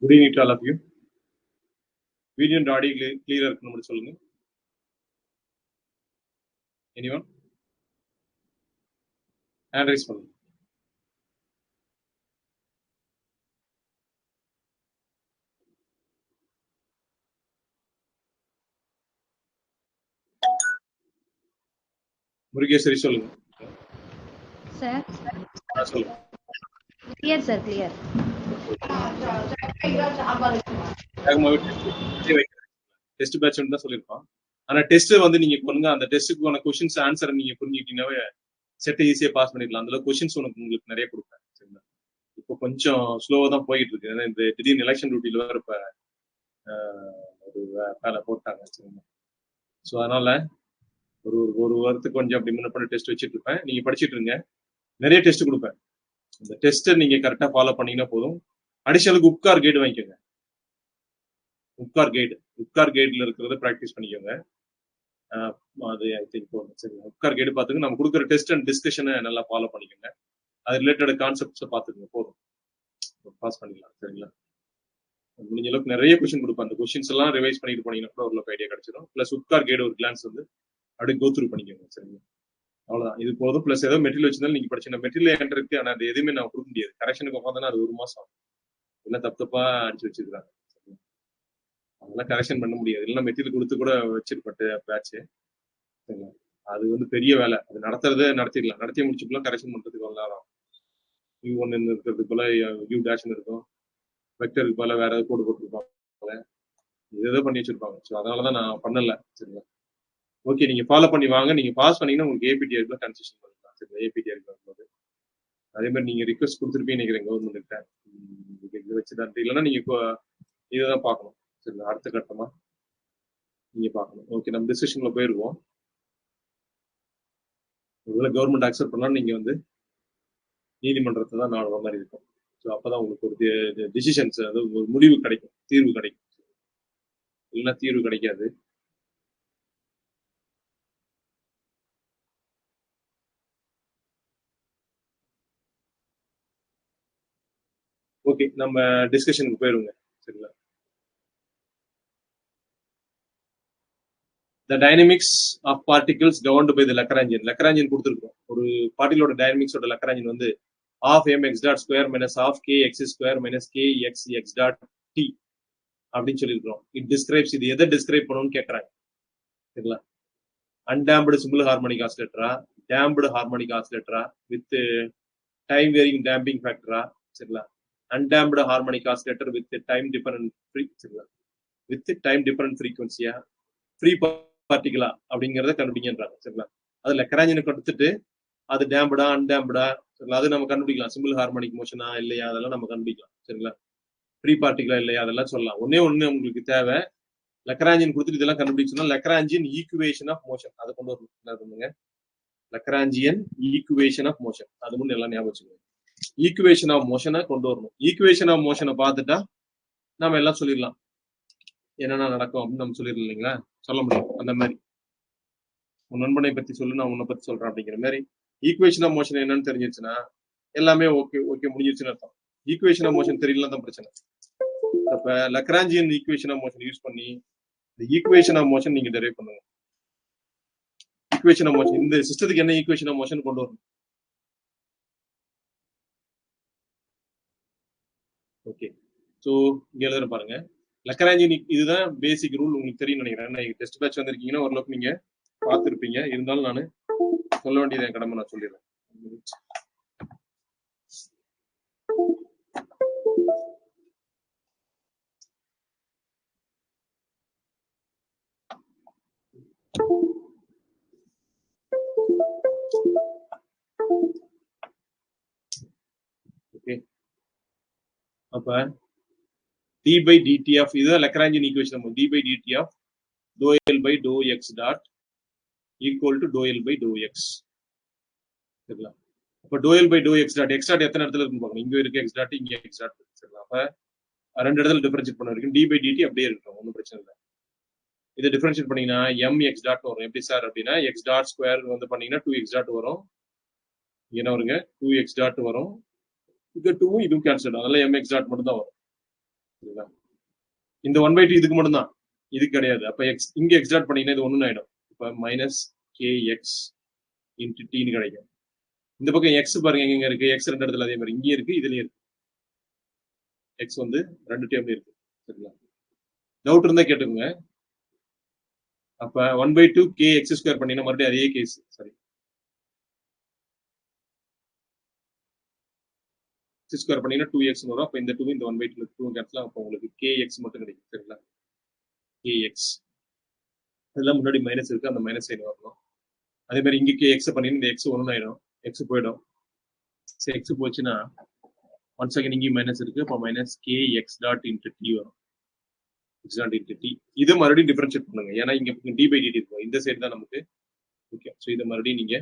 Good evening to all of you. Video and audio clear இருக்கணும் சொல்லுங்க. Anyone? Hand raise பண்ணுங்க. முருகேஸ்வரி சொல்லுங்க. Sir. சொல்லுங்க. Clear sir, clear. Test batch தான் சொல்லிருக்கோம். ஆனா டெஸ்ட் வந்து நீங்க பண்ணுங்க, அந்த டெஸ்ட்டுக்கான क्वेश्चंस ஆன்சர் நீங்க புரிஞ்சிட்டீங்கனாவே செட் ஈஸியா பாஸ் பண்ணிடலாம். அதுல क्वेश्चंस உங்களுக்கு நிறைய கொடுப்பேன். சரிங்களா? இப்போ கொஞ்சம் ஸ்லோவா தான் போயிட்டு இருக்கு. ஏன்னா இந்த திடீர்னு எலெக்ஷன் டியூட்டில வேற இப்ப ஒரு வேலை போட்டாங்க. சரிங்களா? ஸோ அதனால ஒரு வாரத்துக்கு கொஞ்சம் அப்படி முன்ன பண்ண டெஸ்ட் வச்சுட்டு இருப்பேன். நீங்க படிச்சுட்டு இருங்க. நிறைய டெஸ்ட் கொடுப்பேன். இந்த டெஸ்ட்டை நீங்க கரெக்டா ஃபாலோ பண்ணீங்கன்னா போதும். அடிஷனலுக்கு உப்கார் கைடு வாங்கிக்கோங்க. உப்கார் கைடுல இருக்கிறத ப்ராக்டிஸ் பண்ணிக்கோங்க. அது ஐ திங்க் போதும். சரி, உப்கார் கைடு பார்த்துங்க. நம்ம கொடுக்குற டெஸ்ட் அண்ட் டிஸ்கஷனை நல்லா ஃபாலோ பண்ணிக்கோங்க. அது ரிலேட்டட் கான்செப்ட்ஸை பார்த்துக்கோங்க. போதும், பாஸ் பண்ணிடலாம். சரிங்களா? முடிஞ்ச அளவுக்கு நிறைய கொஸ்டின் கொடுப்பேன். அந்த கொஸ்டின்ஸ் எல்லாம் ரிவைஸ் பண்ணிட்டு போனீங்கன்னா கூட ஒரு ஐடியா கிடைச்சிடும். பிளஸ் உப்கார் கைடு ஒரு கிளான்ஸ் வந்து அப்படியே கோ த்ரூ பண்ணிக்கோங்க. சரிங்களா? அவ்வளவுதான், இது போதும். பிளஸ் ஏதோ மெட்டீரியல் வச்சிருந்தாலும் நீங்க படிச்ச மெட்டீரியல் என்கிட்ட இருக்கு. ஆனா அது எதுவுமே நான் கொடுக்க முடியாது. கரெக்ஷனுக்கு உட்காந்தா அது 1 மாசம் ஆகும். எல்லாம் தப்பா அடிச்சு வச்சிருக்காங்க. அதெல்லாம் கரெக்ஷன் பண்ண முடியாது. இல்லைன்னா மெட்டீரியல் கொடுத்து கூட வச்சிருப்பட்டு பேட்ச். சரிங்களா? அது வந்து பெரிய வேலை. அது நடத்திடலாம். நடத்தி முடிச்சுக்கலாம். கரெக்ஷன் பண்றதுக்கு ஒரு நேரம். U1 இருக்கிறதுக்கு போல U டேஷன் இருக்கும். வெக்டருக்கு போல வேற ஏதாவது கோடு போட்டுருப்பாங்க. ஏதோ பண்ணி வச்சிருப்பாங்க. ஸோ அதனாலதான் நான் பண்ணல. சரிங்களா? ஓகே, நீங்க ஃபாலோ பண்ணி வாங்க. நீங்க பாஸ் பண்ணீங்கன்னா உங்களுக்கு APTR கன்செஷன் பண்ணிக்கலாம். சரிங்களா? APTR வரும்போது அதே மாதிரி நீங்க ரிக்வஸ்ட் கொடுத்துருப்பீங்க நினைக்கிறேன் கவர்மெண்ட் கிட்ட. இது வச்சுதான் இல்லைன்னா நீங்க இப்போ இதுதான் பார்க்கணும். சரிங்களா? அடுத்த கட்டமா நீங்க பார்க்கணும். ஓகே, நம்ம டிசிஷன்ல போயிருவோம். ஒருவேளை கவர்மெண்ட் அக்செப்ட் பண்ணாலும் நீங்க வந்து நீதிமன்றத்தை தான் நாடுற மாதிரி இருக்கும். ஸோ அப்பதான் உங்களுக்கு ஒரு டிசிஷன்ஸ், அதாவது ஒரு முடிவு கிடைக்கும், தீர்வு கிடைக்கும். இல்லைன்னா தீர்வு கிடைக்காது. ஓகே, நம்ம டிஸ்கஷனுக்கு போயிருவோங்க. சரிங்களா? The dynamics of particles governed by the Lagrangian. Lagrangian கொடுத்துருக்கோம். ஒரு பார்ட்டிகளோட டைனமிக்ஸோட Lagrangian வந்து half mx dot square minus half k x square minus k x x dot t அப்படின்னு சொல்லியிருக்கிறோம். இட் டிஸ்கிரைப்ஸ், இது எதை டிஸ்கிரைப் பண்ணணும்னு கேட்கறாங்க. சரிங்களா? அன்டாம்ப்டு சிம்பிள் ஹார்மோனிக் ஆசிலேட்டரா, டேம்ப்டு ஹார்மோனிக் ஆசிலேட்டரா, வித் டைம் வேரிங் டேம்பிங் ஃபேக்டரா? சரிங்களா? Undamped harmonic oscillator with time dependent சரிங்களா, வித் டைம் டிபெண்டன்ட் ஃப்ரீக்வன்சியா, ஃப்ரீ பார்ட்டிகளா அப்படிங்கிறத கண்டுபிடிங்கன்றாங்க. சரிங்களா? அது லக்ராஞ்சியனை கொடுத்துட்டு அது டேம்படா அன்டேம்படா, சரிங்களா, அது நம்ம கண்டுபிடிக்கலாம். சிம்பிள் ஹார்மோனிக் மோஷனா இல்லையா அதெல்லாம் நம்ம கண்டுபிடிக்கலாம். சரிங்களா? ஃப்ரீ பார்ட்டிகளா இல்லையா அதெல்லாம் சொல்லலாம். ஒன்னே உங்களுக்கு தேவை, லக்ராஞ்சியன் கொடுத்துட்டு இதெல்லாம் கண்டுபிடிச்சோம்னா லக்ராஞ்சியன் ஈக்குவேஷன் ஆஃப் மோஷன் அதை கொண்டு வரணும். என்ன பண்ணுங்க, லக்ராஞ்சியன் ஈக்குவேஷன் ஆஃப் மோஷன் அது முன்னு எல்லாம் ஞாபகம் வச்சுக்கோங்க. ஈக்குவேஷன் ஆஃப் மோஷனை கொண்டு வரணும். ஈக்குவேஷன் ஆஃப் மோஷனை பார்த்துட்டா நம்ம எல்லாம் சொல்லிடலாம், என்னென்ன நடக்கும் அப்படின்னு நம்ம சொல்லிடலாம். இல்லைங்களா? சொல்ல முடியும். அந்த மாதிரி உன் நண்பனை பத்தி சொல்லு, நான் உன்னை பத்தி சொல்றேன் அப்படிங்கிற மாதிரி ஈக்குவேஷன் ஆஃப் மோஷன் என்னன்னு தெரிஞ்சிருச்சுன்னா எல்லாமே ஓகே ஓகே முடிஞ்சிருச்சுன்னு அர்த்தம். ஈக்குவேஷன் ஆஃப் மோஷன் தெரியல தான் பிரச்சனை. அப்ப Lagrangian equation of motion use பண்ணி இந்த ஈக்குவேஷன் ஆஃப் மோஷன் நீங்க டெரைவ் பண்ணுங்க. ஈக்குவேஷன் ஆஃப் மோஷன் இந்த சிஸ்டத்துக்கு என்ன ஈக்குவேஷன் ஆஃப் மோஷன் கொண்டு வரணும். ஓகே, ஸோ இங்க எழுதுற பாருங்க, லக்ராஞ்சியன் இதுதான் பேசிக் ரூல். உங்களுக்கு தெரியும் நினைக்கிறேன். டெஸ்ட் பேட்ச் வந்திருக்கீங்கன்னா ஓரளவுக்கு நீங்க பார்த்துருப்பீங்க. இருந்தாலும் நான் சொல்ல வேண்டியது என் கடமை, நான் சொல்லிடுறேன். ஓகே, அப்ப d by dt of இதுதான் Lagrangian equation. d by dt of dou L by dou x dot equal to dou L by dou x. சரிங்களா? அப்ப dou L by dou x dot, x dot எத்தனை இடத்துல இருக்குன்னு பாருங்க. இங்க இருக்கு x dot, இங்க x dot. சரிங்களா? அப்ப ரெண்டு இடத்துல டிஃபரன்ஷியேட் பண்ண இருக்கு. d by dt அப்படியே இருக்கும், ஒன்றும் பிரச்சனை இல்லை. இதை டிஃபரன்ஷியேட் பண்ணீங்கன்னா mx dot வரும். எப்படி சார் அப்படின்னா x dot ஸ்கொயர் வந்து பண்ணீங்கன்னா 2x dot வரும். என்ன வருங்க, 2x dot வரும். இது 2 இதுவும் கேன்சல், அதனால mx dot மட்டும் தான் வரும். சரிங்களா? இந்த 1/2 இதுக்கு மட்டும் தான், இது கிடையாது. அப்ப எக்ஸ் இங்க எக்ஸ் டாட் பண்ணீங்கன்னா இது 1 ஆயிடும். இப்ப மைனஸ் கே எக்ஸ் இன்டு டின்னு கிடைக்கும். இந்த பக்கம் எக்ஸ் பாருங்க எங்க இருக்கு, எக்ஸ் ரெண்டு இடத்துல அதே மாதிரி இங்கேயும் இருக்கு, இதுலயும் இருக்கு. எக்ஸ் வந்து ரெண்டு டேர்ம்ல இருக்கு. சரிங்களா? டவுட் இருந்தா கேட்டுக்கோங்க. அப்ப 1/2 கே எக்ஸ் ஸ்கொயர் பண்ணீங்கன்னா மறுபடியும் அதே கேஸ். சரி, எக்ஸ் ஸ்கொயர் பண்ணீங்கன்னா 2x வரும். அப்ப இந்த 2 இந்த 1/2 2 கேன்சல் அப்ப உங்களுக்கு kx மட்டும் கிடைக்கும். சரிங்களா? kx இதெல்லாம் முன்னாடி மைனஸ் இருக்கு, அந்த மைனஸ் சைடு வரணும். அதே மாதிரி இங்க kx பண்ணீங்கன்னா இந்த x 1 ஆயிடும், x போயிடும். சரி, x போச்சுன்னா ஒன் செகண்ட் இங்கேயும் மைனஸ் இருக்கு, அப்ப minus kx dot into d வரும். x டாட் இன்டு டி இதை மறுபடியும் டிஃபரன்ஷியேட் பண்ணுங்க. ஏன்னா இங்க d/dt இருக்கும், இந்த சைடு தான் நமக்கு ஓகே. ஸோ இதை மறுபடியும் நீங்க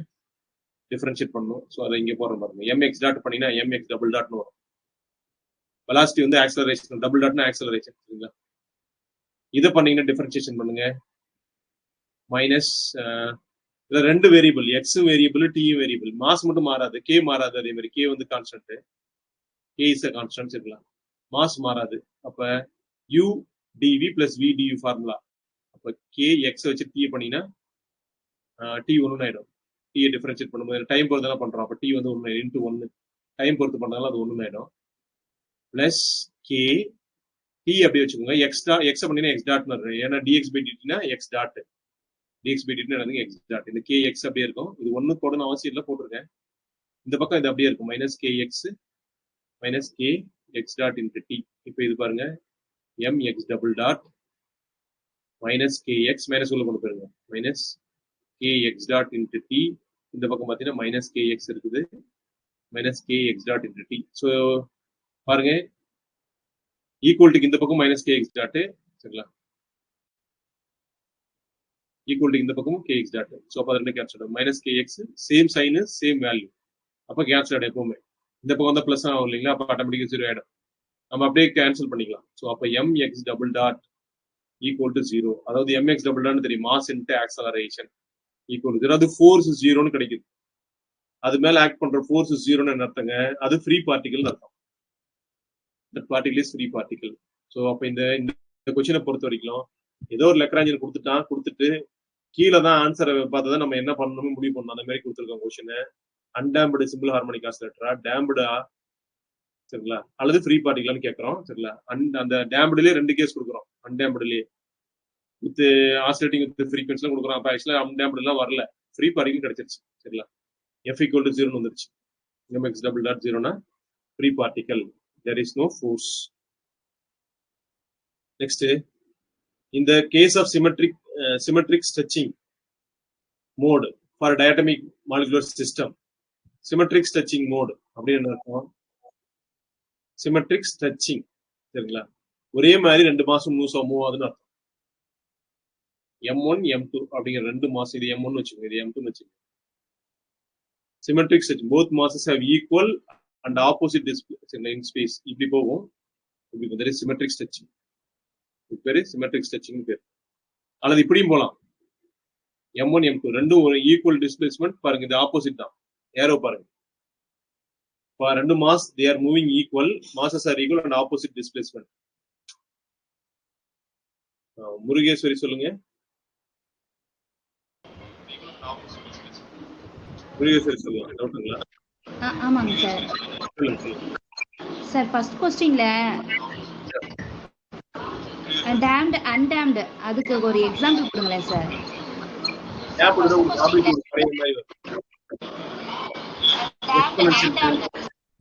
டிஃபரன்ஷியேட் பண்ணணும். ஸோ அதை இங்கே போடுற பாருங்க, mx டாட் பண்ணீங்கன்னா mx டபுள் டாட்னு வரும். வெலாசிட்டி வந்து ஆக்சலரேஷன், டபுள் டாட்னா ஆக்சலரேஷன். சரிங்களா? இதை பண்ணீங்கன்னா டிஃபரன்ஷியேஷன் பண்ணுங்க. மைனஸ் இதுல ரெண்டு வேரியபிள், எக்ஸ் வேரியபிள் டியும் வேரியபிள். மாஸ் மட்டும் மாறாது, கே மாறாது. அதே மாதிரி கே வந்து constant, K is a constant. இருக்கலாம், மாஸ் மாறாது. அப்ப U DV plus V DU formula. அப்ப கே எக்ஸ் வச்சு டி பண்ணீங்கன்னா டி 1 ஆயிடும். டியை டிஃபரன்ஷியேட் பண்ணும்போது டைம் பொறுத்து தான் பண்றோம். அப்ப டி வந்து 1 இன்ட்டு 1 டைம் பொறுத்து பண்றதால அது 1 ஆயிடும். பிளஸ் கே டி அப்படி வச்சுக்கோங்க. எக்ஸ் பண்ணீங்கன்னா எக்ஸ் டாட், ஏன்னா டிஎக்ஸ் பை டிடினா X dot, DX by DT நடந்து எக்ஸ் டாட். இந்த கே எக்ஸ் அப்படியே இருக்கும். இது ஒன்னு போடணும் அவசியம் இல்லை, போட்டிருக்கேன். இந்த பக்கம் இது அப்படியே இருக்கும், minus k x minus k x dot into d. இப்போ இது பாருங்க, m x double dot minus k x minus உள்ள கொண்டு போயிருங்க, minus k x dot into d. இந்த பக்கம் பார்த்தீங்கன்னா மைனஸ் கே எக்ஸ் இருக்குது, minus k x dot into d. So பாருங்க, ஈக்குவல்ட்டுக்கு இந்த பக்கம் மைனஸ் கே எக்ஸ் டாட். சரிங்களா? ஈக்குவல் இந்த பக்கமும் kx டாட். ஸோ அப்போ ரெண்டு கேன்சல் ஆகும். Minus kx same sign same value, அப்போ கேன்சல் ஆகிடும் எப்பவுமே. இந்த பக்கம் வந்து ப்ளஸ் ஆகும் இல்லைங்களா, அப்போ ஆட்டோமேட்டிக்காக 0 ஆகிடும். நம்ம அப்படியே கேன்சல் பண்ணிக்கலாம். ஸோ அப்போ mx double dot equal to 0. அதாவது mx டபுள் டாட் தெரியும், mass into acceleration equal to 0. அது ஃபோர்ஸ் 0ன்னு கிடைக்குது. அது மேல ஆக்ட் பண்ற ஃபோர்ஸ் 0ன்னு அர்த்தங்க, அது ஃப்ரீ பார்ட்டிகல் அர்த்தம். That particle is free particle. So அப்போ இந்த கொஸ்டினை பொறுத்த வரைக்கும் ஏதோ ஒரு லெக்ராஞ்சியன் கொடுத்துட்டு கீழே தான் ஆன்சரை பார்த்தா நம்ம என்ன பண்ணணும்னு முடிவு பண்ணணும். அந்த மாதிரி கொடுத்துருக்கோம் கொஸ்டின். அன்டேம்படு சிம்பிள் ஹார்மோனிக் ஆசிலேட்டரா, டேம்படா, சரிங்களா, அல்லது ஃப்ரீ பார்ட்டிகலான்னு கேட்கறோம். சரிங்களா? அந்த டேம்படுலேயே ரெண்டு கேஸ் கொடுக்குறோம். அன்டேம்படுலேயே வித் ஆசிலேட்டிங் வித் ஃப்ரீக்வன்சிலாம் கொடுக்குறோம். அப்போ ஆக்சுவலாக அன்டேம்படுலாம் வரல, ஃப்ரீ பார்ட்டிகல் கிடைச்சிருச்சு. சரிங்களா? எஃப் ஈக்குவல் டு 0 வந்துருச்சு. mx டபுள் டாட் 0னா free particle, there is no force. Next, இந்த case of symmetric stretching mode for diatomic molecular system. Symmetric stretching mode அப்படின்னு அர்த்தம், சிமெட்ரிக் ஸ்ட்ரெச்சிங். சரிங்களா? ஒரே மாதிரி ரெண்டு மாசம் மூவ் ஆகுதுன்னு அர்த்தம். M1 M2 அப்படிங்கிற ரெண்டு மாசம், இது M1 வச்சுக்கோங்க, இது M2 வச்சுக்கோங்க. Symmetric stretching, both masses have equal and opposite in space. இப்படி போகும், இப்படி பேரு சிமெட்ரிக் ஸ்ட்ரெச்சிங். பேரு சிமெட்ரிக் ஸ்ட்ரெச்சிங் பேர். அல்லது இப்படியும் போலாம், M1 M2 ரெண்டும் ஒரு ஈக்குவல் டிஸ்பிளேஸ்மெண்ட். பாருங்க, இது ஆப்போசிட் தான், ஏரோ பாருங்க. ரெண்டு mass they are moving equal, masses are equal and opposite displacement. Murugeswari சொல்லுங்க. முருகேஸ்வரி சொல்லுங்க, டவுட்டுங்களா? ஆமாங்க சார். சார் ஃபர்ஸ்ட் क्वेश्चनல டேம்ட் அன்டேம்ட் அதுக்கு ஒரு எக்ஸாம்பிள் கொடுங்களேன் சார். டேம்ப்டு ஒரு ஆப்ஜெக்ட் ஒரு பழைய மாதிரி வரும்.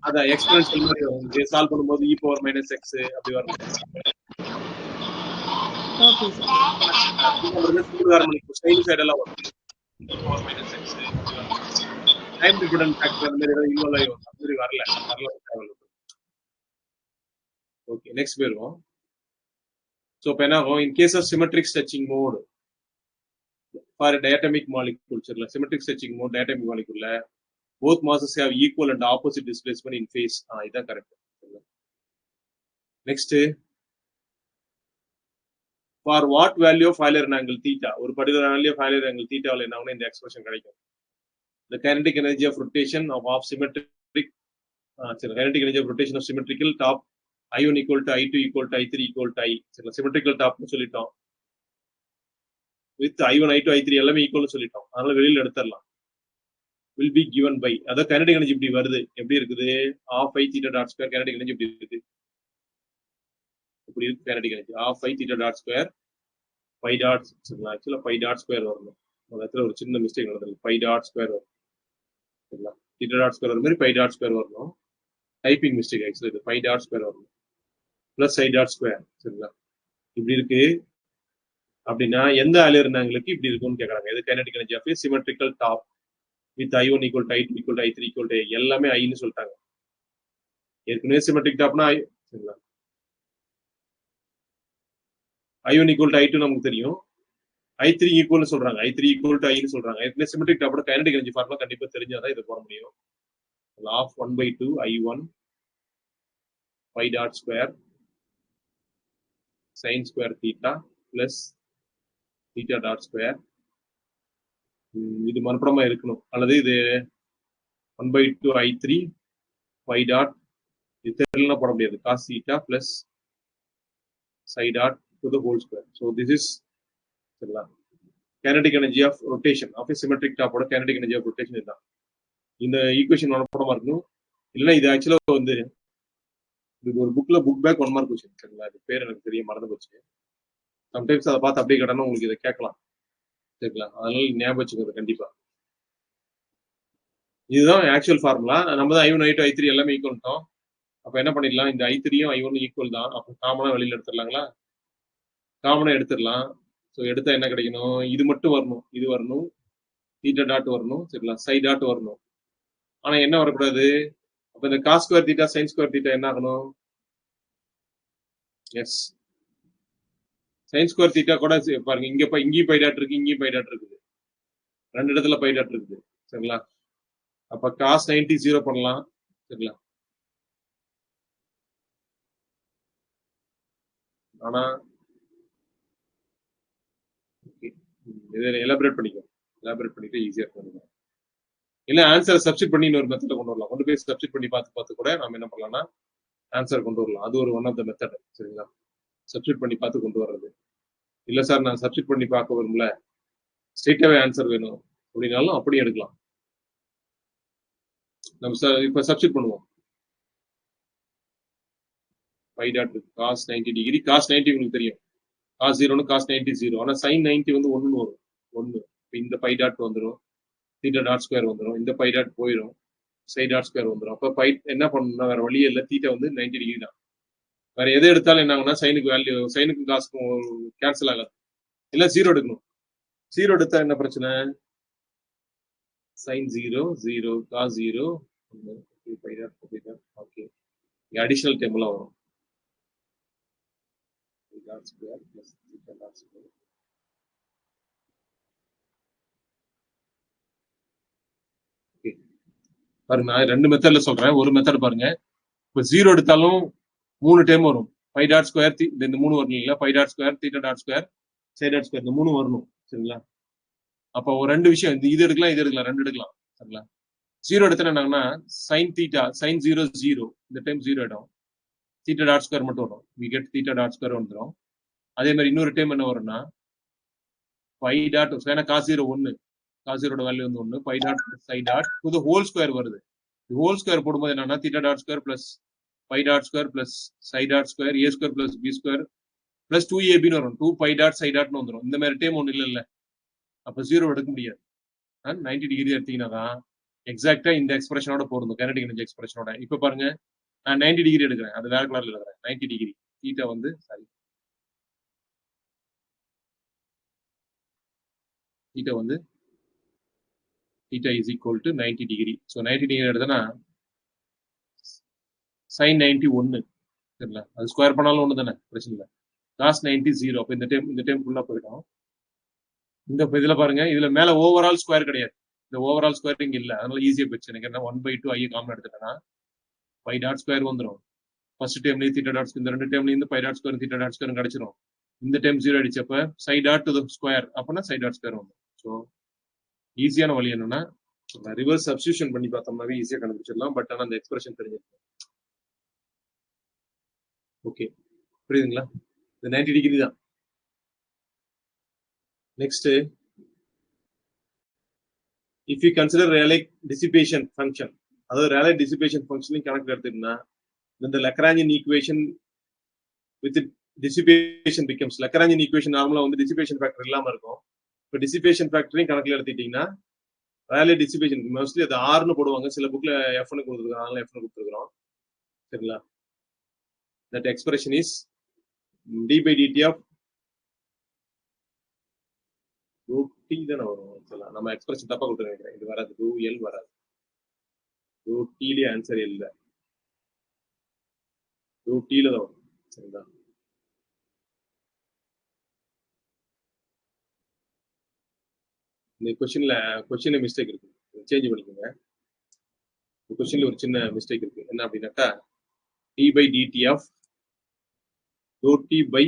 அதான் எக்ஸ்போனன்ஷியல் மாதிரி வரும். இதை சால்வ் பண்ணும்போது e பவர் மைனஸ் x அப்படி வரும். Okay sir. Simple harmonic sinusoid எல்லாம் வரும். e power minus x time dependent factor அந்த மாதிரி ஏதாவது இன்வால்வ் ஆகி வரும். அப்படி வரல. ஓகே, நெக்ஸ்ட் போயிருவோம். ஸோ இப்போ என்ன ஆகும், in case of symmetric stretching mode for diatomic molecule. சரிங்களா? சிமெட்ரிக் ஸ்ட்ரெச்சிங் மோட் டயட்டமிக் மாலிகுல்ல both masses have equal and opposite displacement in phase. இதான் correct. Next, for what value of ஃபைலர் angle theta, ஒரு particular value of ஃபைலர் angle தீட்டாவில் என்ன ஆகும், இந்த எக்ஸ்பிரஷன் கிடைக்கும். The kinetic energy of rotation of symmetric kinetic energy of rotation of symmetrical top I1 equal to I2 equal to I3 equal to I. சரிங்களா, symmetrical டாப்னு சொல்லிட்டோம். With I1 I2 I3 எல்லாமே ஈக்குவல்னு சொல்லிட்டோம். அதனால வெளியில எடுத்துடலாம். will be given by, அதாவது kinetic energy இப்படி வருது, எப்படி இருக்குது, half I theta dot square kinetic energy இப்படி இருக்கு, இப்படி இருக்கு kinetic energy half I theta dot square pi dot, சரிங்களா, ஆக்சுவலா pi dot square வரணும். அந்த இடத்துல ஒரு சின்ன மிஸ்டேக் நடந்தது, pi dot square வரும், சரிங்களா, theta dot square வர மாதிரி pi dot square வரணும், டைப்பிங் மிஸ்டேக் ஆக்சுவலா இது pi dot square வரணும், பிளஸ் I dot square, சரிங்களா, இப்படி இருக்கு. அப்படின்னா எந்த ஆலியர் ஆங்கிளுக்கு இப்படி இருக்கும்னு கேட்கறாங்க. இது kinetic energy of symmetrical top with I1 equal to I2 equal to I3 equal to எல்லாமே ஐன்னு சொல்லிட்டாங்க. ஏற்கனவே சிமெட்ரிக் டாப்னா சரிங்களா, I1 equal to I2 நமக்கு தெரியும், I3 ஈக்குவல்னு சொல்றாங்க, I3 equal to I ன்னு சொல்றாங்க. ஏற்கனவே சிமெட்ரிக் டாப்போட கைனடிக் எனர்ஜி ஃபார்முலா கண்டிப்பா தெரிஞ்சாதான் இது போட முடியும். half 1/2 I1 pi dot square sin square theta plus theta dot square. இது மறுபடமா இருக்கணும், அல்லது இது 1/2 I3 pi dot, இது தெரியலனா போட முடியாது, cos theta plus psi dot to the whole square. So this is சரிங்களா, kinetic energy of rotation of a symmetric top ஓட kinetic energy of rotation இதுதான். இந்த ஈக்குவேஷன் மறுபடமா இருக்கணும். இல்லைன்னா இது ஆக்சுவலா வந்து இது ஒரு புக்ல புக் பேக் 1 மார்க் கொஸ்டின், சரிங்களா, அது பேர் எனக்கு தெரிய மறந்து போச்சு. சம்டைம்ஸ் அதை பார்த்து அப்படியே கேட்டாலும் உங்களுக்கு இதை கேட்கலாம், சரிங்களா, அதனால ஞாபகம் வச்சுக்கோங்க கண்டிப்பா. இதுதான் ஆக்சுவல் ஃபார்முலா. நம்ம தான் I1 I2 I3 எல்லாமே ஈக்குவல்ட்டோம். அப்ப என்ன பண்ணிடலாம், இந்த I3யும் I1 ஈக்குவல் தான், அப்போ காமனா வெளியில எடுத்துடலாங்களா, காமனா எடுத்துடலாம். ஸோ எடுத்தா என்ன கிடைக்கணும், இது மட்டும் வரணும், இது வரணும், தீட்டா டாட் வரணும், சரிங்களா, சை டாட் வரணும். ஆனா என்ன வரக்கூடாது, அப்ப இந்த cos square theta sine square theta என்ன ஆகணும், எஸ் சைன் ஸ்கொயர் தீட்டா கூட பாருங்க, இங்கேயும் பை டாட் இருக்கு, இங்கேயும் பை டாட் இருக்குது, ரெண்டு இடத்துல பை டாட் இருக்குது, சரிங்களா. அப்ப காஸ் 90 0 பண்ணலாம், சரிங்களா. ஆனா இதை எலாபரேட் பண்ணிக்கும், எலாபரேட் பண்ணிட்டு ஈஸியா இருக்கும். இல்ல ஆன்சரை சப்ஸ்டிட் பண்ணி இன்னொரு மெத்தட கொண்டு வரலாம், கொண்டு போய் சப்ஸ்டிட் பண்ணி பார்த்து கூட நம்ம என்ன பண்ணலாம்னா ஆன்சர் கொண்டு வரலாம். அது ஒரு ஒன் ஆஃப் த மெத்தட், சரிங்களா, சப்ஸ்டிட் பண்ணி பார்த்து கொண்டு வர்றது. இல்ல சார் நான் சப்ஸ்டிட் பண்ணி பார்க்க விரும்பல, ஸ்ட்ரெயிட்டாவே ஆன்சர் வேணும் அப்படின்னாலும் அப்படியே எடுக்கலாம். நம்ம இப்ப சப்ஸ்டிட் பண்ணுவோம். Phi dot cos 90 degree, cos 90 உங்களுக்கு தெரியும், காஸ் 0 காஸ் 90 0, ஆனா சைன் 90 வந்து 1 வரும், 1. இந்த பை டாட் வந்துடும், தீட்டா டாட் ஸ்கொயர் வந்துடும், இந்த பை டாட் போயிடும், சை டாட் ஸ்கொயர் வந்துடும். அப்ப பை என்ன பண்ணணும்னா வேற வழியே இல்லை, தீட்டா வந்து 90 டிகிரி தான். வேற எதை எடுத்தாலும் என்ன ஆகும்னா சைனுக்கு வேல்யூ, சைனுக்கும் காசுக்கும் கேன்சல் ஆகாது, இல்ல 0 எடுக்கணும். 0 எடுத்தா என்ன பிரச்சனை, சைன் 0 0 காஸ் 0 ஓகே, அடிஷனல் டேர்ம்லாம் வரும், பாருங்க நான் 2 மெத்தட்ல சொல்றேன். ஒரு மெத்தட் பாருங்க, இப்போ 0 எடுத்தாலும் 3 டைம் வரும், பை டாட் ஸ்கொயர் இந்த 3 வரணும் இல்ல, phi dot square theta dot square psi dot square இந்த 3 வரணும், சரிங்களா. அப்போ ஒரு 2 விஷயம், இது எடுக்கலாம், இது எடுக்கலாம், 2 எடுக்கலாம், சரிங்களா. 0 எடுத்தா என்னன்னா சைன் தீட்டா சைன் 0 0, இந்த டைம் 0 இடம், தீட்டா டாட் ஸ்கொயர் மட்டும் வரும், we get theta dot square வந்துடும். அதே மாதிரி இன்னொரு டைம் என்ன வரும்னா பை டாட், ஏன்னா காஸ் 0 1, காஸ் 0 வேல்யூ வந்து 1, phi dot psi dot to the whole square வருது. ஹோல் ஸ்கொயர் போடும்போது என்னன்னா theta dot square plus phi dot square plus psi dot square a square plus b square plus 2ab வரும், 2 by dot சை டாட்னு வந்துடும். இந்த மாதிரி time ஒன்று இல்ல, அப்ப 0 எடுக்க முடியாது. 90 டிகிரி எடுத்தீங்கன்னா தான் எக்ஸாக்டா இந்த எக்ஸ்பிரஷனோட போறணும், கைனடிக் எனர்ஜி எக்ஸ்பிரஷனோட. இப்ப பாருங்க நான் 90 டிகிரி எடுக்கிறேன், அது வேற கலர்ல எடுக்கிறேன், 90 டிகிரி தீட்டா வந்து சாரி தீட்டா வந்து theta is equal to 90 degree. So 90 degree எடுத்தனா sin 90 1, சரிங்களா, அது ஸ்கொயர் பண்ணாலும் ஒன்று தானே, பிரச்சனை இல்லை. cos 90 0, அப்போ இந்த டைம் ஃபுல்லா போயிடும். இந்த இதுல பாருங்க, இதுல மேல ஓவரால் ஸ்கொயர் கிடையாது, இந்த ஓவரால் ஸ்கொயர் இங்க இல்ல, அதனால ஈஸியா போச்சு எனக்கு. என்ன 1/2 ஐ காமன் எடுத்துட்டேன்னா பை டாட் ஸ்கொயர் வந்துடும். ஃபர்ஸ்ட் டைம்லயும் தீட்டா டாட், இந்த 2 டைம்லயும் இந்த phi dot square theta dot square கிடைச்சிடும். இந்த டைம் 0 அடிச்சப்ப psi dot to the square, அப்பனா சை டாட் ஸ்கொயர் வந்துடும். ஸோ ஈஸியான வழி என்னன்னா ரிவர்ஸ் சப்ஸ்டியூஷன் பண்ணி பார்த்தோம்னாவே ஈஸியா கண்டுபிடிச்சிடலாம். பட் ஆனா அந்த எக்ஸ்பிரஷன் தெரிஞ்சிருக்கும். ஓகே, புரியுதுங்களா? இது 90 டிகிரி தான். Next, if you consider Rayleigh dissipation function, அதாவது ரேலே டிசிபேஷன் ஃபங்க்ஷனையும் கணக்கில் எடுத்துக்கிட்டோம்னா இந்த Lagrangian equation with dissipation becomes Lagrangian equation நார்மலா வந்து டிசிபேஷன் ஃபேக்டர் இல்லாம இருக்கும். இப்போ டிசிபேஷன் ஃபேக்டரையும் கணக்கில் எடுத்துக்கிட்டீங்கன்னா ரேலே டிசிபேஷன் மோஸ்ட்லி அது ஆர்னு போடுவாங்க, சில புக்ல எஃப்னு கொடுத்துருக்காங்க, அதனால எஃப்னு கொடுத்துருக்கோம். சரிங்களா? That expression is d by DD of root T தானே வரும். சொல்லலாம் நம்ம எக்ஸ்பிரஷன் தப்பா கொடுத்துருக்கேன், இது வராது, ரூ எல் வராது, ரூட் டிலே ஆன்சர் இல்லை, ரூட் டில தான் வரும். சரிங்களா? இந்த கொஸ்டின்ல மிஸ்டேக் இருக்கு, சேஞ்ச் பண்ணிக்கோங்க. இந்த கொஸ்டின்ல ஒரு சின்ன மிஸ்டேக் இருக்கு. என்ன அப்படின்னாக்கா d by DD of to T by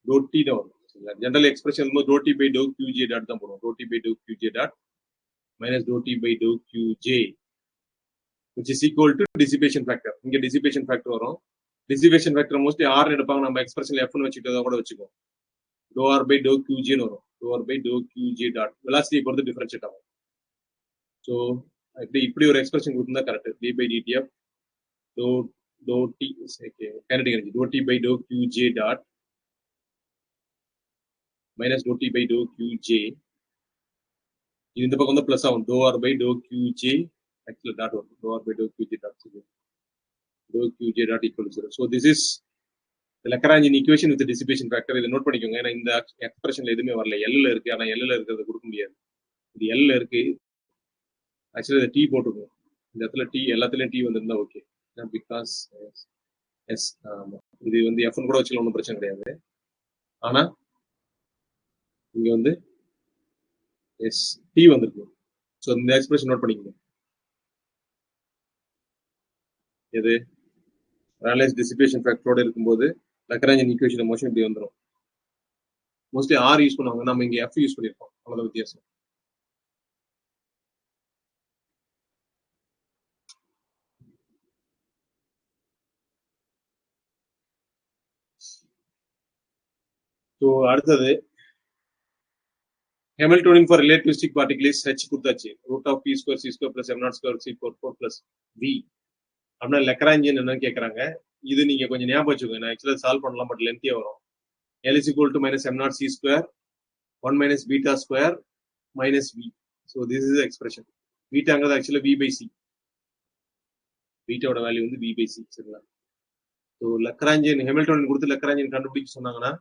டோ டி தான் வரும். ஜெனரல் எக்ஸ்பிரஷன் டோ T by to QJ dot தான் போடுவோம். டோ T by to QJ dot minus to T by to qj which is equal to dissipation factor. இங்க dissipation factor வரும். dissipation factor mostly R எடுப்பாங்க, நம்ம எக்ஸ்பிரஷன்ல எஃப்னு வச்சுக்கிட்டதா கூட வச்சுக்கோம். டோ ஆர் பை டோ கியூஜேன்னு வரும். Doh R by to QJ dot வெலாசிட்டியை பொறுத்து டிஃபரன்ஷியேட் ஆகும். ஸோ இப்படி ஒரு எக்ஸ்பிரஷன் கொடுத்தா correct. D by DD of to T kinetic energy doh T by to QJ dot minus to T by to QJ. இது இந்த பக்கம் வந்து பிளஸ் ஆகும். Doh R by to QJ actually dot one dou r by dou qj dot 0, dou qj dot equal to 0. So this is the Lagrangian equation with the dissipation factor. இதை note பண்ணிக்கோங்க, ஏன்னா இந்த எக்ஸ்பிரஷன்ல எதுவுமே வரல, எல்ல இருக்கு, ஆனா எல்ல இருக்கிறத கொடுக்க முடியாது. இது எல்ல இருக்கு, ஆக்சுவலி இதை டி போட்டுருக்கோம். இந்த இடத்துல டி எல்லாத்துலயும் டி வந்திருந்தா ஓகே, பிகாஸ் எஸ் ஆமா, இது வந்து எஃப்னு கூட வச்சுக்கலாம், ஒன்றும் பிரச்சனை கிடையாது. ஆனா இங்க வந்து எஸ் டி வந்திருக்கு. ஸோ இந்த எக்ஸ்பிரஷன் நோட் பண்ணிக்கோங்க. எது ரேலேஸ் டிசிபேஷன் ஃபேக்டரோட இருக்கும்போது லக்ராஞ்சியன் ஈக்குவேஷன் மோஷன் இப்படி வந்துடும். மோஸ்ட்லி ஆர் யூஸ் பண்ணுவாங்க, நம்ம இங்க எஃப் யூஸ் பண்ணியிருக்கோம், அவ்வளவு வித்தியாசம். ஸோ அடுத்தது Hamiltonian for relativistic particle is H கொடுத்தாச்சு. Root of P square C square plus M naught square C four four plus V. அப்படின்னா லக்ராஞ்சியன் என்னன்னு கேட்கறாங்க. இது நீங்க கொஞ்சம் ஞாபகம் வச்சுக்கோங்க, நான் ஆக்சுவலாக சால்வ் பண்ணலாம், பட் லென்த்தியா வரும். L is equal to minus m naught c square 1 minus beta square minus v. So this is the expression. Beta அங்கிறது actually v by c. Beta ஓட வேல்யூ வந்து v by c. சரிங்களா? So Lagrangian Hamiltonian கொடுத்து Lagrangian கண்டுபிடிக்க சொன்னாங்கன்னா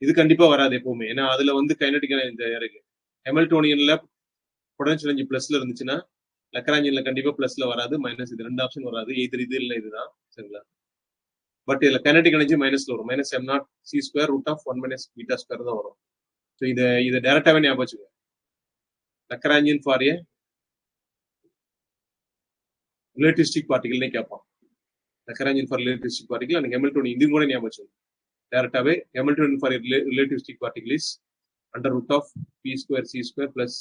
இது கண்டிப்பா வராது எப்பவுமே, ஏன்னா அதுல வந்து கைனடிக் இந்த இருக்கு. ஹாமில்டோனியன்ல பொட்டன்ஷியல் எனர்ஜி பிளஸ்ல இருந்துச்சுன்னா லக்ராஞ்சியன்ல கண்டிப்பா பிளஸ்ல வராது, மைனஸ் இது ரெண்டு ஆப்ஷன் வராது, எதிர் இது இல்லை இதுதான். சரிங்களா? பட் இதுல கைனடிக் எனர்ஜி மைனஸ்ல வரும், minus M naught C square root of 1 minus beta square தான் வரும். ஸோ இதை டைரக்டாவே ஞாபகம் வச்சுக்கோங்க. லக்ராஞ்சியன் ஃபார் ஏ ரிலேட்டிவிஸ்டிக் பார்ட்டிகல்னே கேட்பான். Lagrangian for relativistic particle and Hamiltonian இது கூட ஞாபகம் வச்சுக்கோங்க. டைரக்டாவே Hamiltonian for relativistic particle is under root of P square C square plus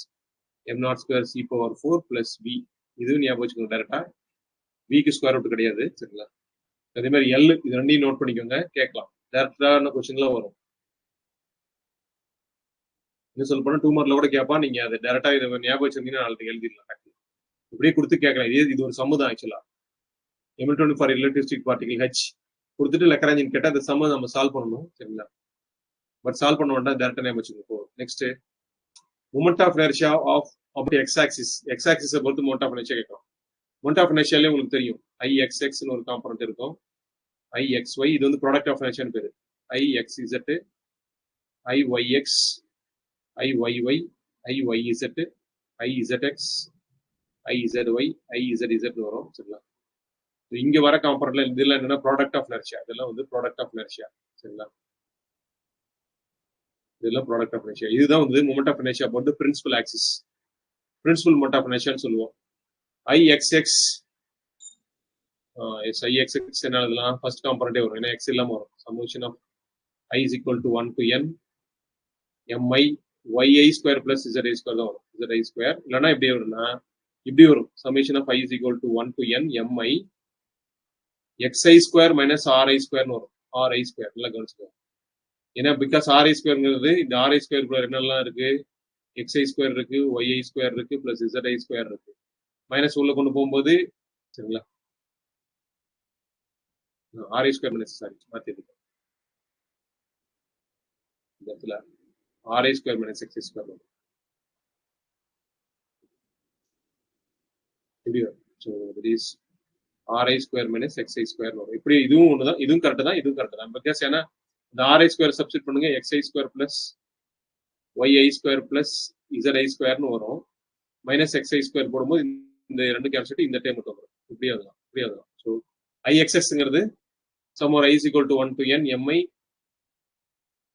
M naught square C power 4 plus V. இதுவும் ஞாபகம் வச்சுக்கோங்க டைரக்டா, விக்கு ஸ்கொயர் ரூட் கிடையாது. சரிங்களா? அதே மாதிரி எல் இது ரெண்டையும் நோட் பண்ணிக்கோங்க, கேட்கலாம், டைரக்டான கொஸ்டின்லாம் வரும். என்ன சொல்ல போனா 2 மார்க்ல கூட கேட்பான், நீங்க அதை டைரக்டா இதை ஞாபகம் வச்சிருந்தீங்கன்னா நாளைக்கு எழுதிடலாம். இப்படியே கொடுத்து கேட்கலாம். இது ஒரு சம்மு தான் ஆக்சுவலா. Hamiltonian for relativistic particle H கொடுத்துட்டு லக்ராஞ்சியன் கேட்டா அந்த சம்ம நம்ம சால்வ் பண்ணணும். சரிங்களா? பட் சால்வ் பண்ண வேண்டாம், டைரக்டா ஞாபகம் வச்சுக்கோங்க. Next moment of inertia of X axis. X ஆக்சிஸை பொறுத்து மொமெண்ட் ஆஃப் இனர்ஷியா கேட்கலாம். மொமெண்ட் ஆஃப் இனர்ஷியாலே உங்களுக்கு தெரியும், ஐஎக்ஸ்எக்ஸ்னு ஒரு காம்பனன்ட் இருக்கும், ஐஎக்ஸ்ஒய், இது வந்து ப்ராடக்ட் ஆஃப் இனர்ஷியான்னு பேரு. ஐஎக்ஸ்இசட், ஐஒய்எக்ஸ், ஐஒய்ஒய், ஐஒய்இசட், ஐஇசட்எக்ஸ், ஐஇசட்ஒய், ஐஇசட்இசட் வரும். சரிங்களா? இங்க வர காம்பனன்ட்ல இதெல்லாம் என்னன்னா ப்ராடக்ட் ஆஃப் இனர்ஷியா. இதெல்லாம் வந்து ப்ராடக்ட் ஆஃப் இனர்ஷியா. சரிங்களா? இதெல்லாம் ப்ராடக்ட் ஆஃப் இனர்ஷியா. இதுதான் வந்து மொமெண்ட் ஆஃப் இனர்ஷியா வந்து principal axis, principal moment of இனர்ஷியான்னு சொல்லுவோம். ஐஎக்ஸ்எக்ஸ் ஐஎக்ஸ்எக்ஸ் என்ன எழுதலாம், ஃபர்ஸ்ட் காம்பனன்ட்டே வரும், ஏன்னா எக்ஸ் இல்லாம வரும். Summation of i is equal to 1 to n mi yi square plus zi square தான் வரும். zi ஸ்கொயர் இல்லைன்னா இப்படி வரும்னா இப்படி வரும், summation of i is equal to 1 to n mi xi square minus ri ஸ்கொயர்னு வரும். RI square. நல்லா கவனிச்சுக்கோங்க. ஏன்னா பிகாஸ் RI ஸ்கொயர்ங்கிறது இந்த RI ஸ்கொயர் கூட என்னெல்லாம் இருக்கு, XI ஸ்கொயர் இருக்கு, YI ஸ்கொயர் இருக்கு, பிளஸ் ZI ஸ்கொயர் இருக்கு. மைனஸ் உள்ள கொண்டு போகும்போது சரிங்களா, RI ஸ்கொயர் மைனஸ் சாரி மாத்திருக்கு இந்த இடத்துல RI square minus XI square வரும். இப்படி வரும். So it is RI square minus XI square வரும். இப்படி இதுவும் ஒண்ணுதான், இதுவும் கரெக்ட் தான், இதுவும் கரெக்ட் தான். பிகாஸ் ஏன்னா இந்த RI ஸ்கொயர் சப்ஸ்டிட் பண்ணுங்க, XI square plus YI square plus ZI ஸ்கொயர்னு வரும். மைனஸ் XI ஸ்கொயர் போடும்போது இந்த ரெண்டு கேன்சல் இந்த டைம் மட்டும் வரும். இப்படி ஆகலாம், இப்படி ஆகலாம். ஸோ IXSங்கிறது சம் ஒரு I is equal to 1 to n mi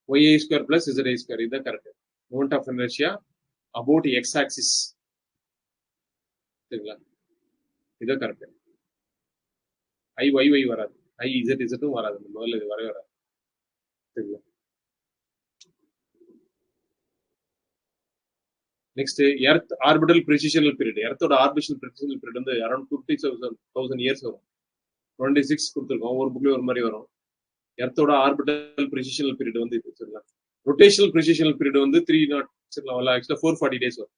YI square plus ZI square. இதுதான் correct. Moment of inertia about X axis. சரிங்களா, இதுதான் கரெக்ட். IYY வராது, IZZும் வராது, முதல்ல இது வரவே வராது. சரிங்களா, next Earth orbital precessional period. எர்த்தோட ஆர்பிட்டல் பிரிசிஷனல் பீரியட் வந்து அரௌண்ட் 50,000 இயர்ஸ் வரும். 26 கொடுத்துருக்கோம், ஒரு புக்ல ஒரு மாதிரி வரும். எர்த்தோட ஆர்பிட்டல் பிரிசிஷனல் பீரியட் வந்து இது சொல்லலாம். ரொட்டேஷனல் பிரிசிஷனல் பீரியட் வந்து 3 சொல்லலாம், ஆக்சுவலா 440 days வரும்.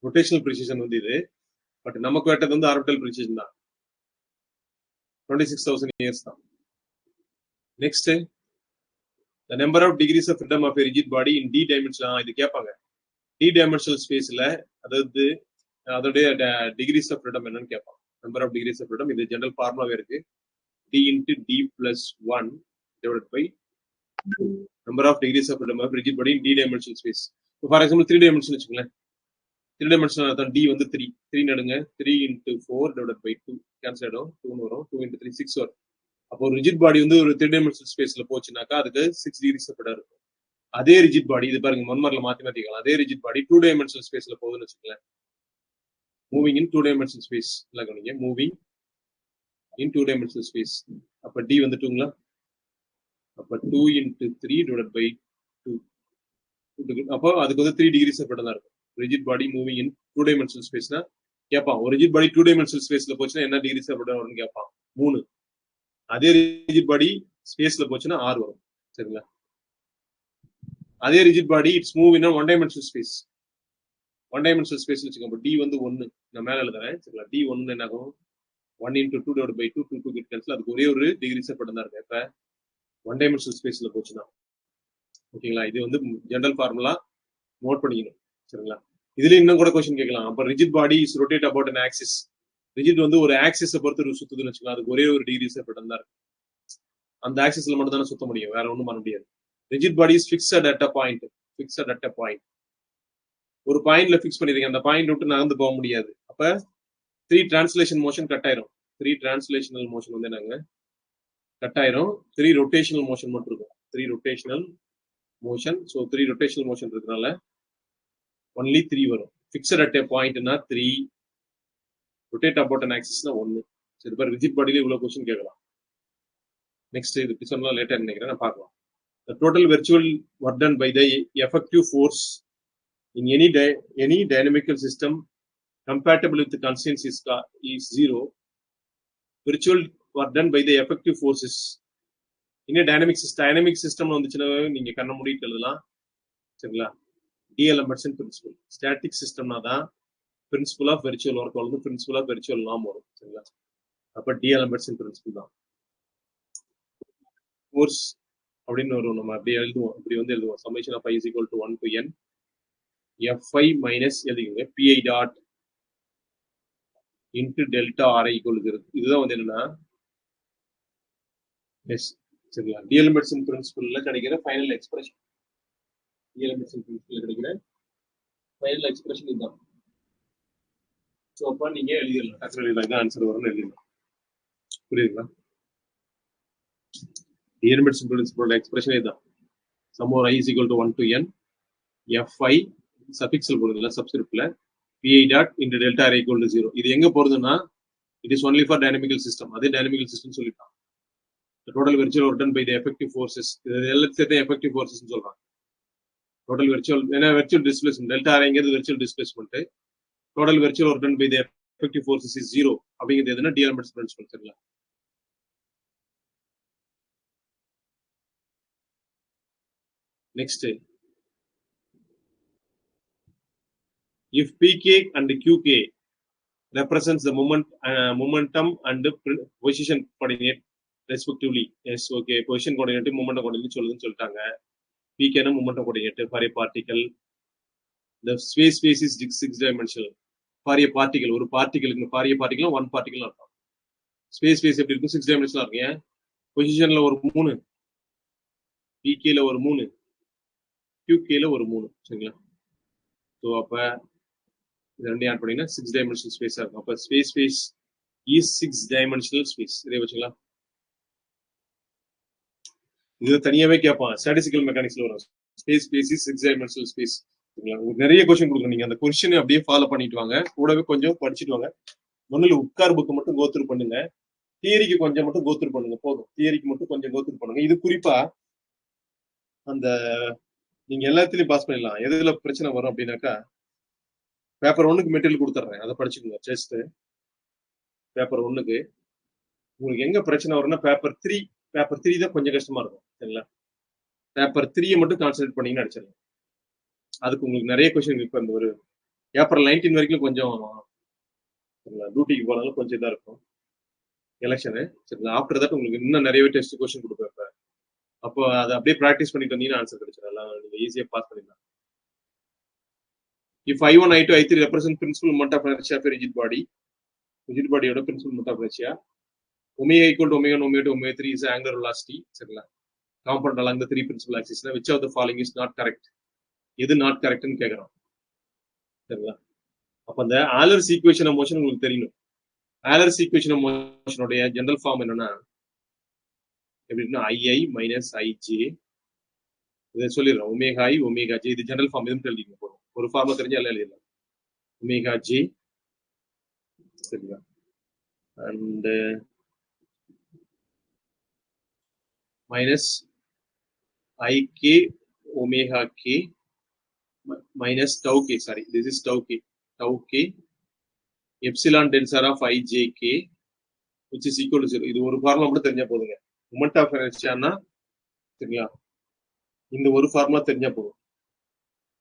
ரொட்டேஷனல் பிரிசிஷன் வந்து இது, பட் நமக்கு வேட்டது வந்து ஆர்பிட்டல் பிரிசிஷன் தான், 26,000 இயர்ஸ் தான். Next the number of degrees of freedom of a rigid body in d dimensional. இது கேட்பாங்க, d dimensional ஸ்பேஸ்ல அதாவது அதோடைய டிகிரிஸ் ஆஃப் ஃப்ரீடம் என்னன்னு கேட்பாங்க. Number of degrees of freedom இது ஜெனரல் ஃபார்முலாவே இருக்கு, d into d plus 1 divided by number of degrees of freedom of rigid body in d dimensional space. For example 3 dimension வச்சுக்கோங்களேன். 3 dimensional அர்த்தம் d வந்து 3 நடுங்க, 3 into 4 divided by 2 cancel ஆயிடும், 2 வரும், 2 into 3 6 வரும். அப்போ ரிஜிட் பாடி வந்து ஒரு 3 dimensional ஸ்பேஸ்ல போச்சுனாக்கா அதுக்கு 6 degrees ஆஃப் ஃப்ரீடம் இருக்கும். அதே ரிஜிட் பாடி இது பாருங்க மொன்மர்ல மாத்திக்கலாம். அதே ரிஜிட் பாடி 2 dimensional ஸ்பேஸ்ல போகுதுன்னு வச்சுக்கோங்களேன். மூவிங் இன் 2 dimensional ஸ்பேஸ் எல்லாம் கவனிங்க, மூவிங் இன் 2 dimensional ஸ்பேஸ். அப்ப d வந்து 2ங்களா, அப்ப 2 into 3 divided by 2. அப்போ அதுக்கு வந்து 3 degrees ஆஃப் ஃப்ரீடம் தான் இருக்கும். Rigid body moving in 2 dimensional ஸ்பேஸ்னா கேட்பான், ஒரு ரிஜிட் பாடி 2 dimensional ஸ்பேஸ்ல போச்சுன்னா என்ன டிகிரிஸ் ஆஃப் ஃப்ரீடம் வரும்னு கேட்பான், 3. அதே ரிஜிட் பாடி ஸ்பேஸ்ல போச்சுன்னா 6 வரும். சரிங்களா, அதே rigid body it's move in 1 dimensional space. 1 dimensional ஸ்பேஸ்ல வச்சுக்கோங்க. d வந்து 1 நான் மேல எழுதுறேன். சரிங்களா, d 1 என்ன ஆகும், 1 into 2 divided by 2, 2 get cancel. அதுக்கு ஒரே ஒரு டிகிரிஸ் ஆஃப் ஃப்ரீடம் தான் இருக்கு இப்ப 1 dimensional ஸ்பேஸ்ல போச்சுன்னா. ஓகேங்களா, இது வந்து ஜெனரல் ஃபார்முலா நோட் பண்ணிக்கணும். சரிங்களா, இதுல இன்னும் கூட क्वेश्चन கேட்கலாம். அப்ப rigid body is rotate about an axis. Rigid வந்து ஒரு ஆக்சிஸை பொறுத்து சுத்துதுன்னு வச்சுக்கலாம், அதுக்கு ஒரே ஒரு டிகிரிஸ் ஆஃப் ஃப்ரீடம் தான் இருக்கு. அந்த ஆக்சிஸ்ல மட்டும் தானே சுத்த முடியும், வேற ஒன்றும் பண்ண முடியாது. Rigid body is fixed at a point. Fixed at a point, ஒரு பாயிண்ட்ல ஃபிக்ஸ் பண்ணிருக்கீங்க, அந்த பாயிண்ட் விட்டு நகர்ந்து போக முடியாது. அப்ப 3 டிரான்ஸ்லேஷன் மோஷன் கட் ஆயிரும். 3 டிரான்ஸ்லேஷனல் மோஷன் வந்து என்னங்க கட் ஆயிரும். 3 ரொட்டேஷனல் மோஷன் மட்டும் இருக்கும். 3 rotational motion. So 3 rotational motion இருக்கிறதுனால ஒன்லி 3 வரும். ஃபிக்ஸட் அட் எ பாயிண்ட்னா 3, ரொட்டேட் அபவுட் அன் ஆக்சிஸ்னா 1. சரி, இப்போ ரிஜிட் பாடியில இவ்வளவு क्वेश्चन கேட்கலாம். நெக்ஸ்ட் இது சொன்னா லேட்டா நினைக்கிறேன், நான் பார்க்கலாம். The total virtual work done by the effective force in any dynamical system compatible with the constraints is 0. Virtual work done by the effective forces in a dynamic system வந்துச்சுன்னா நீங்க கண்ண மூடிட்டு எழுதலாம். சரிங்களா, DLMertson principle. ஸ்டாட்டிக் சிஸ்டம்னா தான் principal of virtual work வந்து principal of virtual norm வரும். சரிங்களா, அப்ப DLMertson பிரின்சிபல் தான். ஃபோர்ஸ் அப்படின்னு வரும், நம்ம அப்படியே எழுதுவோம். இப்படி வந்து எழுதுவோம், summation of I is equal to 1 to n Fi minus எழுதிங்க Pi dot into delta RI equal to 0. இதுதான் வந்து என்னன்னா எஸ். சரிங்களா, DLMertson பிரின்சிபல்ல கிடைக்கிற ஃபைனல் எக்ஸ்பிரஷன். DLMertson பிரின்சிபல்ல கிடைக்கிற ஃபைனல் எக்ஸ்பிரஷன் இதுதான். ஸோ அப்போ நீங்க எழுதிடலாம், டக்குனு எழுதலாம், இதான் ஆன்சர் வரும்னு எழுதிடலாம். புரியுதுங்களா, DLMertson பிரின்சிபலோட எக்ஸ்பிரஷன் இதுதான். Sum over I is equal to 1 to n Fi சஃபிக்ஸ்ல போடுறதுல சப்ஸ்கிரிப்ட்ல Pi dot into delta RI equal to 0. இது எங்க போறதுன்னா it is only for dynamical system. அதே டைனமிக்கல் சிஸ்டம் சொல்லிட்டான். Total virtual work done by the effective forces, இது எல்லாத்தையும் சேர்த்து எஃபெக்டிவ் ஃபோர்சஸ்னு சொல்றாங்க. டோட்டல் வெர்ச்சுவல் ஏன்னா வெர்ச்சுவல் டிஸ்பிளேஸ்மென்ட் டெல்டா RIங்கிறது virtual displacement. Total virtual work done by the effective forces is 0 அப்படிங்கிறது எதுனா DLMertson பிரின்சிபல். சரிங்களா, Next, if PK and QK represents the momentum and position coordinate respectively. Yes, okay. Position coordinate, momentum coordinate சொல்லுதுன்னு சொல்லிட்டாங்க. PK னா momentum coordinate for a particle. The space is six dimensional. For a particle, ஒரு பார்ட்டிகளுக்கு for a particle one particle அர்த்தம். Space எப்படி இருக்கும்? 6 dimensional இருக்கு. ஏன்? பொசிஷன்ல ஒரு 3, PK ல ஒரு 3, QK ல ஒரு 3. சரிங்களா? ஸோ அப்ப இது ரெண்டு ஆட் பண்ணீங்கன்னா 6 dimensional ஸ்பேஸா இருக்கும். அப்ப ஸ்பேஸ் is 6 dimensional ஸ்பேஸ். இதே வச்சுங்களா? இது தனியாவே கேட்பான். ஸ்டாட்டிஸ்டிக்கல் மெக்கானிக்ஸ்ல வரும். Space is 6 dimensional space. சரிங்களா? நிறைய क्वेश्चन கொடுக்குறேன். நீங்க அந்த क्वेश्चन அப்படியே ஃபாலோ பண்ணிட்டு வாங்க. கூடவே கொஞ்சம் படிச்சிட்டு வாங்க. முதல்ல உட்கார் புக் மட்டும் கோத்ரூ பண்ணுங்க. தியரிக்கு கொஞ்சம் மட்டும் கோத்ரூ பண்ணுங்க. போதும். தியரிக்கு மட்டும் கொஞ்சம் கோத்ரூ பண்ணுங்க. இது குறிப்பா அந்த நீங்க எல்லாத்துலயும் பாஸ் பண்ணிடலாம். எதுல பிரச்சனை வரும் அப்படின்னாக்கா பேப்பர் 1க்கு மெட்டீரியல் கொடுத்துட்றேன். அதை படிச்சுக்கோங்க. செஸ்ட் பேப்பர் 1க்கு உங்களுக்கு எங்க பிரச்சனை வரும்னா பேப்பர் 3 தான் கொஞ்சம் கஷ்டமா இருக்கும். சரிங்களா? பேப்பர் 3 மட்டும் கான்சென்ட்ரேட் பண்ணீங்கன்னு அடிச்சிடலாம். அதுக்கு உங்களுக்கு நிறைய கொஸ்டின் இப்போ இந்த ஒரு ஏப்ரல் 19 வரைக்கும் கொஞ்சம் டியூட்டிக்கு போனாலும் கொஞ்சம் இதாக இருக்கும் எலெக்ஷனு. சரிங்களா? ஆஃப்டர் தட் உங்களுக்கு இன்னும் நிறையவே டெஸ்ட் கொஸ்டின் கொடுப்பேன். அப்போ அதை அப்படியே ப்ராக்டிஸ் பண்ணிட்டு வந்தீங்கன்னா ஆன்சர் கிடைச்சிடலாம். நீங்க ஈஸியாக பாஸ் பண்ணிடலாம். If I1, I2, I3 represent principal moment of inertia of a rigid body, பாடியோட principal moment of inertia, omega equal to omega 1, omega 2, omega 3 is angular velocity. சரிங்களா? Component along the three principal axis. Which of the following is not correct? எது not கரெக்ட்னு கேட்கறோம். சரிங்களா? அப்ப அந்த ஆலர்ஸ் equation of motion உங்களுக்கு தெரியணும். ஆலர்ஸ் equation of மோஷனுடைய general form என்னன்னா எப்படின்னா II மைனஸ் IJ. இதை சொல்லிடுறோம். Omega I omega J. இது ஜெனரல் ஃபார்ம். இதுன்னு தெரிஞ்சுக்க போறோம். ஒரு ஃபார்ம்ல தெரிஞ்சா எல்லாம் எழுதிடலாம். Omega J. சரிங்களா? And minus IK omega K minus tau K. Sorry, this is tau K epsilon tensor of IJK which is equal to 0. இது ஒரு ஃபார்முலா மட்டும் தெரிஞ்சா போதுங்க. மொமெண்ட் ஆஃப் இனர்ஷியானா சரிங்களா? இந்த ஒரு ஃபார்முலா தெரிஞ்சா போதும்.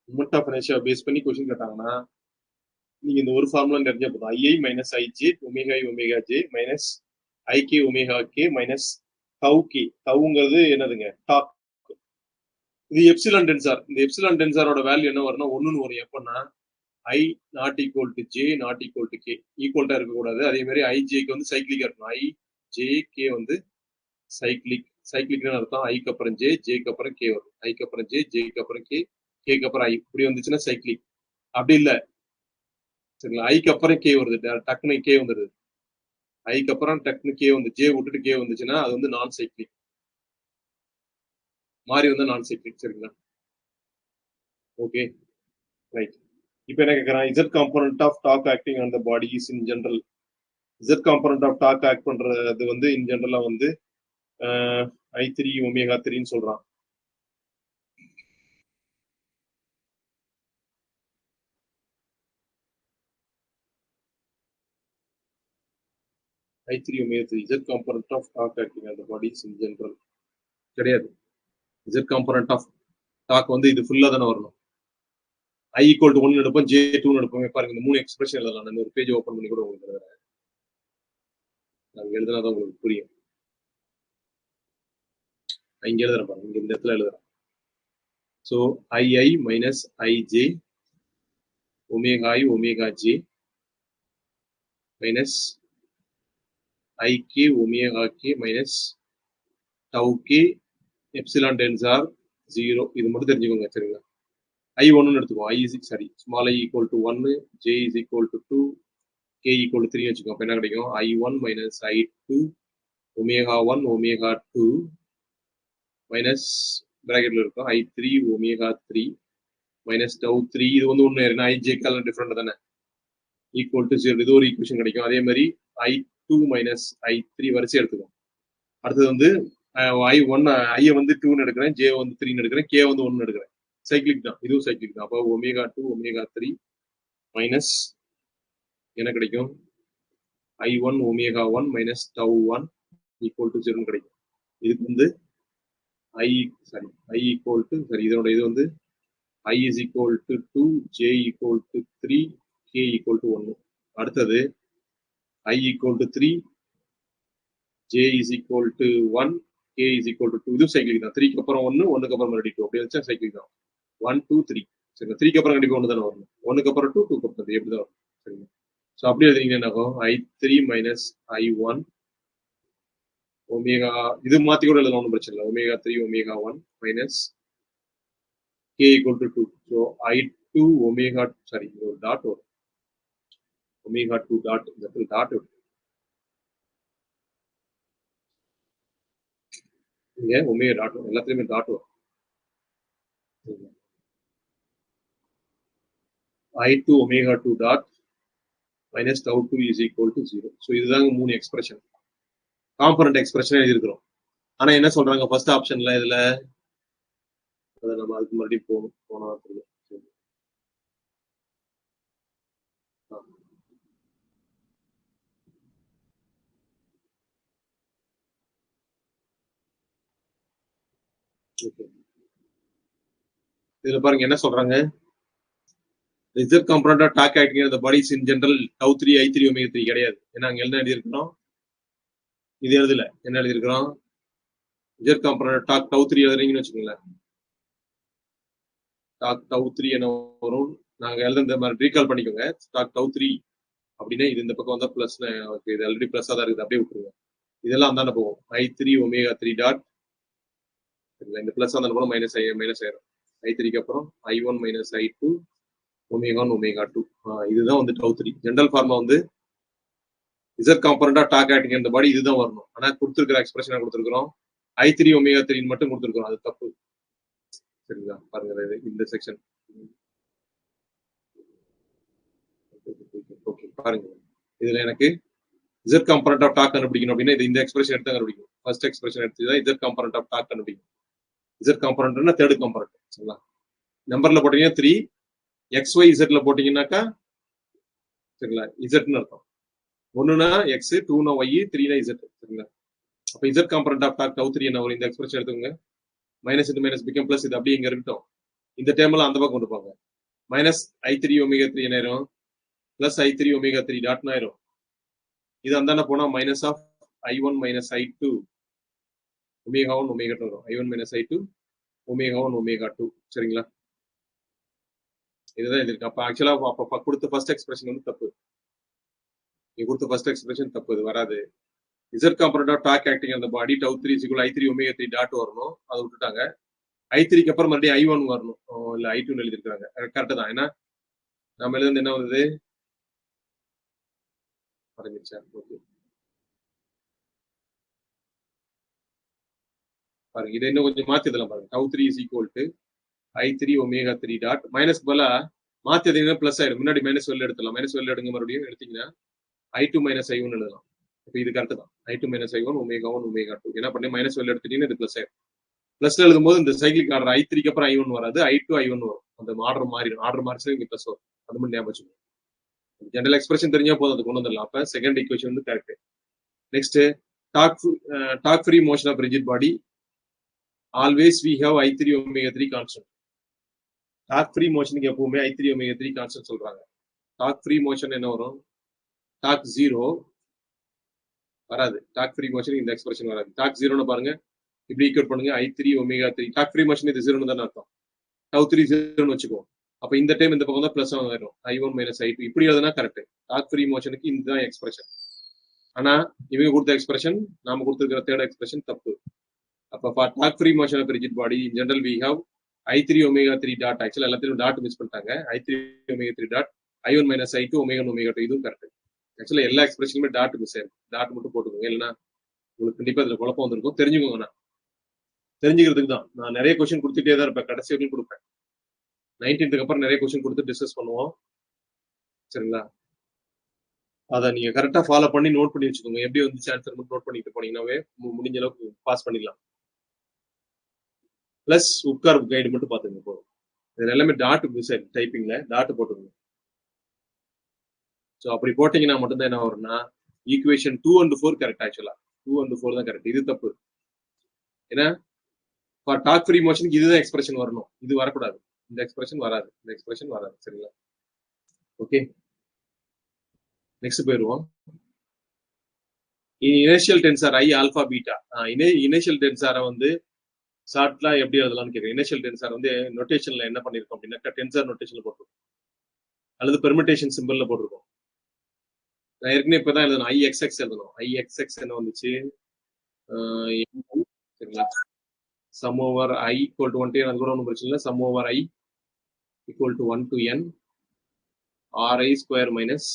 மொமெண்ட் ஆஃப் இனர்ஷியா பேஸ் பண்ணி क्वेश्चन கேட்டாங்கன்னா நீங்க இந்த ஒரு ஃபார்முலா தெரிஞ்சா போதும். II minus IJ omega I omega J minus IK omega K minus tau K. டவுங்கிறது என்னதுங்க? டாக். இது எப்சிலான் டென்சார். இந்த எப்சிலான் டென்சாரோட வேல்யூ என்ன வரும்னா 1ன்னு வரும். எப்பன்னா I not equal to J not equal to K. ஈக்குவல்ட்டா இருக்கக்கூடாது. அதே மாதிரி IJக்கு வந்து சைக்கிளிக்கா இருக்கணும். IJK வந்து சைக்கிளிக்னு அர்த்தம். ஐக்கு அப்புறம் J, Jக்கு அப்புறம் K வரும். ஐக்கு அப்புறம் J, Jக்கு அப்புறம் K, Kக்கு அப்புறம் I. இப்படி வந்துச்சுன்னா சைக்கிளிக். அப்படி இல்லை. சரிங்களா? ஐக்கு அப்புறம் K வருது. டக்குனு K வந்துடுது. ஐக்கு அப்புறம் டக்குனு K வந்து J விட்டுட்டு K வந்துச்சுன்னா அது வந்து நான் சைக்கிளிக். மாறி வந்து நான் சைக்கிளிக். சரிங்களா? Okay right. இப்போ என்ன கேட்குறான்? Z component of torque acting on the body is in general. Z component of torque act பண்றது வந்து இன் ஜென்ரலா வந்து I3 ஒமேகா 3ன்னு சொல்றான். I3 omega 3 Z component of torque acting on the body is in general கிடையாது. Z component of torque வந்து இது ஃபுல்லா தானே வரணும். I ஈக்குவல் டு 1 எடுப்போம், J 2 எடுப்போம். பாருங்க இந்த 3 எக்ஸ்பிரஷன் எழுதலாம். நான் ஒரு பேஜ் ஓப்பன் பண்ணி கூட உங்களுக்கு எழுதுறேன். நான் எழுதுனாதான் உங்களுக்கு புரியும். இங்க எழுதுறேன் பாருங்க. இங்க இந்த இடத்துல எழுதுறேன். So II minus IJ omega I omega J minus IK omega K minus tau K epsilon tensor 0. இது மட்டும் தெரிஞ்சுக்கோங்க. சரிங்களா? I1 எடுத்துக்கோ. Small I equal to 1, J is equal to 2, K equal to 3 வச்சுக்கோ. அப்போ என்ன கிடைக்கும்? I1 minus I2 omega 1 omega 2 minus பிராக்கெட்ல இருக்கும் I3 ஒமேகா 3 மைனஸ் tau 3. இது வந்து ஒன்று என்ன IJக்கால டிஃப்ரெண்ட் தானே. Equal to 0. இது ஒரு ஈக்குவேஷன் கிடைக்கும். அதே மாதிரி I2 மைனஸ் I3 வரிசை எடுத்துக்கும். அடுத்தது வந்து I1 I வந்து 2ன்னு எடுக்கிறேன், J வந்து 3ன்னு எடுக்கிறேன், K வந்து 1ன்னு எடுக்கிறேன். சைக்கிளிக் தான். இதுவும் சைக்கிளிக் தான். அப்போ ஒமேகா 2 ஒமேகா 3 மைனஸ் என்ன கிடைக்கும்? I1 omega 1 minus tau 1 equal to 0 கிடைக்கும். இதுக்கு வந்து I equal to இதோட இது வந்து I is equal to 2, J equal to 3, K equal to 1. அடுத்தது I equal to 3, J is equal to 1, K is equal to 2. இது சைக்கிளிக் தான். 3க்கு அப்புறம் 1, 1க்கு அப்புறம் மறுபடியும் 2. அப்படி வச்சா சைக்கிளிக் தான். 1, 2, 3. சரிங்க. 3க்கு அப்புறம் கண்டிப்பா 1 தானே வரணும். 1க்கு அப்புறம் 2, 2க்கு அப்புறம் 3. எப்படி தான் வரும். சரிங்க. ஸோ அப்படி எழுதிங்கன்னா என்ன ஆகும்? I3 minus I1 ஒமேகா இது மாற்றி கூட எழுதலாம், ஒன்றும் பிரச்சனை இல்லை. Omega 3 omega 1 minus K equal to 2. So I2 omega, sorry, dot or omega 2 dot, the dot. Yeah, omega dot, எல்லாத்துலயுமே dot வரும். I2 omega 2 dot minus tau 2 is equal to 0. So இதுதாங்க 3 எக்ஸ்பிரஷன், காம்பனன்ட் எக்ஸ்பிரஷன் எழுதியிருக்கிறோம். ஆனா என்ன சொல்றாங்க first ஆப்ஷன்ல, இதுல அதை நம்ம அதுக்கு மறுபடியும் போனா தெரியும். இதுல பாருங்க என்ன சொல்றாங்க, Z component of talk acting in the bodies in general tau 3 I3 omega 3 கிடையாது. ஏன்னா அங்க என்ன எழுதியிருக்கிறோம், இது எழுதல. என்ன எழுதியிருக்கிறோம், Z component talk tau 3 எழுதுறீங்கன்னு வச்சுக்கோங்களேன். talk tau 3 என்ன வரும், நாங்க எழுதுற மாதிரி ரீகால் பண்ணிக்கோங்க. talk tau 3 அப்படின்னா இது இந்த பக்கம் வந்தா பிளஸ், இது ஆல்ரெடி பிளஸ்ஸா தான் இருக்குது, அப்படியே விட்டுருங்க. இதெல்லாம் அந்தாண்ட போகும். I3 omega 3 டாட், இந்த பிளஸ் அந்த போல மைனஸ் ஆயிரும். I3க்கு அப்புறம் I1 minus I2 omega 1 omega 2. இதுதான் வந்து tau 3. ஜெனரல் ஃபார்மா வந்து Z காம்பனண்டா டாக் ஆக்டிங் இந்த பாடி இதுதான் வரணும். ஆனா கொடுத்துருக்கிற எக்ஸ்பிரஷனை கொடுத்துருக்கிறோம் I3 ஒமேகா 3 மட்டும் கொடுத்துருக்கிறோம். அது தப்பு. சரிங்களா, பாருங்க இந்த செக்ஷன். ஓகே பாருங்க, இதுல எனக்கு Z காம்பனண்ட் ஆஃப் டாக் கண்டுபிடிக்கணும் அப்படின்னா இந்த எக்ஸ்பிரஷன் எடுத்து கண்டுபிடிக்கணும். ஃபர்ஸ்ட் எக்ஸ்பிரஷன் எடுத்து Z காம்பனண்ட் ஆஃப் டாக் கண்டுபிடிக்கணும். Z காம்பனண்ட்னா தேர்ட் காம்பனண்ட். சரிங்களா, நம்பர்ல போட்டீங்கன்னா 3, XY Z போட்டீங்கன்னாக்கா சரிங்களா இசட்னு அர்த்தம். 1னா X, 2னா Y, 3னா Z. சரிங்களா, அப்ப Z component of torque tau 3 என்ன வரும், இந்த எக்ஸ்பிரஷன் எடுத்துக்கோங்க. Minus into minus become plus, இது அப்படியே இங்க இருக்கட்டும். இந்த டேர்ம்ல அந்த பக்கம் கொண்டு போங்க. மைனஸ் I3 ஒமேகா 3 என்ன ஆயிரும், பிளஸ் I3 ஒமேகா 3 டாட்னு ஆயிரும். இது அந்தாண்ட போனா minus of I1 minus I2 omega 1 omega 2 வரும். I1 minus I2 omega 1 omega 2. சரிங்களா, இதுதான் இது இருக்கு. அப்ப ஆக்சுவலா அப்ப கொடுத்த ஃபர்ஸ்ட் எக்ஸ்பிரஷன் வந்து தப்பு. நீங்க கொடுத்த ஃபர்ஸ்ட் எக்ஸ்பிரஷன் தப்பு, இது வராது. Z component of torque acting அந்த body tau 3 is equal I3 omega 3 dot வரணும். அதை விட்டுட்டாங்க. I3க்கு அப்புறம் மறுபடியும் I1 வரணும், இல்ல I2 எழுதிருக்காங்க. கரெக்ட் தான். ஏன்னா நம்ம எழுதுறது என்ன வந்தது, ஓகே பாருங்க, இதை இன்னும் கொஞ்சம் மாத்திடலாம். பாருங்க tau 3 is equal to I3 omega 3 dot minus பல மாத்தியது பிளஸ் ஆயிடும். முன்னாடி மைனஸ் வெளில எடுத்துலாம். மைனஸ் வெளில எடுங்க, மறுபடியும் எடுத்தீங்கன்னா I2 மைனஸ் I1 எழுதலாம். இப்போ இது கரெக்ட் தான். I2 minus I1 omega 1 omega 2. என்ன பண்ணி மைனஸ் வெளில எடுத்துட்டீங்கன்னா இது பிளஸ் ஆயிடும். பிளஸ்ல எழுதும்போது இந்த சைக்கிளிக் ஆர்டர் I3க்கு அப்புறம் I1 வராது, I2 I1 வரும். அந்த ஆர்டர் மாறிடும். ஆர்டர் மாறிச்சு இங்க பிளஸ் வரும். அது மட்டும் ஞாபகம் வச்சுக்கோங்க. ஜெனரல் எக்ஸ்பிரஷன் தெரிஞ்சா போதும், அது கொண்டு வந்துடலாம். அப்ப செகண்ட் ஈக்குவேஷன் வந்து correct. Next, torque free motion of rigid body always we have I3 omega 3 constant. Torque free மோஷனுக்கு எப்பவுமே I3 ஒமேகா 3 கான்ஸ்டன்ட் சொல்றாங்க. டாக் ஃப்ரீ மோஷன் என்ன வரும், டாக் 0 வராது. டாக் ஃப்ரீ மோஷன் இந்த எக்ஸ்பிரஷன் வராது. டாக் 0ன்னு பாருங்க, இப்படி ஈக்குவேட் பண்ணுங்க. I3 omega 3 talk free motion இது 0ன்னு தானே அர்த்தம். tau 3 0ன்னு வச்சுக்கோ. அப்ப இந்த டைம் இந்த பக்கம் தான் பிளஸ் ஆயிடும். I1 மைனஸ் I2 இப்படி எழுதுனா கரெக்ட். டாக் ஃப்ரீ மோஷனுக்கு இதுதான் எக்ஸ்பிரஷன். ஆனா இவங்க கொடுத்த எக்ஸ்பிரஷன், நாம கொடுத்துருக்கிற தேர்ட் எக்ஸ்பிரஷன் தப்பு. அப்ப torque free motion of rigid body in general we have I3 omega 3 dot. Actually எல்லாத்தையும் டாட் மிஸ் பண்ணிட்டாங்க. I3 omega 3 dot I1 minus I2 omega 1 omega 2. இதுவும் கரெக்ட். ஆக்சுவலா எல்லா எக்ஸ்பிரஷனுமே டாட் மிஸ் ஆயிடும். டாட் மட்டும் போட்டுக்கோங்க, இல்லைன்னா உங்களுக்கு கண்டிப்பா இதுல குழப்பம் வந்திருக்கும். தெரிஞ்சுக்கோங்க. நான் தெரிஞ்சுக்கிறதுக்கு தான் நான் நிறைய கொஸ்டின் கொடுத்துட்டே தான் இருப்பேன். கடைசி வரைக்கும் கொடுப்பேன். 19th அப்புறம் நிறைய கொஸ்டின் கொடுத்து டிஸ்கஸ் பண்ணுவோம். சரிங்களா, அதை நீங்க கரெக்டா ஃபாலோ பண்ணி நோட் பண்ணி வச்சுக்கோங்க. எப்படி வந்து ஆன்சர் மட்டும் நோட் பண்ணிட்டு போனீங்கன்னாவே முடிஞ்ச அளவுக்கு பாஸ் பண்ணிடலாம். பிளஸ் உட்கார் கைடு மட்டும் பாத்துங்க போதும். இது எல்லாமே டாட் மிஸ் ஆயிடும். டைப்பிங்ல டாட் போட்டுக்கோங்க. ஸோ அப்படி போட்டீங்கன்னா மட்டும்தான் என்ன வரும்னா ஈக்குவேஷன் 2 and 4 கரெக்ட். ஆக்சுவலா 2 and 4 தான் கரெக்ட். இது தப்பு. ஏன்னா ஃபார் டார்க் ஃப்ரீ மோஷனுக்கு இதுதான் எக்ஸ்பிரஷன் வரணும், இது வரக்கூடாது, இந்த எக்ஸ்பிரஷன் வராது, இந்த எக்ஸ்பிரஷன் வராது. சரிங்களா? ஓகே, நெக்ஸ்ட் போயிடுவோம். Inertial tensor I alpha beta. Initial டென்சாரை வந்து ஷார்ட்ல எப்படி எழுதலாம்னு கேட்குறேன். இனிஷியல் டென்சார் வந்து நோட்டேஷன்ல என்ன பண்ணிருக்கோம் அப்படின்னா டென்சார் நோட்டேஷன்ல போட்டிருக்கோம் அல்லது பெர்மிட்டேஷன் சிம்பிள்ல போட்டிருக்கோம். நான் ஏற்கனவே இப்பதான் எழுதணும், ஐஎக்ஸ்எக்ஸ் எழுதணும். ஐஎக்ஸ்எக்ஸ் என்ன வந்துச்சு? சரிங்களா? Sum over i equal to 1 to n, அது கூட ஒன்றும் பிரச்சனை இல்லை. Sum over i equal to 1 to n ri square minus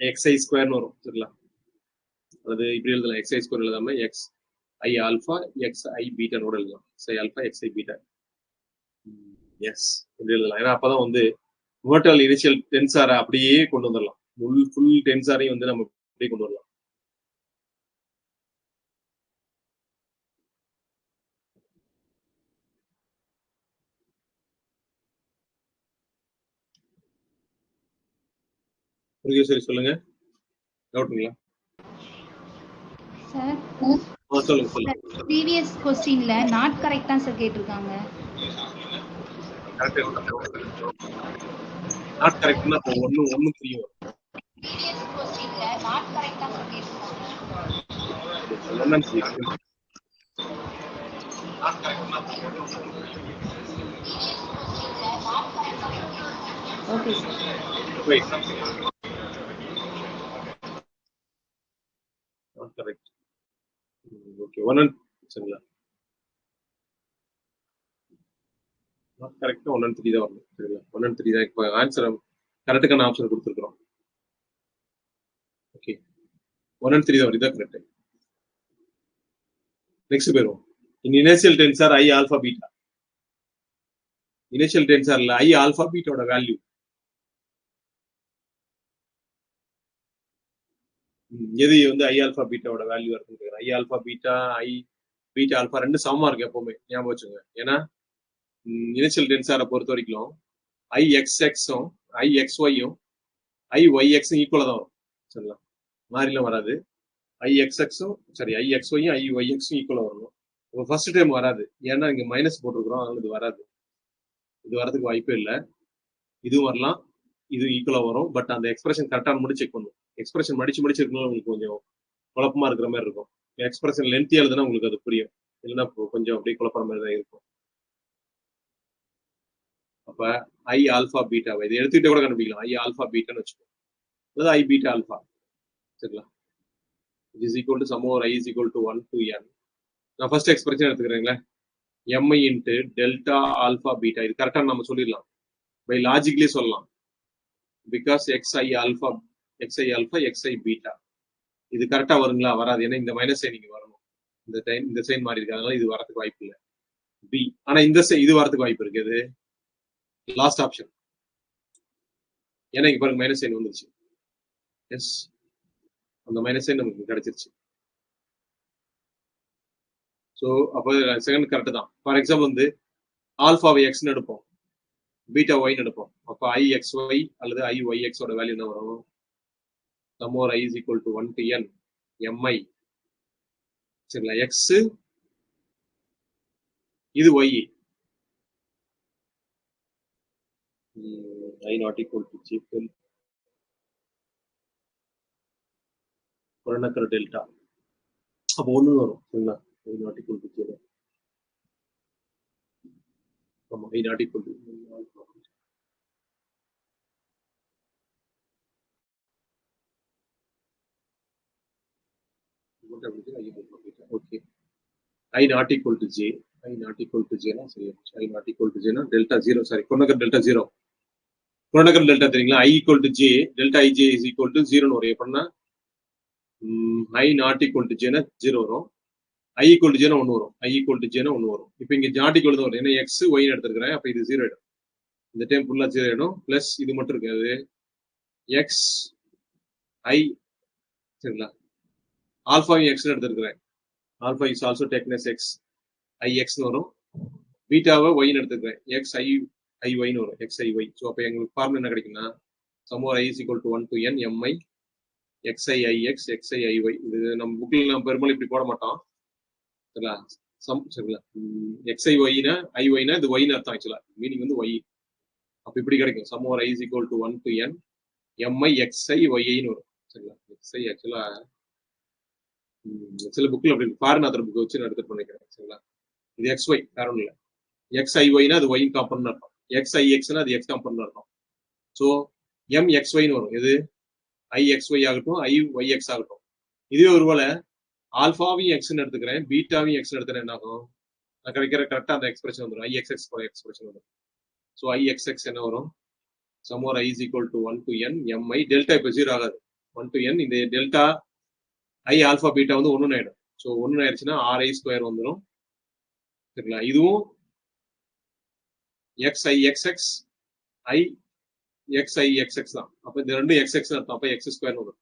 xi ஸ்கொயர்னு வரும். சரிங்களா? அது இப்படி எழுதலாம், எக்ஸ்ஐ ஸ்கொயர் எழுதாம x i alpha x i பீட்டானோட எழுதலாம். Xi alpha x i beta. Yes, இப்படி எழுதலாம். ஏன்னா அப்பதான் வந்து டோட்டல் இனிஷியல் டென்சாரை அப்படியே கொண்டு வந்துடலாம். ஃபுல் டென்சாரையும் வந்து நம்ம அப்படியே கொண்டு வரலாம். சரி, சொல்லுங்க. டவுட்டுங்களா சார்? சொல்லுங்க. ப்ரீவியஸ் क्वेश्चनல நாட் கரெக்ட் தான் சார் கேட்டிருக்காங்க. நாட் கரெக்ட்னா அப்போ ஒன்னு தெரியும். ப்ரீவியஸ் क्वेश्चनல நாட் கரெக்ட் தான் சார் கேட்டிருக்காங்க. Okay sir. Wait, not correct. Okay, 1 and சரிங்களா? நாட் கரெக்ட் 1 and 3 தான் வரணும். சரிங்களா? 1 and 3 தான் இப்போ ஆன்சர், கரெக்டுக்கான ஆப்ஷன் கொடுத்துருக்கோம். ஓகே, 1 and 3 தான் வருது, இதான் கரெக்ட். நெக்ஸ்ட் போயிடுவோம். Inertial tensor I alpha beta. Inertial டென்சார்ல ஐ ஆல்பா பீட்டாவோட வேல்யூ எது வந்து ஐ ஆல்பா பீட்டாவோட வேல்யூ இருக்குன்னு. I alpha beta I beta alpha ரெண்டு சமமா இருக்கு எப்பவுமே, ஞாபகம் வச்சுங்க. ஏன்னா இனிஷியல் டென்சாரை பொறுத்த வரைக்கும் ஐ எக்ஸ்எக்ஸும் ஐ எக்ஸ்ஒய்யும் ஐ ஒய்எக்ஸும் ஈக்குவலா தான் வரும். சரிங்களா? மாறிலாம் வராது. ஐ எக்ஸ்எக்ஸும் சரி ஐ எக்ஸ்ஒய்யும் ஐ ஒய்எக்ஸும் ஈக்குவலா வரணும். இப்போ ஃபர்ஸ்ட் டைம் வராது, ஏன்னா இங்க மைனஸ் போட்டிருக்கிறோம், அதனால இது வராது. இது வரதுக்கு வாய்ப்பே இல்லை. இதுவும் வரலாம், இது ஈக்குவலா வரும். பட் அந்த எக்ஸ்பிரஷன் கரெக்டான முடி செக் பண்ணும். எக்ஸ்பிரஷன் மடிச்சு இருக்கணும், உங்களுக்கு கொஞ்சம் குழப்பமா இருக்கிற மாதிரி இருக்கும். எக்ஸ்பிரஷன் லென்த்தி எழுதுனா உங்களுக்கு அது புரியும், இல்லைன்னா கொஞ்சம் அப்படியே குழப்பற மாதிரி தான் இருக்கும். அப்ப ஐ ஆல்பா பீட்டாவை இதை எடுத்துக்கிட்டே கூட கண்டுபிடிக்கலாம். ஐ ஆல்பா பீட்டான்னு வச்சுக்கோங்க, அதாவது ஐ பீட்டா ஆல்பா. சரிங்களா? It is equal to sum over I is equal to 1 to n. நான் ஃபர்ஸ்ட் எக்ஸ்பிரஷன் எடுத்துக்கிறேங்களே, MI into delta alpha beta. இது கரெக்டாக நம்ம சொல்லிடலாம், பை லாஜிக்லயே சொல்லலாம். Because XI alpha x i beta. இது கரெக்டா வருங்களா? வராது, ஏன்னா இந்த மைனஸ் சைன் இங்க வரணும். இந்த சைன் மாறி இருக்கு, அதனால இது வரதுக்கு வாய்ப்பு இல்லை. பி, ஆனா இந்த இது வரதுக்கு வாய்ப்பு இருக்கு. இது லாஸ்ட் ஆப்ஷன், ஏன்னா இங்க பாருங்க மைனஸ் சைன் வந்துருச்சு. எஸ், அந்த மைனஸ் சைன் நமக்கு கிடைச்சிருச்சு. ஸோ அப்போ செகண்ட் கரெக்ட் தான். ஃபார் எக்ஸாம்பிள் வந்து ஆல்பாவை எக்ஸ்ன்னு எடுப்போம், பீட்டா ஒய்ன்னு எடுப்போம். அப்போ ஐ எக்ஸ் ஒய் அல்லது ஐ ஒய் எக்ஸோட வேல்யூ என்ன வரும்? Sum over I is equal to 1 to n M I. சரிங்களா? எக்ஸ் இது Y, I not equal to G புறநக்கர் டெல்டா. அப்போ ஒன்று வரும். சரிங்களா? I not equal to zero. ஆமா, I not equal to okay. I not equal to J, I not equal to ஜேனா சரி, ஐ நாட் ஈக்குவல் டு ஜேனா டெல்டா ஜீரோ. சாரி, புறநக்கர் டெல்டா ஜீரோ. புறநக்கர் டெல்டா தெரியுங்களா? I equal to J delta I J is equal to ஜீரோன்னு வரும். எப்படின்னா I not equal to ஜேனா ஜீரோ வரும், ஐ ஈக்குவல் டு ஜேனா 1 வரும், ஐ ஈக்குவல் டு ஜேனா 1 வரும். இப்போ இங்க நாட் ஈக்குவல் தான் வரும், ஏன்னா எக்ஸ் ஒய்னு எடுத்துருக்கிறேன். அப்போ இது ஜீரோ ஆயிடும், இந்த டைம் ஃபுல்லா ஜீரோ ஆயிடும். பிளஸ் இது மட்டும் இருக்காது, எக்ஸ் ஐ. சரிங்களா? ஆல்பா எக்ஸ்னு எடுத்துருக்கிறேன், alpha is also taken as X I எக்ஸ்னு வரும். பீட்டாவை ஒய்னு எடுத்துக்கிறேன், எக்ஸ் ஐ ஐ ஒய்னு வரும், எக்ஸ் ஐ ஒய். ஸோ அப்போ எங்களுக்கு ஃபார்முலா என்ன கிடைக்குன்னா sum over I is equal to 1 to n M I X I I X X I I Y. இது நம்ம புக்கில் நம்ம பெரும்பாலும் இப்படி போட மாட்டோம், சரிங்களா? சரிங்களா? எக்ஸ்ஐ ஒய்னா ஐஒய்னா இது ஒய்னு அர்த்தம் ஆக்சுவலா. மீனிங் வந்து ஒய். அப்ப இப்படி கிடைக்கும். Sum over I is equal to 1 to n M I X I ஒய்ஐன்னு வரும். சரிங்களா? எக்ஸ்ஐ ஆக்சுவலா சில புக்ல அப்படி ஃபாரின் ஆத்தர் புக் வச்சு நான் எடுத்து பண்ணிக்கிறேன். சரிங்களா? இது எக்ஸ் ஒய் வேற ஒன்றும் இல்லை. எக்ஸ் ஐஒய்னா அது ஒய் காம்பனன்ட் அர்த்தம். எக்ஸ் ஐஎக்ஸ்னா அது எக்ஸ் காம்பனன்ட் அர்த்தம். ஸோ எம் எக்ஸ் ஒய்னு வரும். எது ஐ எக்ஸ் ஒய் ஆகட்டும் ஐ ஒய் எக்ஸ் ஆகட்டும். இதுவே ஒருவேளை ஆல்பாவையும் எக்ஸ்ன்னு எடுத்துக்கிறேன் பீட்டாவையும் எக்ஸ்ன்னு எடுத்துக்கிறேன் என்ன ஆகும்? நான் கிடைக்கிற கரெக்டாக அந்த எக்ஸ்பிரஷன் வந்துடும். ஐ எக்ஸ் எக்ஸ் எக்ஸ்பிரஷன் வந்துடும். ஸோ ஐ எக்ஸ் எக்ஸ் என்ன வரும்? Sum over I is equal to 1 to n Mi delta இப்போ 0 ஆகாது. 1 to n இந்த டெல்டா ஐ ஆல்பா பீட்டா வந்து 1 ஆயிடும். ஸோ 1 ஆயிடுச்சுன்னா ஆர்ஐ ஸ்கொயர் வந்துடும். சரிங்களா? இதுவும் எக்ஸ் ஐ எக்ஸ் எக்ஸ் ஐ எக்ஸ் ஐ எக்ஸ் எக்ஸ் தான். அப்போ இந்த ரெண்டு எக்ஸ் எக்ஸ் அர்த்தம். அப்போ எக்ஸ் ஸ்கொயர் வரும்.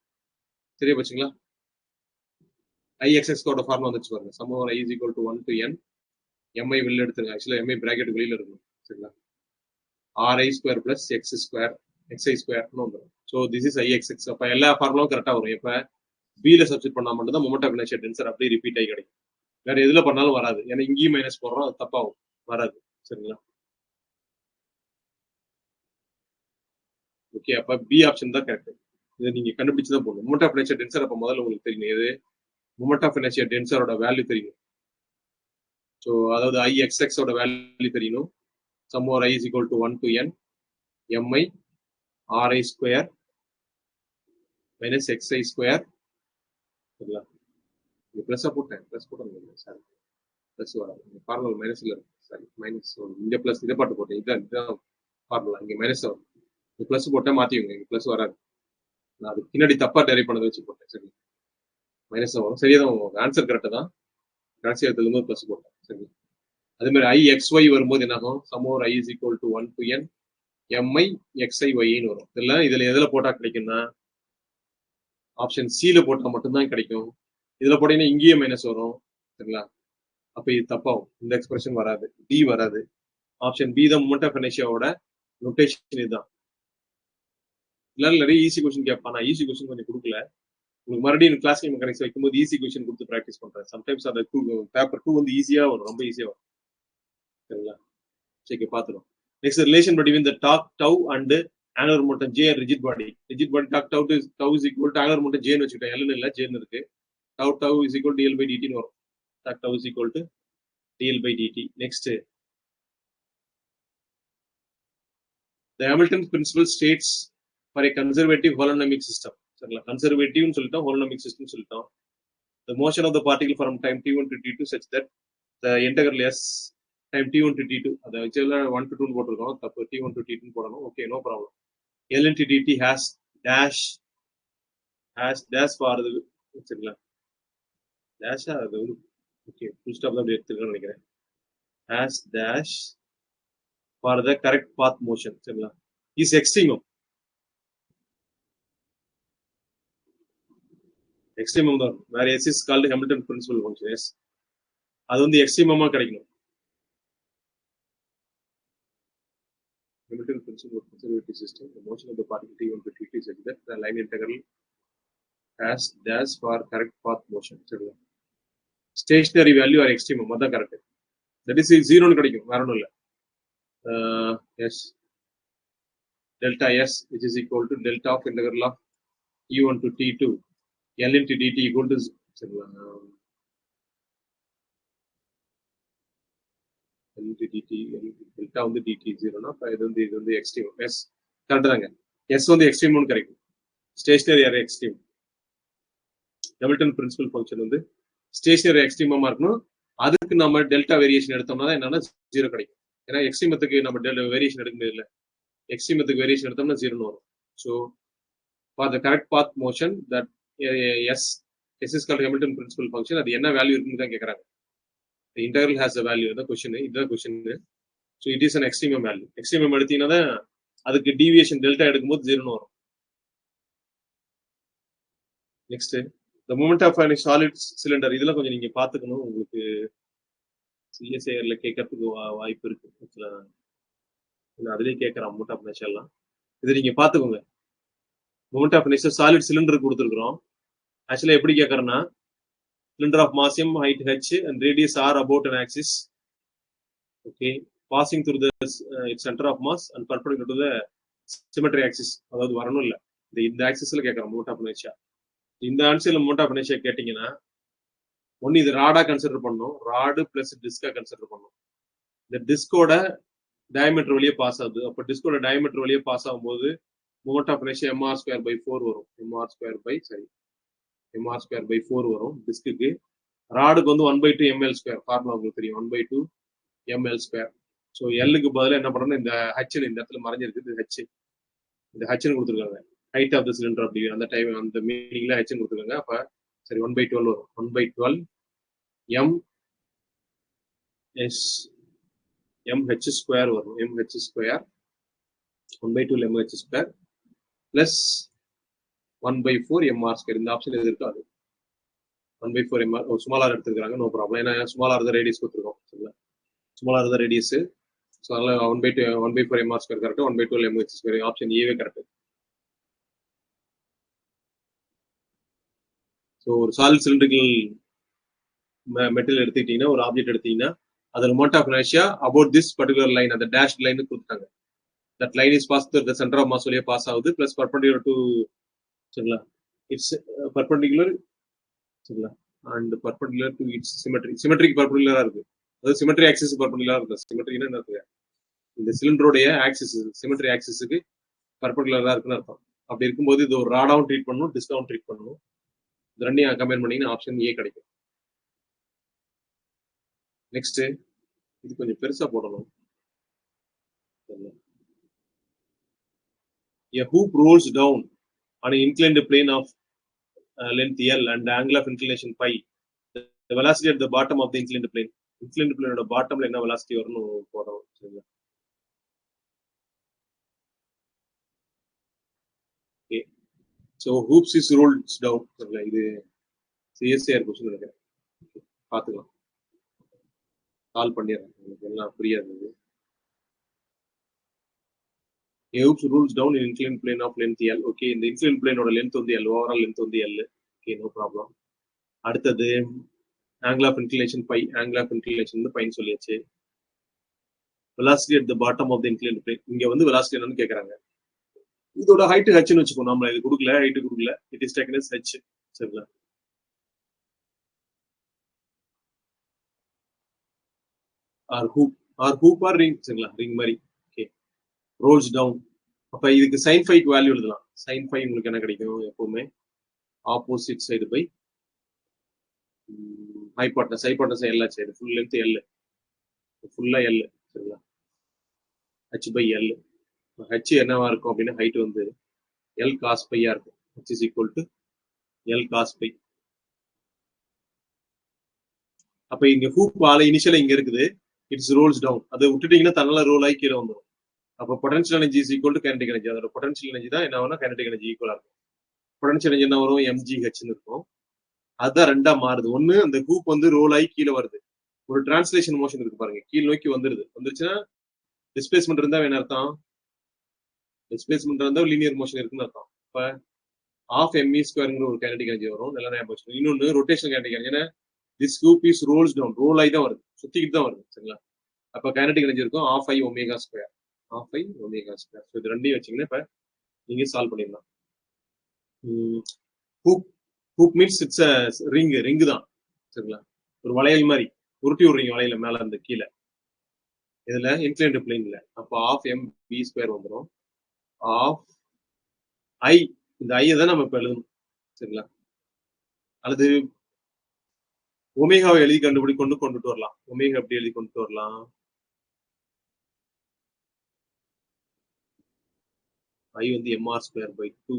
சரியா போச்சுங்களா? ஐ எக்ஸ் எக்ஸ்கோட ஃபார்ம் வந்துச்சு பாருங்க. Sum over I is equal to 1 to n mi வெளில எடுத்துருங்க. ஆக்சுவலா எம்ஐ பிராக்கெட் வெளியில இருக்கணும். சரிங்களா? Ri square plus x square xi ஸ்கொயர்னு வந்துடும். So this is I x x. அப்போ எல்லா ஃபார்முலாவும் கரெக்டாக வரும். இப்போ பில சப்ஸ்டிட் பண்ணா மட்டும் தான் மொமெண்ட் ஆஃப் இனர்ஷியா டென்சர் அப்படியே ரிப்பீட் ஆகி கிடைக்கும். வேற எதுல பண்ணாலும் வராது. ஏன்னா இங்கேயும் மைனஸ் போடுறோம், அது தப்பாகும், வராது. சரிங்களா? ஓகே, அப்ப பி ஆப்ஷன் தான் கரெக்ட். இதை நீங்க கண்டுபிடிச்சு தான் போகணும். மொமெண்ட் ஆஃப் இனர்ஷியா டென்சர் அப்ப முதல்ல உங்களுக்கு தெரியும். எது மொமெண்ட் ஆஃப் இனர்ஷியா டென்சரோட வேல்யூ தெரியும். ஸோ அதாவது ஐ எக்ஸ் எக்ஸோட வேல்யூ தெரியணும். Sum over I is equal to 1 to n mi ri square minus xi square. சரிங்களா? இங்க பிளஸ் போட்டேன், பிளஸ் போட்டேன். சாரி, பிளஸ் வராது. ஃபார்முலா மைனஸ்ல இருக்கு. சாரி, மைனஸ் இங்க பிளஸ் இதை பாட்டு போட்டேன். இதுதான் ஃபார்முலா. இங்க மைனஸ் வரும். பிளஸ் போட்டா மாத்திங்க. இங்க பிளஸ் வராது. நான் அது பின்னாடி தப்பா டெரைவ் பண்ணதை வச்சு போட்டேன். சரி, மைனஸ் வரும். சரியா தான் வரும். ஆன்சர் கரெக்டாக தான். கடைசி இடத்துல இருந்து பிளஸ் போட்டேன். சரி, அதே மாதிரி ஐ எக்ஸ் ஒய் வரும்போது என்ன ஆகும்? Sum over I is equal to 1 to n M I X I ஒய்ன்னு வரும். இதெல்லாம் இதுல எதுல போட்டா கிடைக்கும்னா ஆப்ஷன் சில போட்டா மட்டும்தான் கிடைக்கும். இதுல போட்டீங்கன்னா இங்கேயே மைனஸ் வரும். சரிங்களா? அப்ப இது தப்பாகும். இந்த எக்ஸ்பிரஷன் வராது, டி வராது. ஆப்ஷன் பி தான் மொமெண்ட் ஆஃப் இனர்ஷியாவோட நோட்டேஷன் இதுதான். எல்லாரும் நிறைய ஈஸி கொஸ்டின் கேட்பான். நான் ஈஸி கொஸ்டின் கொஞ்சம் கொடுக்கல. உங்களுக்கு மறுபடியும் கிளாசிக்கல் மெக்கானிக்ஸ் வைக்கும்போது ஈஸி கொஸ்டின் கொடுத்து ப்ராக்டிஸ் பண்றேன். சம்டைம்ஸ் அந்த பேப்பர் 2 வந்து ஈஸியா வரும், ரொம்ப ஈஸியா வரும். சரிங்களா? சரி, பார்த்துடும். Next relation between the torque tau and angular momentum J and rigid body. Rigid body torque tau is equal to angular momentum ஜேன்னு வச்சுக்கிட்டேன். எல்னு இல்லை, ஜேன்னு இருக்கு. Tau is equal to D L by டிடின்னு வரும். Torque tau is equal to D L by D T. Next, the Hamilton principle states for a conservative holonomic system. சரிங்களா? கன்சர்வேட்டிவ்னு சொல்லிட்டோம், ஹோலோனாமிக் சிஸ்டம் சொல்லிட்டோம். The motion of the particle from time t1 to t2 such that the integral s time t1 to t2, அதை வச்சு 1 to 2 போட்டிருக்கோம். தப்பு, t1 to t2 போடணும். Okay, no problem. L into dt has dash for the, சரிங்களா? டேஷா அது okay, full stop தான் எடுத்துக்கணும்னு நினைக்கிறேன். has dash for the correct path motion. சரிங்களா? is extremum. எக்ஸ்ட்ரீமம் தான். வேற S is called Hamilton principal function. S அது வந்து எக்ஸ்ட்ரீமமா கிடைக்கணும். Hamilton principle of conservative system, the motion of the particle t1 to t2 such that the line integral has dash for correct path motion. சரிங்களா? Stationary value or extremum, அதான் correct. That is 0ன்னு கிடைக்கும், வேற ஒன்றும் இல்லை. S delta s which is equal to delta of integral of t1 to t2 L into dt equal to L into dt, delta வந்து dt 0னா இது வந்து எக்ஸ்ட்ரீம். s கரெக்ட் தாங்க. s வந்து எக்ஸ்ட்ரீம்னு கிடைக்கும். Stationary or extreme. Hamilton principal function வந்து stationary எக்ஸ்ட்ரீமமா இருக்கணும். அதுக்கு நம்ம டெல்டா வேரியேஷன் எடுத்தோம்னா என்னன்னா 0 கிடைக்கும். ஏன்னா எக்ஸ்ட்ரீமத்துக்கு நம்ம வேரியேஷன் எடுக்க முடியல. எக்ஸ்ட்ரீமத்துக்கு வேரியேஷன் எடுத்தோம்னா 0ன்னு வரும். So for the correct path motion that S is called Hamilton principal function. அது என்ன வேல்யூ இருக்குன்னு தான் கேட்கறாங்க. The integral has a value. The question is the question. So it is an extremum value. Extremum எடுத்தீங்கன்னா தான் அதுக்கு deviation delta எடுக்கும்போது 0ன்னு வரும். Next, the moment of a solid cylinder. இதெல்லாம் கொஞ்சம் நீங்க பாத்துக்கணும். உங்களுக்கு சிஎஸ்ஐஆர்ல கேட்கறதுக்கு வாய்ப்பு இருக்கு. அதுலயே கேட்கறான் மொமெண்ட் ஆஃப் இனர்ஷியா எல்லாம். இதை நீங்க பாத்துக்கோங்க. Moment of inertia solid cylinder கொடுத்துருக்கோம். ஆக்சுவலா எப்படி கேட்கறேன்னா Cylinder of mass m, height h, and radius r about an axis. Okay, passing through the its center of mass and perpendicular to the symmetry axis. அதாவது வரணும் இல்ல, இந்த ஆக்சிஸ்ல கேட்கறோம் mode of inertia. இந்த ஆன்சர்ல mode of inertia கேட்டீங்கன்னா ஒன்னு இது Rada consider பண்ணணும், ராடு பிளஸ் டிஸ்கா கன்சிடர் பண்ணணும். இந்த டிஸ்கோட டயமீட்டர் வழியே பாஸ் ஆகுது. அப்ப டிஸ்கோட டயமீட்டர் வழியே பாஸ் ஆகும்போது மோட் ஆஃப் இனர்ஷியா mr²/4 வரும். mr²/4 வரும் டிஸ்க்கு. ராடுக்கு வந்து 1/2 ml². ஃபார்முலா உங்களுக்கு தெரியும், 1/2 ml². ஸோ எல்லுக்கு பதிலாக என்ன பண்ணணும், இந்த ஹச்னு இந்த இடத்துல மறைஞ்சிருக்கு, ஹச், இந்த ஹச்னு கொடுத்துருக்காங்க. ஹைட் ஆஃப் த சிலிண்டர் அப்படி அந்த டைம் அந்த மீனிங்ல ஹச்னு கொடுத்துருக்காங்க. அப்ப சரி 1/12 வரும். 1/12 mh² வரும். mh² 1/12 mh² plus 1/4 mr². இந்த ஆப்ஷன் எது இருக்கோ அது 1/4 mr. ஸ்மாலார் எடுத்துருக்காங்க, நோ ப்ராப்ளம். ஏன்னா ஸ்மாலார் தான் ரேடியஸ் கொடுத்துருக்கோம். சரிங்களா, ஸ்மாலார் தான் ரேடியஸ். ஸோ அதனால 1/4 mr² கரெக்ட், 1/12 mh². ஆப்ஷன் ஏவே கரெக்ட். ஸோ ஒரு சாலிட் சிலிண்டரிக்கல் மெட்டீரியல் எடுத்துக்கிட்டீங்கன்னா, ஒரு ஆப்ஜெக்ட் எடுத்தீங்கன்னா அதில் moment of inertia about this particular line, அந்த டேஷ் லைன் கொடுத்தாங்க. That line is pass through the centre of mass வழியா பாஸ் ஆகுது, பிளஸ் பர்பெண்டிகுலர் டு, சரிங்களா, இட்ஸ் பர்பெண்டிகுலர், சரிங்களா, and perpendicular to it's symmetry. சிமெட்ரிக்கு பர்பெண்டிகுலரா இருக்கு, அதாவது சிமெட்ரி ஆக்சிஸ் பர்பெண்டிகுலரா இருக்கு. சிமெட்ரினா என்ன இருக்கு, இந்த சிலிண்டருடைய ஆக்சிஸ் சிமெட்ரி ஆக்சிஸுக்கு பர்பெண்டிகுலரா இருக்குன்னு அர்த்தம். அப்படி இருக்கும்போது இது ஒரு ராடாவும் ட்ரீட் பண்ணணும், டிஸ்காவும் ட்ரீட் பண்ணணும். இது ரெண்டையும் கம்பைன் பண்ணீங்கன்னா ஆப்ஷன் ஏ கிடைக்கும். நெக்ஸ்ட் இது கொஞ்சம் பெருசா போடணும். A hoop rolls down on an inclined plane of length L and the angle of inclination pi. The velocity at the bottom of the inclined plane. Inclined plane oda bottom la enna velocity varunu போறோம். சரிங்களா, okay. So hoops is rolled down. சரிங்களா, இது CSIR question நினைக்கிறேன், பாத்துக்கலாம், கால் பண்ணிடுறேன், உங்களுக்கு எல்லாம் புரியாது. A hoop rolls down in inclined plane of length L. Okay, இந்த inclined plane ஓட length வந்து L, overall length வந்து L. Okay, no problem. அடுத்தது angle of inclination pi. angle of inclination வந்து பைன்னு சொல்லியாச்சு. velocity at the bottom of the inclined plane. இங்க வந்து velocity என்னன்னு கேக்குறாங்க. இதோட ஹைட் ஹச்னு வச்சுக்கோ, நம்ம இது கொடுக்கல, ஹைட் கொடுக்கல, it is taken as h. சரிங்களா, ஆர் ஹூப் ஆர் ரிங். சரிங்களா, ரிங் மாதிரி. Okay, rolls down. அப்ப இதுக்கு sin phi க்கு வேல்யூ எழுதலாம். sin phi உங்களுக்கு என்ன கிடைக்கும், எப்பவுமே opposite side by hypotenuse. Hypotenuse L ஆச்சு, இது ஃபுல் லென்த் L, ஃபுல்லா L. சரிங்களா, h by L. h என்னவா இருக்கும் அப்படின்னா ஹைட் வந்து L cos pi ஆ இருக்கும். h is equal to L cos pi. அப்ப இங்க ஹூப் ஆல இனிஷியலா இங்க இருக்குது, இட்ஸ் ரோல்ஸ் டவுன். அதை விட்டுட்டீங்கன்னா தன்னால ரோல் ஆகி கீழே வந்துடும். அப்ப potential energy is equal to kinetic energy. அதோட பொட்டன்ஷியல் எனர்ஜி தான் என்ன ஆகும்னா கைனடிக் எனர்ஜி ஈக்குவலா இருக்கும். பொட்டன்ஷியல் எனர்ஜி என்ன வரும், mgh இருக்கும். அதுதான் ரெண்டா மாறுது. ஒண்ணு அந்த ஹூப் வந்து ரோல் ஆகி கீழே வருது, ஒரு டிரான்ஸ்லேஷன் மோஷன் இருக்கு பாருங்க, கீழ் நோக்கி வந்துருச்சுன்னா டிஸ்பிளேஸ்மெண்ட் இருந்தா என்ன அர்த்தம், டிஸ்பிளேஸ்மெண்ட் இருந்தா லீனியர் மோஷன் இருக்குன்னு அர்த்தம். இப்ப half mv²ங்கிற ஒரு கைனடிக் எனர்ஜி வரும், நல்லா ஞாபகம் வச்சுக்கணும். இன்னொன்னு ரொட்டேஷன் கைனடிக் எனர்ஜி. ஏன்னா this hoop is rolls down, roll ஆகி தான் வருது, சுத்திக்கிட்டு தான் வருது. சரிங்களா, அப்ப கைனடிக் எனர்ஜி இருக்கும் half I omega². half I omega². So இது ரெண்டையும் வச்சீங்கன்னா இப்ப நீங்க சால்வ் பண்ணிடலாம். ஹூப் மீன்ஸ் இட்ஸ் ரிங் தான். சரிங்களா, ஒரு வளையல் மாதிரி உருட்டி விடுறீங்க வளையல மேல இருந்து கீழே, இதுல இன்க்ளைன்டு பிளேன்ல. அப்ப half mv² வந்துடும். half I, இந்த ஐ தான் நம்ம இப்ப எழுதணும். சரிங்களா, அல்லது ஒமேகாவை எழுதி கொண்டுட்டு வரலாம். ஒமேகா எப்படி எழுதி கொண்டுட்டு வரலாம், I வந்து mr²/2.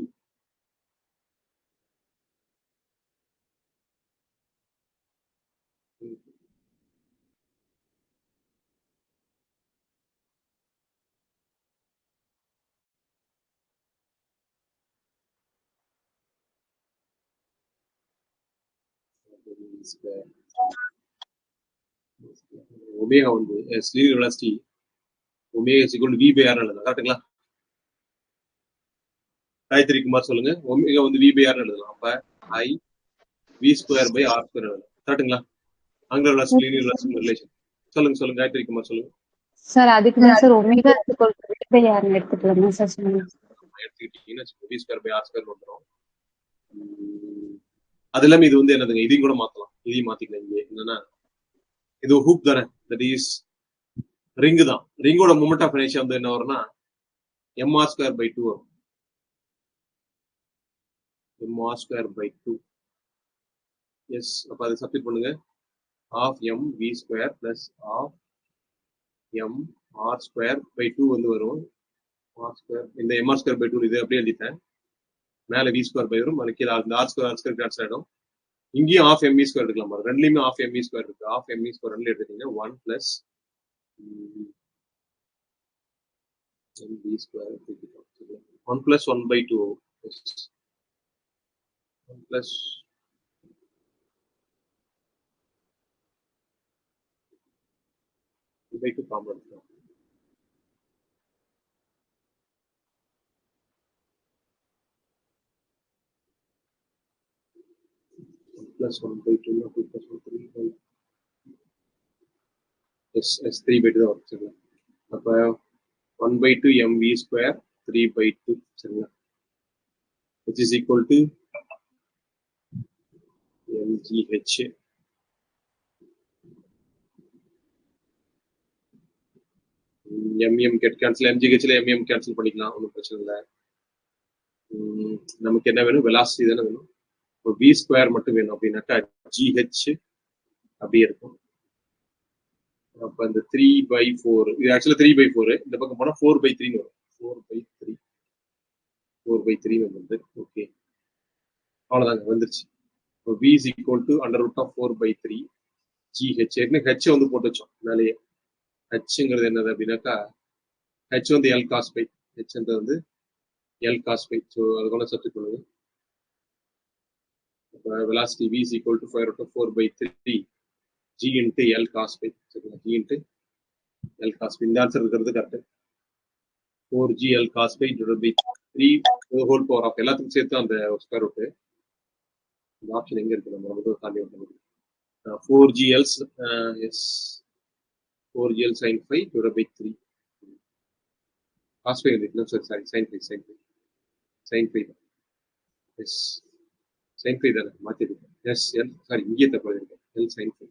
ஒமேகா வந்து sleeve velocity omega is equal to v by r எழுதலாம். கரெக்ட்டுங்களா, காயத்ரி குமார் சொல்லுங்க. ஒமேகா வந்து v by r எழுதலாம். அப்ப I v² by r² எழுதலாம். கரெக்ட்டுங்களா? Angular velocity linear velocity relation. சொல்லுங்க காயத்ரி குமார் சொல்லுங்க. சார் அதுக்கு தான் சார் ஒமேகா /r எடுத்துக்கலாமா சார் சொல்லுங்க. எடுத்துக்கிட்டீங்கன்னா v square by r square வந்துடும். அது இல்லாம இது வந்து என்னதுங்க, இதையும் கூட மாத்தலாம். இதையும் மாத்திக்கலாம். இங்கே என்னன்னா இது ஹூப் தானே, தட் இஸ் ரிங்கு தான். ரிங்கோட மொமெண்ட் ஆஃப் இனர்ஷியா வந்து என்ன வரும்னா mr ஸ்கொயர் பை 2 வரும். mr square by 2. எஸ், அப்ப அதை சப்ஸ்டிட் பண்ணுங்க. Of m v square plus of m r square by 2 வந்து வரும். r ஸ்கொயர் இந்த mr ஸ்கொயர் பை 2 இது அப்படியே எழுதிட்டேன். மேல v ஸ்கொயர் பை வரும், கீழே அந்த r ஸ்கொயர் கேன்சல் ஆயிடும். இங்கேயும் ஆஃப் mv ஸ்கொயர் எடுக்கலாம் பாருங்க. ரெண்டுலயுமே ஆஃப் mv ஸ்கொயர் இருக்கு. ஆஃப் mv ஸ்கொயர் ரெண்டுல எடுத்துட்டீங்கன்னா 1 plus mv square 1 plus 1 by 2 1 plus by 2 common எடுக்கலாம். plus 1 by 2 or 2 plus 1 3 by s 3 by 2 தான் சரிங்களா? அப்போ 1 by 2 mv square 3 by 2 சரிங்களா, which is equal to mgh. mm get cancel, mgh ல mm cancel பண்ணிக்கலாம், ஒன்றும் பிரச்சனை இல்லை. நமக்கு என்ன வேணும், வெலாசிட்டி தானே வேணும். இப்போ v ஸ்கொயர் மட்டும் வேணும் அப்படின்னாக்கா gh அப்படியே இருக்கும். அப்போ இந்த 3 by 4 இது ஆக்சுவலா 3 by 4, இந்த பக்கம் போனால் 4 by 3 வரும். 4 by 3 வந்து ஓகே, அவ்வளோதாங்க வந்துருச்சு. இப்போ v is equal to under root of 4 by 3 gh. ஏற்கனவே h வந்து போட்டு வச்சோம் மேலேயே. ஹெச்ங்கிறது என்னது அப்படின்னாக்கா ஹெச் வந்து எல் காஸ் பை, ஹெச்ன்றது வந்து எல் காஸ் பை. ஸோ அது கூட சப்ஸ்டிட் பண்ணுங்க. இப்போ velocity v is equal to 5 root of 4 by 3 g into l cos phi. சரிங்களா, g into l cos phi. இந்த ஆன்சர் இருக்கிறது correct. 4g l cos phi divided by 3 whole power of எல்லாத்துக்கும் சேர்த்து அந்த ஸ்கொயர் ரூட். இந்த option எங்க இருக்கு, நம்ம வந்து தாண்டி வந்து 4g l yes 4g l sin phi divided by 3 cos phi இருக்கு. சாரி sin phi தான். எஸ் sin phi தானே மாத்திருக்கேன். எஸ் எல் சாரி இங்கே தப்பு இருக்கேன். l sin phi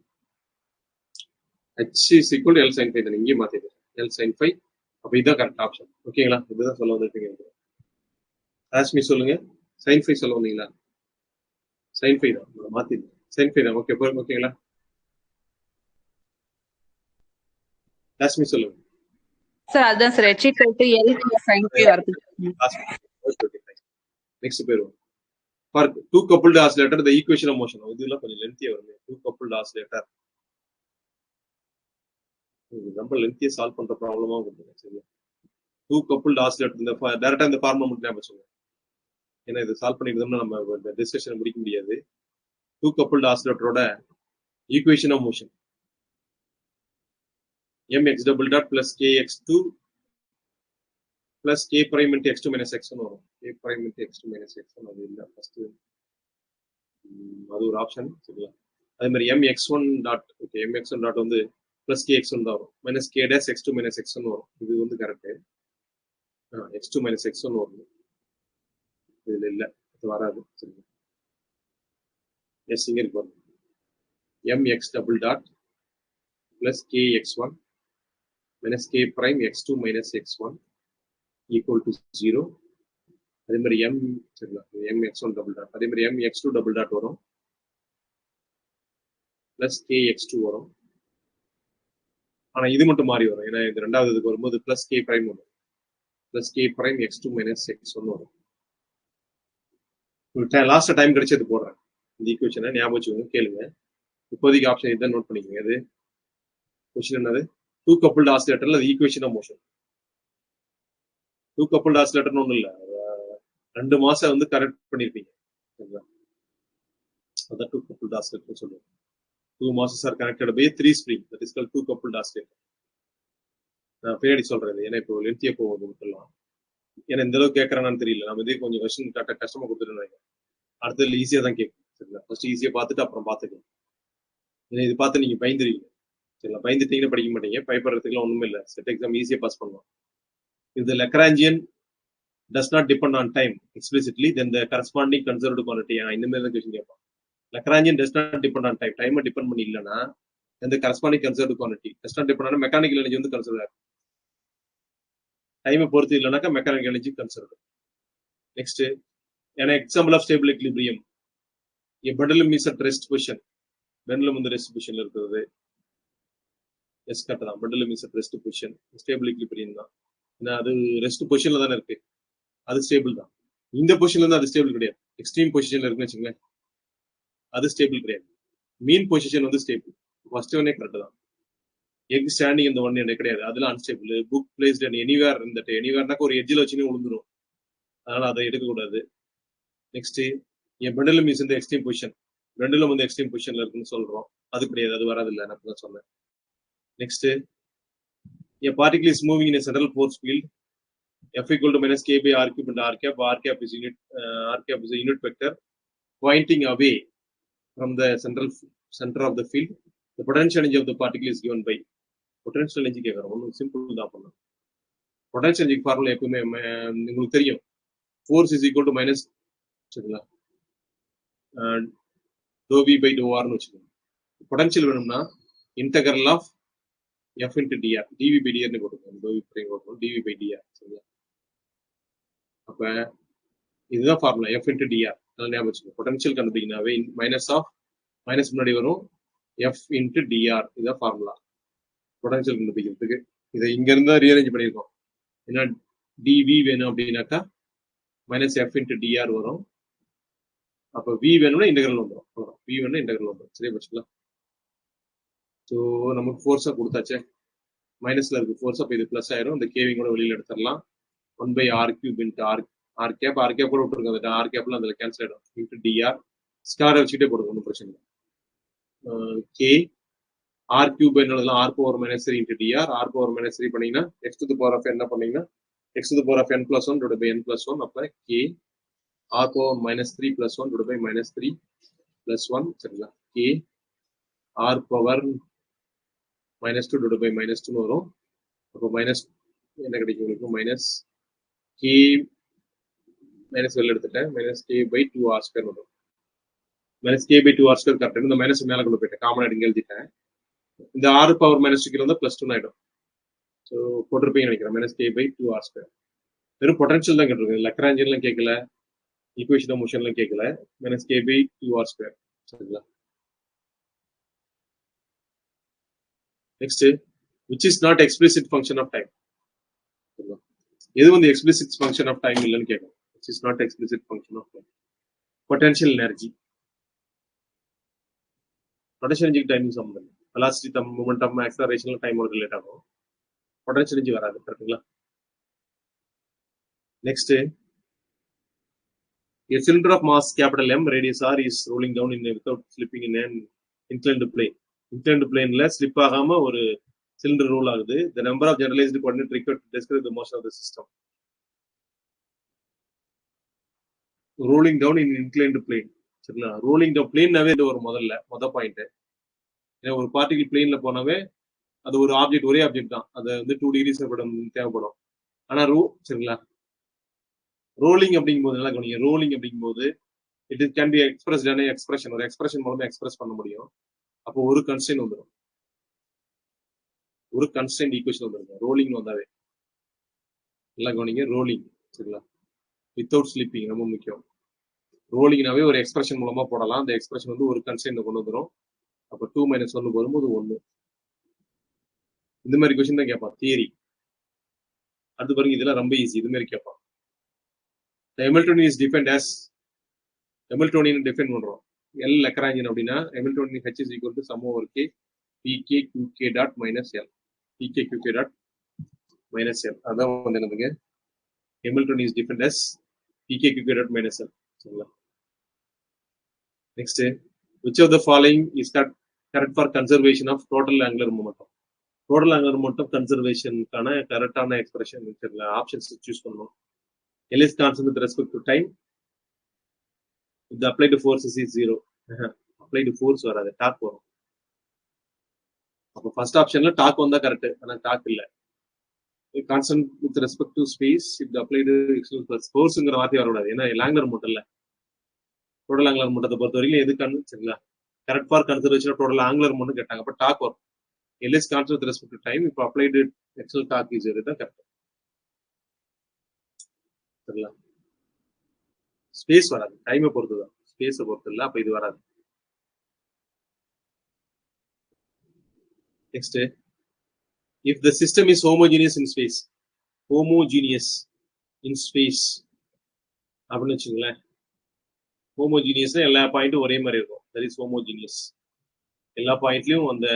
h is equal to l sin phi தானே, இங்கே மாத்திருக்கேன் l sin phi. அப்ப இதுதான் கரெக்ட் ஆப்ஷன். ஓகேங்களா, இதுதான் சொல்ல வந்திருக்கீங்க. ராஷ்மி சொல்லுங்க, sin phi சொல்ல வந்தீங்களா? sin phi தான் மாத்தி, sin phi தான். ஓகே ஓகேங்களா, ராஷ்மி சொல்லுங்க. சார் அதான் sir h equal to l sin phi வருது. நெக்ஸ்ட் பேரும் for two coupled oscillator the equation of motion. இதெல்லாம் கொஞ்சம் லென்த்தியா வருது. two coupled oscillator ரொம்ப லென்த்தியா சால்வ் பண்ற ப்ராப்ளமா கொடுத்துருங்க. சரியா, டூ கப்புள்ட் ஆசிலேட்டர் இந்த டைரக்டா இந்த ஃபார்முலா மட்டும் ஞாபகம் வச்சுக்கோங்க. ஏன்னா இது சால்வ் பண்ணிருந்தோம்னா நம்ம இந்த டிஸ்கஷன் முடிக்க முடியாது. டூ கப்புள்ட் ஆசிலேட்டரோட equation of motion mx double dot plus kx2 plus k prime into x2 minus x1 வரும். k prime into x2 minus x1 அது இல்ல ஃபர்ஸ்ட், அது ஒரு ஆப்ஷன். சரிங்களா, அதே மாதிரி mx1 dot okay mx1 dot வந்து plus kx1 தான் வரும். minus k dash x2 minus x1 வரும். இது வந்து கரெக்ட். x2 minus x1 வரும். இதுல இல்ல, இது வராது. சரிங்களா, எஸ் இங்க இருக்கு பாருங்க. mx double dot plus kx1 minus k prime x2 minus x1 equal to 0. அதே மாதிரி சரிங்களா, mx1 double dot, அதே மாதிரி mx2 double dot வரும் plus kx2 வரும். ஆனா இது மட்டும் மாறி வரும், ஏன்னா இது ரெண்டாவது இதுக்கு வரும்போது plus k prime வரும். plus k prime x2 minus x1 வரும். லாஸ்ட் டைம் கிடைச்சது போடுறேன் இந்த ஈக்குவேஷனை, ஞாபகம் வச்சுக்கோங்க, கேளுங்க. இப்போதைக்கு ஆப்ஷன் இதான் நோட் பண்ணிக்கோங்க. அது கொஸ்டின் என்னது, டூ கப்புள்ட் ஆசிலேட்டர்ல அது ஈக்குவேஷன் ஆஃப் மோஷன். டூ கப்புள்ட் ஆசிலேட்டர்னு ஒன்றும் இல்லை, 2 மாசம் வந்து கரெக்ட் பண்ணிருப்பீங்க. அதான் டூ கப்புள்ட் ஆசிலேட்டர் சொல்லுவோம். 2 masses are connected by 3 spring, that is called two coupled oscillator. நான் பின்னாடி சொல்றேன், ஏன்னா இப்போ லென்த்தியா போகுது மட்டும். ஏன்னா இந்த அளவுக்கு கேட்கறானு தெரியல, நம்ம இதே கொஞ்சம் கொஸ்டின் கரெக்டாக கஷ்டமா கொடுத்துட்டு அடுத்தது ஈஸியா தான் கேட்கும். சரிங்களா, ஃபர்ஸ்ட் ஈஸியா பார்த்துட்டு அப்புறம் பார்த்துக்கலாம். இது பார்த்து நீங்க பயந்துருவீங்க. சரிங்களா? பயந்துட்டீங்கன்னா படிக்க மாட்டீங்க. பயப்படுறதுக்குலாம் ஒண்ணுமே இல்லை. செட் எக்ஸாம் ஈஸியா பாஸ் பண்ணலாம். If the Lagrangian does not depend on time explicitly, then the corresponding conserved quantity. இந்த மாதிரி தான் கொஸ்டின் கேட்பான். Lagrangian does not depend on time. டைமை டிபெண்ட் பண்ணி இல்லைன்னா the corresponding conserved quantity does not depend on mechanical energy வந்து conserve ஆகும். டைமை பொறுத்து இல்லைனாக்கா mechanical energy conserve. Next, an example of stable equilibrium. A pendulum is at rest position. Pendulum வந்து rest பொசிஷன்ல இருக்கிறது. எஸ் கரெக்ட் தான். Pendulum is at rest position. Stable equilibrium தான். ஏன்னா அது ரெஸ்ட் பொசிஷன்ல தானே இருக்கு. அது ஸ்டேபிள் தான். இந்த பொசிஷன்ல இருந்து அது ஸ்டேபிள் கிடையாது. எக்ஸ்ட்ரீம் பொசிஷன்ல இருக்குன்னு வச்சுங்களேன், அது ஸ்டேபிள் கிடையாது. மீன் பொசிஷன் வந்து ஸ்டேபிள். ஃபர்ஸ்ட் ஒன்னே கரெக்ட் தான். எக் ஸ்டாண்டிங் இந்த ஒன் என்ன கிடையாது, அதெல்லாம் unstable. Book placed and anywhere இந்த எனிவேர்னாக்க ஒரு எட்ஜில் வச்சுன்னு விழுந்துரும், அதனால அதை எடுக்கக்கூடாது. நெக்ஸ்ட், என் பெண்டுலம் இஸ் இந்த எக்ஸ்ட்ரீம் பொசிஷன். பெண்டுலம் வந்து எக்ஸ்ட்ரீம் பொசிஷன்ல இருக்குன்னு சொல்றோம், அது கிடையாது, அது வராது இல்லை, நான் தான் சொன்னேன். Next, a particle is moving in a central force field F equal to minus k by r cube into r cap. R cap is a unit vector pointing away from the center of the field. The potential energy of the particle is given by potential energy. ஒன்றும் simple தான் பண்ணலாம். Potential energy formula எப்பவுமே உங்களுக்கு தெரியும். Force is equal to minus சரிங்களா doh V by doh ஆர்னு வச்சுக்கோங்க. Potential வேணும்னா integral of F into D R D V by டிஆர்னு போட்டுக்கோங்க. டோ வி போட்டுக்கோங்க டிவி பை டிஆர் சரிங்களா. அப்ப இதுதான் ஃபார்முலா எஃப் இன்ட்டு டிஆர். நல்லா ஞாபகம் வச்சுக்கோங்க. பொட்டன்ஷியல் கண்டுபிடிக்கனாவே மைனஸ் முன்னாடி வரும், எஃப் இன்ட்டு டிஆர். இதுதான் ஃபார்முலா பொட்டன்ஷியல் கண்டுபிடிக்கிறதுக்கு. இதை இங்க இருந்தா ரீஅரேஞ்ச் பண்ணியிருக்கோம். ஏன்னா டிவி வேணும் அப்படின்னாக்கா மைனஸ் எஃப் இன்ட்டு டிஆர் வரும். அப்போ வி வேணும்னா இன்டெகிரல் வந்துடும். வி வேணும்னா இன்டெகிரல் வந்துடும். சரியா வச்சுக்கலாம். ஸோ நமக்கு ஃபோர்ஸாக கொடுத்தாச்சே, மைனஸ்ல இருக்கு ஃபோர்ஸ். அப்போ இது பிளஸ் ஆயிரும். இந்த கேவிங் கூட வெளியில் எடுத்துடலாம். 1 by r cube into r cap கூட விட்டுருங்க. r capல அதில் கேன்சல் ஆகிடும். இன்ட்டு டிஆர் ஸ்டாரை வச்சுக்கிட்டே போடுங்க, ஒன்றும் பிரச்சனை இல்லை. கே ஆர் கியூப் என்னதுலாம் r power minus 3 into dr. r power minus 3 பண்ணீங்கன்னா x to the power of என்ன பண்ணீங்கன்னா x to the power of n plus 1 divided by n plus 1. அப்போ k r power minus 3 plus 1 divided by minus 3 plus 1 சரிங்களா. k r power minus 2 divided by minus 2 வரும். அப்போ minus என்ன கிடைக்கும் உங்களுக்கு, minus K minus வெளில எடுத்துட்டேன், minus K by 2r square வரும். Minus K by 2r square correct. இந்த மைனஸ் மேலே கொண்டு போயிட்டேன், காமன் அடிங்க எழுதிட்டேன். இந்த r பவர் மைனஸ் 2 வந்து பிளஸ் 2 ஆயிடும். ஸோ போட்டிருப்பீங்க நினைக்கிறேன். Minus K by 2r square. வெறும் பொட்டன்ஷியல் தான் கேட்டிருக்கு, லக்ராஞ்சியன்லாம் கேட்கல, ஈக்குவேஷன் ஆஃப் மோஷன்லாம் கேட்கல. Minus K by 2r square சரிங்களா. Next, which is not explicit function of time. எது வந்து explicit function of time இல்லைன்னு கேட்கும். which is not explicit function of time. potential energy. potential energy timing சம்பந்தம் இல்லை. velocity momentum acceleration டைமோட relate ஆகும். potential energy வராது. கரெக்ட்டுங்களா. Next, a cylinder of mass capital M radius r is rolling down in without slipping in an inclined plane. inclined planeல slip ஆகாம ஒரு cylinder roll ஆகுது. the number of generalized coordinate required to describe the motion of the system. rolling down in inclined plane சரிங்களா. rolling down planeனாவே இது ஒரு மொத point. ஏன்னா ஒரு பார்ட்டிகல் பிளேன்ல போனாவே அது ஒரு ஆப்ஜெக்ட், ஒரே ஆப்ஜெக்ட் தான், அது வந்து 2 டிகிரி தேவைப்படும். ஆனா சரிங்களா, ரோலிங் அப்படிங்கும்போது நல்லா கவனிங்க. ரோலிங் அப்படிங்கும்போது இட் கேன் பி எக்ஸ்பிரஸ்ட் ஆன எக்ஸ்பிரஷன், ஒரு எக்ஸ்பிரஷன் மூலமா எக்ஸ்பிரஸ் பண்ண முடியும். அப்போ ஒரு கன்ஸ்டன்ட் வந்துடும், ஒரு கன்ஸ்டன்ட் ஈக்குவேஷன் வந்துருங்க ரோலிங் வந்தாவே. நல்லா கவனிங்க, ரோலிங் சரிங்களா, வித்தவுட் ஸ்லிப்பிங் ரொம்ப முக்கியம். ரோலிங்னாவே ஒரு எக்ஸ்பிரஷன் மூலமா போடலாம். அந்த எக்ஸ்பிரஷன் வந்து ஒரு கன்ஸ்டன்ட் கொண்டு வந்துடும். அப்போ 2 - 1 வரும்போது 1. இந்த மாதிரி கொஸ்டின் தான் கேட்பான் தியரி. அடுத்து பாருங்க, இதெல்லாம் ரொம்ப ஈஸி. இது மாதிரி கேட்பான். Hamiltonian is defined as Hamiltonian define பண்றோம். L லக்ராஞ்சியன் அப்படின்னா Hamiltonian H is equal to sum over k pk qk dot minus L. pk qk dot minus L. அதான் வந்து என்னதுங்க, Hamiltonian is defined as pk qk dot minus L சரிங்களா. Next, which of the following is correct for conservation of total angular momentum. total angular momentum கன்சர்வேஷனுக்கான கரெக்டான expression சரிங்களா. Options choose பண்ணணும். L is constant with respect to time. If the applied force is 0, applied force வராது, dark வரும். அப்போ first ஆப்ஷன்ல talk வந்தா correct, ஆனா torque இல்ல. Constant with respect to space it applied external plus ஃபோர்ஸ்ங்கிற வார்த்தை வரக்கூடாது. ஏன்னா லாங்குலர் மட்டும் இல்ல, டோட்டல் ஆங்குலர் மொட்டத்தை பொறுத்த வரைக்கும் எது கண்ணு சரிங்களா? Correct for conservation total angular மட்டும் கேட்டாங்க. அப்ப டாக் வரும். L is constant with respect to time இப்போ அப்ளைடு எக்ஸ்டர்னல் டாக் இஸ் தான் கரெக்ட் சரிங்களா? ஸ்பேஸ் வராது, டைமை பொறுத்து தான், ஸ்பேஸை பொறுத்து இல்லை. அப்ப இது வராது. Next, if the system is homogeneous in space, homogeneous in space அப்படின்னு வச்சுங்களேன். ஹோமோஜீனியஸ்னா எல்லா பாயிண்ட்டும் ஒரே மாதிரி இருக்கும். That is homogeneous. எல்லா பாயிண்ட்லயும் அந்த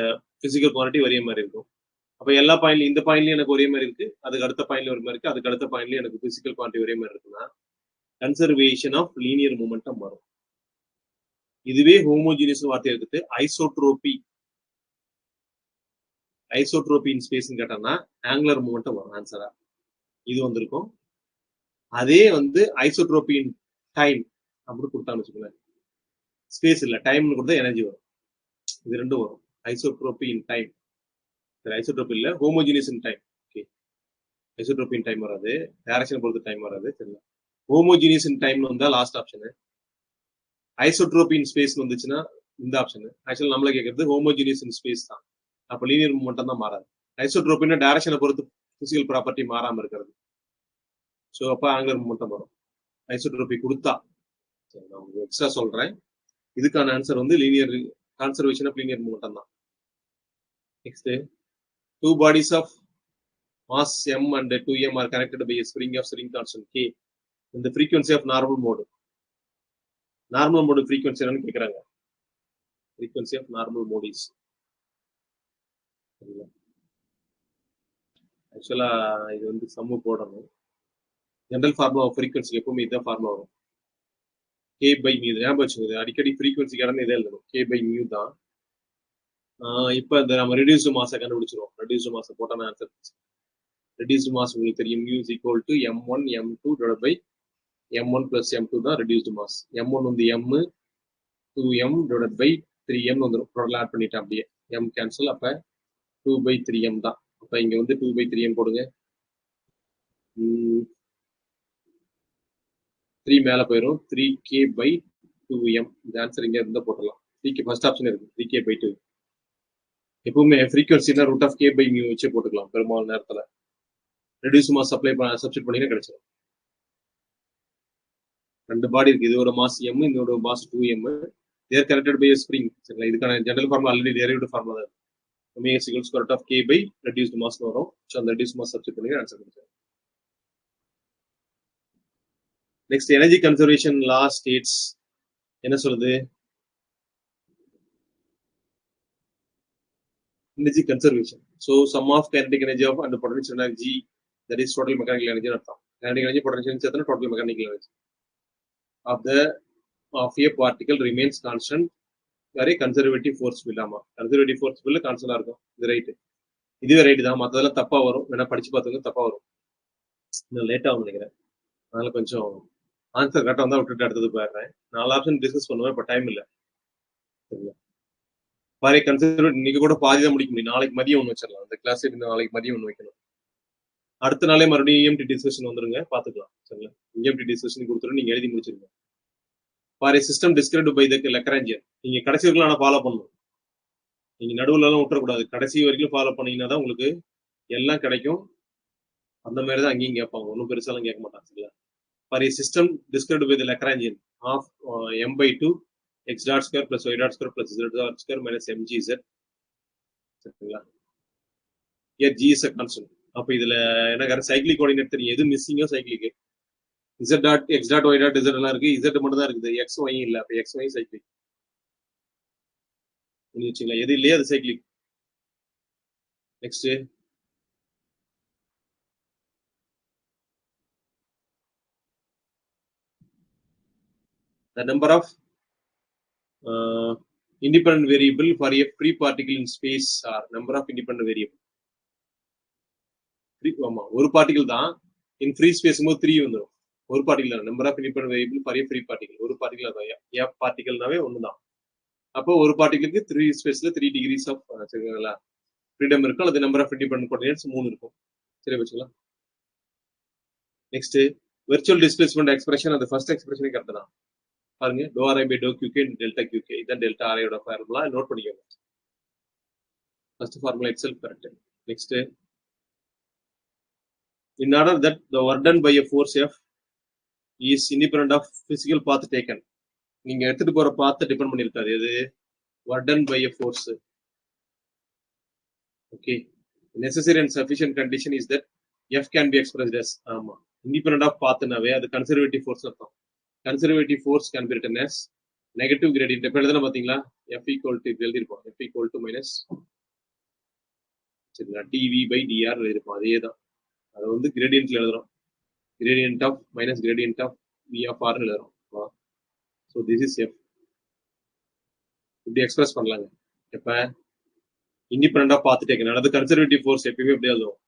பிசிக்கல் குவான்டிட்டி ஒரே மாதிரி இருக்கும். அப்ப எல்லா பாயிண்ட்லயும் இந்த பாயிண்ட்லயும் எனக்கு ஒரே மாதிரி இருக்கு, அதுக்கு அடுத்த பாயிண்ட்ல ஒரு மாதிரி இருக்கு, அதுக்கு அடுத்த பாயிண்ட்லயும் எனக்கு பிசிக்கல் குவான்டிட்டி ஒரே மாதிரி இருக்குன்னா கன்சர்வேஷன் ஆஃப் லீனியர் மூமெண்டம் வரும். இதுவே ஹோமோஜீனியஸ் வார்த்தை எடுத்துட்டு ஐசோட்ரோபி, ஐசோட்ரோபி இன் ஸ்பேஸ் கேட்டாங்கன்னா ஆங்குலர் மூமெண்டம் வரும் ஆன்சரா. இது வந்திருக்கும். அதே வந்து ஐசோட்ரோபி இன் டைம் அப்படி கொடுத்தான்னு வச்சுக்கோங்களேன், ஸ்பேஸ் இல்ல டைம்னு கொடுத்தா எனர்ஜி வரும். இது ரெண்டும் வரும். ஐசோட்ரோபி இன் டைம், ஐசோட்ரோபி இல்ல homogeneous in time. Okay, isotropy in time வராது, டைரக்ஷன் பொறுத்து டைம் வராது சரிங்களா? ஹோமோஜீனியஸ் இன் டைம்னு வந்தா லாஸ்ட் ஆப்ஷனு. ஐசோட்ரோபி இன் ஸ்பேஸ் வந்துச்சுன்னா இந்த ஆப்ஷன். ஆக்சுவலா நம்மள கேட்கறது ஹோமோஜீனியஸ் இன் ஸ்பேஸ் தான். அப்ப லீனியர் மூமெண்டம் தான் மாறாது. ஐசோட்ரோபின்னா டைரக்ஷனை பொறுத்து பிசிக்கல் ப்ராப்பர்ட்டி மாறாம இருக்கிறது. ஸோ அப்ப ஆங்குலர் மூமெண்டம் வரும் ஐசோட்ரோபி கொடுத்தா. நான் உங்களுக்கு எக்ஸ்ட்ரா சொல்றேன். இதுக்கான ஆன்சர் வந்து linear conservation of linear momentum தான். Next, two bodies of mass m and 2m are connected by a spring of string constant k in the frequency of normal mode. Normal mode frequency என்னன்னு கேக்குறாங்க. frequency of normal mode is ஆக்சுவலா இது வந்து சம்மு போடணும். General formula of frequency எப்பவுமே இதான் formula வரும், k by mu. ஞாபகம் வச்சுக்கோங்க, அடிக்கடி ஃப்ரீக்வன்சி கடந்து இதே எழுதணும், k by mu தான். இப்போ இந்த நம்ம ரெடியூஸ்டு மாஸை கண்டுபிடிச்சிருவோம். ரெடியூஸ்டு மாஸை போட்டான ஆன்சர். ரெடியூஸ்டு மாஸ் உங்களுக்கு தெரியும், mu is equal to m1 m2 divided by m1 plus m2 தான் ரெடியூஸ்டு மாஸ். m1 வந்து m, 2m divided by 3m வந்துடும். டோட்டல் ஆட் பண்ணிட்டேன் அப்படியே, m கேன்சல். அப்ப 2 by 3m தான். அப்ப இங்க வந்து 2 by 3m போடுங்க. 3 மேல போயிடும், 3k by 2m. இந்த ஆன்சர் இங்க இருந்தா போட்டலாம். 3k ஃபர்ஸ்ட் ஆப்ஷன் இருக்கு, 3k by 2. எப்பவுமே ஃப்ரீக்வன்சினா root of k by mu வச்சே போட்டுக்கலாம் பெரும்பாலும் நேரத்துல. ரெடியூஸ் மாஸ் சப்ஸ்டிட் பண்ணினா கிடைச்சிடும். ரெண்டு பாடி இருக்கு, இது ஒரு மாஸ் m, இன்னொரு mass 2m. There connected by spring சரிங்களா? இதுக்கான general formula already derivative formula தான். Omega is equal to square root of k by reduced mass வரும். ஸோ அந்த ரெடியூஸ் மாஸ் சப்ஸ்டிட் பண்ணி ஆன்சர் கிடைச்சிடும். Next, energy conservation law states என்ன சொல்லுது? energy conservation. So sum of kinetic energy of and potential energy, that is total mechanical energy அர்த்தம். kinetic energy potential energy சேர்த்தா total mechanical energy of a particle remains constant where a conservative force இல்லாம. conservative force உள்ள கான்ஸ்டன்டா இருக்கும். இது right, இதுவே right தான். மற்றதெல்லாம் தப்பா வரும், வேணா படிச்சு பார்த்துங்க, தப்பா வரும். இன்னும் லேட் ஆகும் நினைக்கிறேன், அதனால கொஞ்சம் ஆன்சர் கரெக்டாக வந்தா விட்டுட்டு அடுத்தது போயிடுறேன். 4 ஆப்ஷன் டிஸ்கஸ் பண்ணுவேன், இப்போ டைம் இல்லை சரிங்களா? பாரு கன்சிடர் இன்னைக்கு கூட பாதி தான் முடிக்க முடியும். நாளைக்கு மதியம் ஒன்று வச்சிடலாம். அந்த கிளாஸ் நாளைக்கு மதியம் ஒன்று வைக்கணும். அடுத்த நாளே மறுபடியும் இஎம்டி டிஸ்கஷன் வந்துருங்க, பாத்துக்கலாம் சரிங்களா? இஎம்டி டிஸ்கஷன் கொடுத்துட்டு நீங்க எழுதி முடிச்சிருங்க. பாரு system described by the Lagrangian. நீங்க கடைசி வரைக்கும் ஆனா ஃபாலோ பண்ணணும். நீங்க நடுவுல எல்லாம் விட்டுறக்கூடாது, கடைசி வரைக்கும் ஃபாலோ பண்ணீங்கன்னா தான் உங்களுக்கு எல்லாம் கிடைக்கும். அந்த மாதிரி தான் அங்கேயும் கேட்பாங்க, ஒன்றும் பெருசாலாம் கேட்க மாட்டாங்க சரிங்களா? பாரு system described by the Lagrangian of m/2 x dot square plus y dot square plus z dot square minus mgz சரிங்களா? here g is a constant. அப்ப இதுல என்ன சைக்கிளிக் கோஆர்டினேட் தெரியும், எது மிஸ்ஸிங்கோ cyclic. z dot x dot y dot z எல்லாம் இருக்கு, z மட்டும் தான் இருக்குது, x y இல்ல. அப்ப x y சைக்கிளிக் புரிஞ்சுங்களா? எது இல்லையே அது cyclic. Next, the number of independent variable for a free particle in space are number of independent variable. ஒரு பார்ட்டிகல் தான் இன் ஃப்ரீ ஸ்பேஸ் போது 3 வந்துடும். ஒரு பார்ட்டிகல் தான் number of independent variable for a free particle. ஒரு பார்ட்டிகல் தான், a பார்ட்டிகல்னாவே ஒன்று தான். அப்போ ஒரு பார்ட்டிகளுக்கு 3 ஸ்பேஸ்ல 3 டிகிரிஸ் ஆஃப் சரிங்களா ஃப்ரீடம் இருக்கும், அல்லது நம்பர் ஆஃப் இண்டிபெண்டன்ட் கோஆர்டினேட்ஸ் 3 இருக்கும். சரி வச்சுக்கலாம். நெக்ஸ்ட் வெர்ச்சுவல் டிஸ்பிளேஸ்மெண்ட் எக்ஸ்பிரஷன், அந்த ஃபர்ஸ்ட் எக்ஸ்பிரஷனே கரெக்ட் தான். பாருங்க doh R I by doh Q K delta Q K, இதான் டெல்டா ஆர்ஐயோட ஃபார்முலா. நோட் பண்ணிக்கோங்க. First formula itself correct. Next in order that the work done by a force F is independent of physical path taken. நீங்க எடுத்துட்டு போற பாத் depend பண்ணிருக்காது. எது work done by a force. Okay, necessary and sufficient condition is that F can be expressed as ஆமா independent of path நாவே அது conservative force அர்த்தம். Conservative force can be written as negative gradient. இப்ப எழுதுனா பாத்தீங்களா, F equal to இப்படி எழுதிருப்போம், F equal to minus சரிங்களா dV by dr எழுதிருப்போம். அதே தான் அதை வந்து கிரேடியன்ட்ல எழுதுறோம். gradient of minus gradient of V of R எழுதுறோம். So this is F. இப்படி எக்ஸ்பிரஸ் பண்ணலாங்க. எப்ப இண்டிபெண்டன்ட் ஆஃப் பாத் டேக்கன், அதாவது கன்சர்வேட்டிவ் ஃபோர்ஸ் எப்பயுமே எப்படி எழுதுவோம்,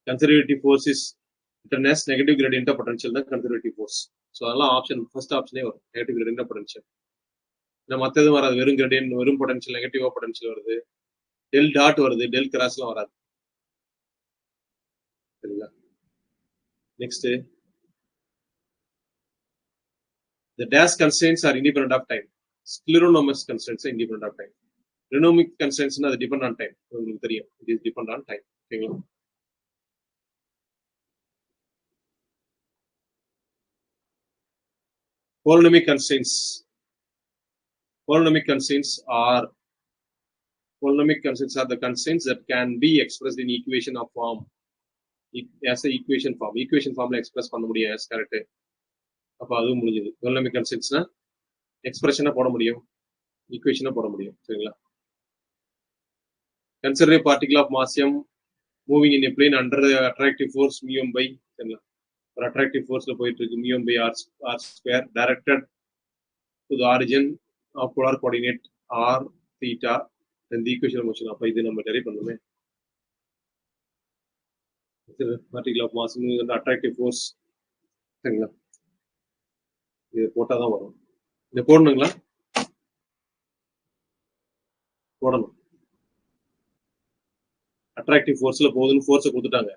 conservative force is written as negative gradient of potential தான் கன்சர்வேட்டிவ் ஃபோர்ஸ். ஸோ அதெல்லாம் ஆப்ஷன் ஃபர்ஸ்ட் ஆப்ஷனே வரும், நெகட்டிவ் கிரேடியன்ட் ஆஃப் பொட்டன்ஷியல். நம்ம மற்ற எதுவும் வராது, வெறும் கிரேடியன்ட் வெறும் பொட்டன்ஷியல் நெகட்டிவ் ஆஃப் பொட்டன்ஷியல் வருது, டெல் டாட் வருது, டெல் கிராஸ்லாம் வராது. சரிங்களா. Next the dash constraints are independent of time. Scleronomous constraints are independent of time. Renomic constraints are depend on time. உங்களுக்கு தெரியும், it is depend on time. ஓகேங்களா. Polynomial constraints. Polynomial constraints are the constraints that can be expressed in equation of form. As a equation form. Equation formல express பண்ண முடியும் as correct. அப்ப அதுவும் முடிஞ்சது. polynomial constraintsனா எக்ஸ்பிரஷனை போட முடியும், ஈக்குவேஷனை போட முடியும். சரிங்களா. Consider a particle of mass m moving in a plane under the attractive force mu m by, சரிங்களா, ஒரு attractive forceல போயிட்டு இருக்கு mu m by r square directed to the origin of polar coordinate r theta. then the equation முடிச்சலாம். அப்ப இது நம்ம derive பண்ணுமே. particle of mass moving under attractive force, சரிங்களா, இது போட்டாதான் வரும். இதை போடணுங்களா, போடணும். அட்ராக்டிவ் ஃபோர்ஸ்ல போகுதுன்னு ஃபோர்ஸை கொடுத்துட்டாங்க,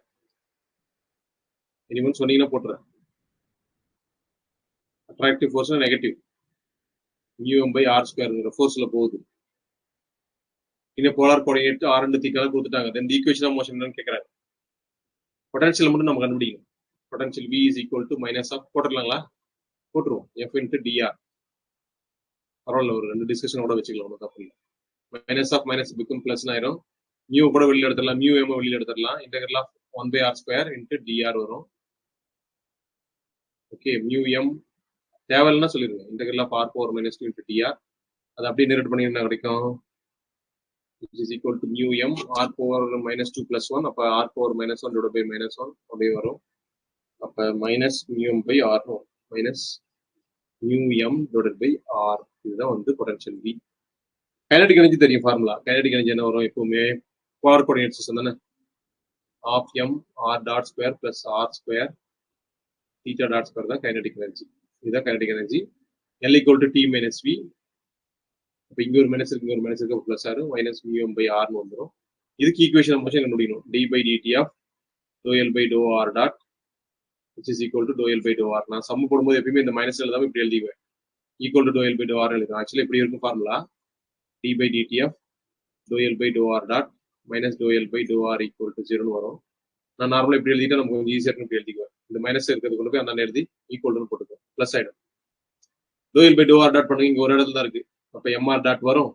இனிமேல் சொன்னீங்கன்னா போட்டுறேன். அட்ராக்டிவ் ஃபோர்ஸ்னா negative mu m by r ஸ்கொயர்ங்கிற ஃபோர்ஸ்ல போகுது. இன்னும் போலார் கோஆர்டினேட் r and θ கொடுத்துட்டாங்க. Then the equation of motion என்னன்னு கேக்குறாங்க. பொட்டன்ஷியல் மட்டும் நம்ம கண்டுபிடிக்கணும். Potential V is equal to minus of போட்டுடலாங்களா, போட்டுருவோம், F into dr. பரவாயில்ல, ஒரு ரெண்டு டிஸ்கஷன் கூட வச்சுக்கலாம், ஒன்றும் தப்பு இல்லை. Minus of minus become plus ஆயிரும். மியூ கூட வெளியில் எடுத்துடலாம், மியூ எம் வெளியில் எடுத்துடலாம். Integral of 1/r square into dr வரும். ஓகே, மியூ எம் தேவையில்லைன்னா சொல்லிடுங்க, integral of r power minus 2 into dr. அது அப்படியே நேரட் பண்ணிங்கன்னா கிடைக்கும், which is equal to mu m r power minus 2 plus 1. அப்போ r power minus 1 divided by minus 1 அப்படியே வரும். அப்போ minus mu m by r minus mu m divided by r. இதுதான் வந்து பொட்டன்ஷியல் V. கைனடிக் எனர்ஜி தெரியும் formula. Kinetic energy என்ன வரும், எப்பவுமே போலார் கோஆர்டினேட் சிஸ்டம் தானே, half m r dot square plus r square theta dot square தான் kinetic energy. இதுதான் kinetic energy. L equal to t minus v. இப்போ இங்க ஒரு மைனஸ் இருக்கு, இங்க ஒரு மைனஸ் இருக்கு, plus R minus mu m by r வந்துடும். இதுக்கு ஈக்குவேஷன் மோஷன் கண்டுபிடிக்கணும். d by dt of dou L by dou r dot which is equal to dou L by dou r. நான் சம் போடும்போது எப்பயுமே இந்த மைனஸ் எழுதாம இப்படி எழுதிக்குவேன், equal to dou L by dou r எழுதுவேன். ஆக்சுவலி இப்படி இருக்கும் formula, d by dt of dou L by dou r dot minus dou L by dou r equal to 0 வரும். நான் நார்மலாக இப்படி எழுதிட்டா நமக்கு கொஞ்சம் ஈஸியாக இருக்கும், இப்படி எழுதிக்குவேன். இந்த மைனஸ் இருக்கிறது கொண்டு போய் அந்த எழுதி ஈக்குவல் போட்டுக்குவேன், பிளஸ் ஆயிடும். dou L by dou r dot பண்ணுங்க, இங்க ஒரு இடத்துல தான் இருக்கு, அப்போ mr டாட் வரும்.